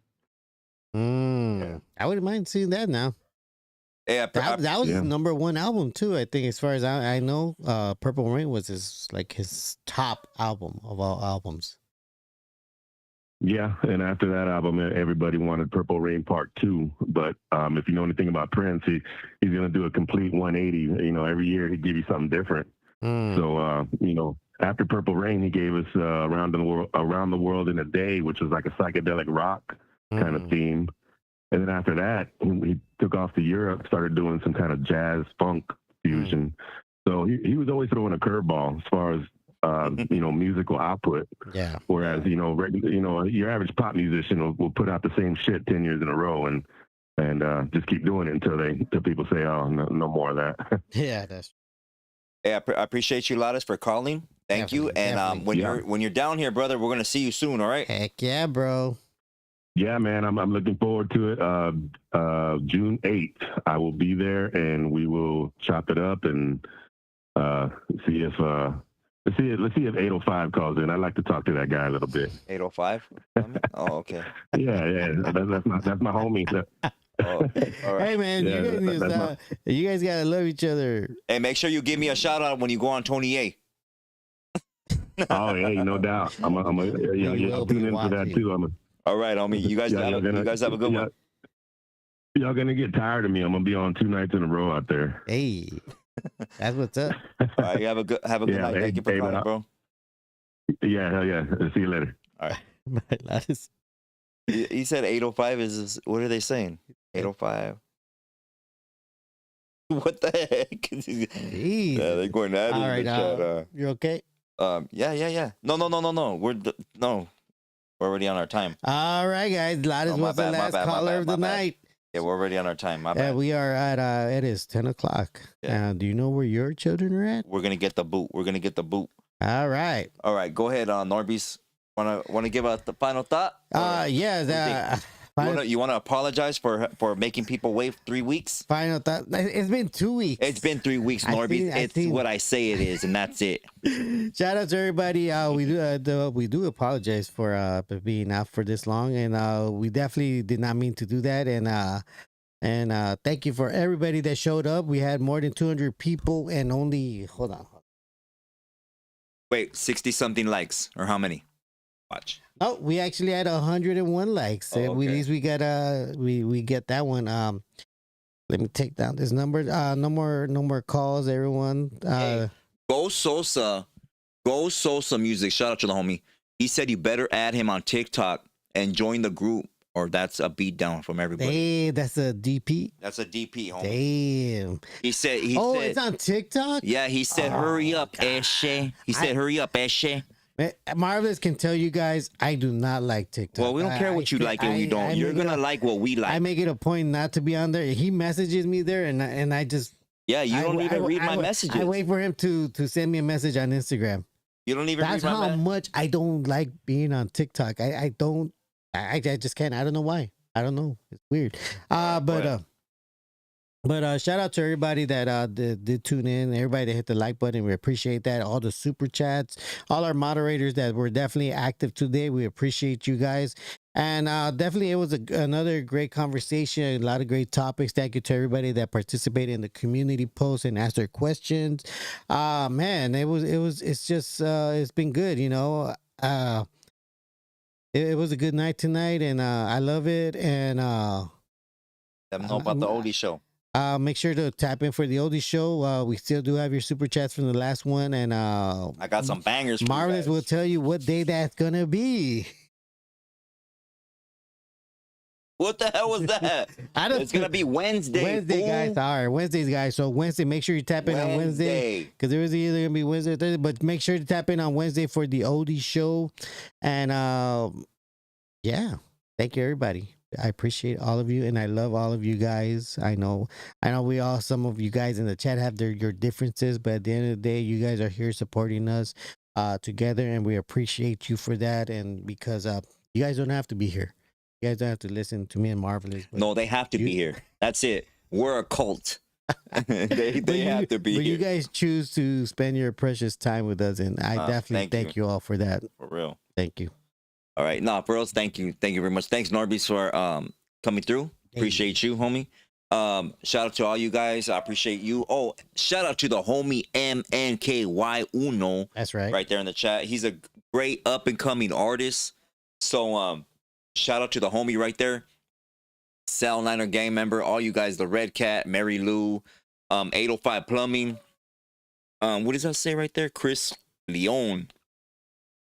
I wouldn't mind seeing that now. Yeah, That was his #1 album too. I think, as far as I know, Purple Rain was his top album of all albums. Yeah, and after that album, everybody wanted Purple Rain Part 2. But if you know anything about Prince, he's going to do a complete 180. You know, every year he'd give you something different. So, you know, after Purple Rain, he gave us Around the World in a Day, which was like a psychedelic rock kind of theme. And then after that, he took off to Europe, started doing some kind of jazz funk fusion. So he was always throwing a curveball as far as you know, musical output. Yeah. Whereas, you know, your average pop musician will put out the same shit 10 years in a row and just keep doing it until people say, oh, no more of that. Yeah, that's. Yeah, I appreciate you, Lattice, for calling. Thank you. And when you're down here, brother, we're gonna see you soon. All right. Heck yeah, bro. Yeah, man, I'm looking forward to it. June 8th, I will be there, and we will chop it up and see if. Let's see if 805 calls in. I'd like to talk to that guy a little bit. 805? Oh, okay. Yeah. That's my homie. Oh, all right. Hey, man, you guys gotta love each other. Hey, make sure you give me a shout out when you go on Tony A. Oh yeah, no doubt. I'm tune in for that too. All right, homie. You guys have a good one. Y'all gonna get tired of me. I'm gonna be on 2 nights in a row out there. Hey, that's what's up. All right, you have a good night. Thank you for calling, bro. Yeah, hell yeah. See you later. All right. He said 805 is what are they saying? 805. What the heck? Yeah, they're going at it. All right, you okay? Yeah. No. We're already on our time. All right, guys. Lattice was the last caller of the night. Yeah, we're already on our time. My bad. We are at it is 10 o'clock. Yeah. Do you know where your children are at? We're gonna get the boot. All right. Go ahead, NORBEEZ. Wanna give out the final thought? You wanna apologize for making people wait 3 weeks? Final thought. It's been 2 weeks. It's been 3 weeks, NORBEEZ. It's what I say it is, and that's it. Shout out to everybody. We do apologize for being out for this long, and we definitely did not mean to do that. And thank you for everybody that showed up. We had more than 200 people, and only hold on. Wait, 60 something likes, or how many? Watch. Oh, we actually had 101 likes. Oh, okay. At least we got we get that one. Let me take down this number. No more calls, everyone. Hey, Go Sosa Music. Shout out to the homie. He said you better add him on TikTok and join the group, or that's a beat down from everybody. Hey, that's a DP. That's a DP, homie. Damn. He said. It's on TikTok. Yeah, he said, "Hurry up, Eshe." He said, "Hurry up, Eshe." Marvelous can tell you guys, I do not like TikTok. Well, we don't care what you like and you don't. You're gonna like what we like. I make it a point not to be on there. He messages me there, and I just you don't even read my messages. I wait for him to send me a message on Instagram. You don't even. That's how much I don't like being on TikTok. I don't. I just can't. I don't know why. I don't know. It's weird. But shout out to everybody that did tune in, everybody that hit the like button. We appreciate that. All the super chats, all our moderators that were definitely active today. We appreciate you guys. And definitely, it was another great conversation. A lot of great topics. Thank you to everybody that participated in the community post and asked their questions. Man, it's been good. It was a good night tonight, and I love it. And Let them know about the oldie show. make sure to tap in for the oldie show. We still do have your super chats from the last one, and I got some bangers. For you Marvelous guys. will tell you what day that's gonna be. What the hell was that? It's gonna be Wednesday. Wednesday, fool. guys. All right, Wednesdays, guys. So Wednesday, make sure you tap in on Wednesday because there is either gonna be Wednesday or Thursday, but make sure to tap in on Wednesday for the oldie show. And yeah, thank you, everybody. I appreciate all of you, and I love all of you guys. I know some of you guys in the chat have your differences, but at the end of the day, you guys are here supporting us together, and we appreciate you for that. And because you guys don't have to be here, you guys don't have to listen to me and Marvelous. No, they have to be here. That's it. We're a cult. they have to be but here. you guys choose to spend your precious time with us, and I definitely thank you all for that. For real. Thank you. All right, no, for us, thank you very much. Thanks, NORBEEZ, for coming through. Appreciate you, homie. Shout out to all you guys. I appreciate you. Oh, shout out to the homie MNKY Uno. That's right. Right there in the chat. He's a great up and coming artist. So shout out to the homie right there. Sal Niner gang member, all you guys, the Red Cat, Mary Lou, 805 Plumbing. What does that say right there? Chris Leon.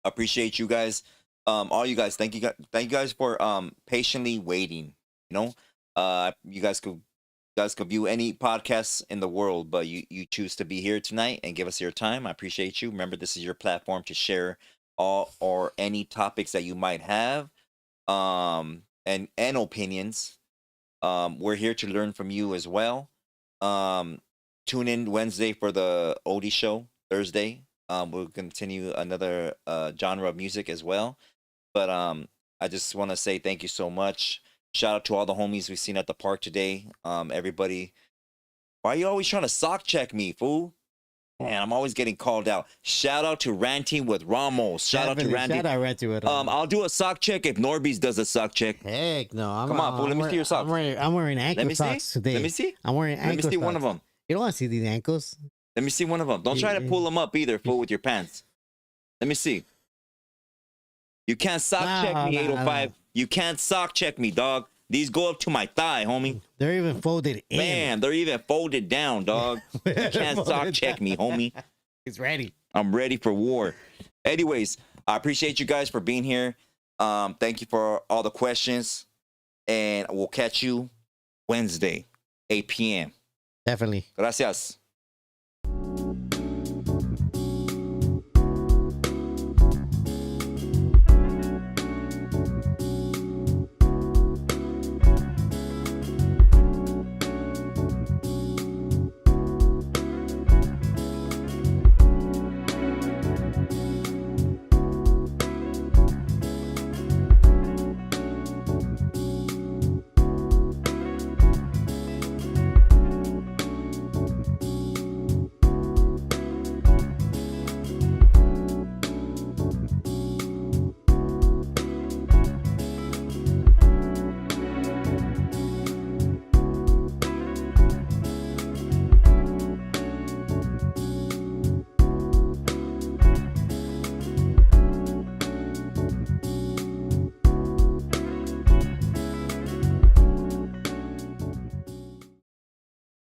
Appreciate you guys. All you guys, thank you guys for patiently waiting. You guys could view any podcasts in the world, but you choose to be here tonight and give us your time. I appreciate you. Remember, this is your platform to share all or any topics that you might have, and opinions. We're here to learn from you as well. Tune in Wednesday for the oldie show. Thursday, we'll continue another genre of music as well. But I just want to say thank you so much. Shout out to all the homies we've seen at the park today. Everybody, why are you always trying to sock check me, fool? Man, I'm always getting called out. Shout out to Ranting with Ramos. Shout out to Randy. Shout out Ranting with Ramos. I'll do a sock check if NORBEEZ does a sock check. Heck no. Come on, fool. Let me see your socks. I'm wearing ankle socks today. Let me see. I'm wearing ankle socks. Let me see one of them. You don't want to see these ankles. Let me see one of them. Don't try to pull them up either, fool, with your pants. Let me see. You can't sock check me, 805. You can't sock check me, dog. These go up to my thigh, homie. They're even folded in. Man, they're even folded down, dog. You can't sock check me, homie. It's ready. I'm ready for war. Anyways, I appreciate you guys for being here. Thank you for all the questions. And we'll catch you Wednesday, 8 p.m. Definitely. Gracias.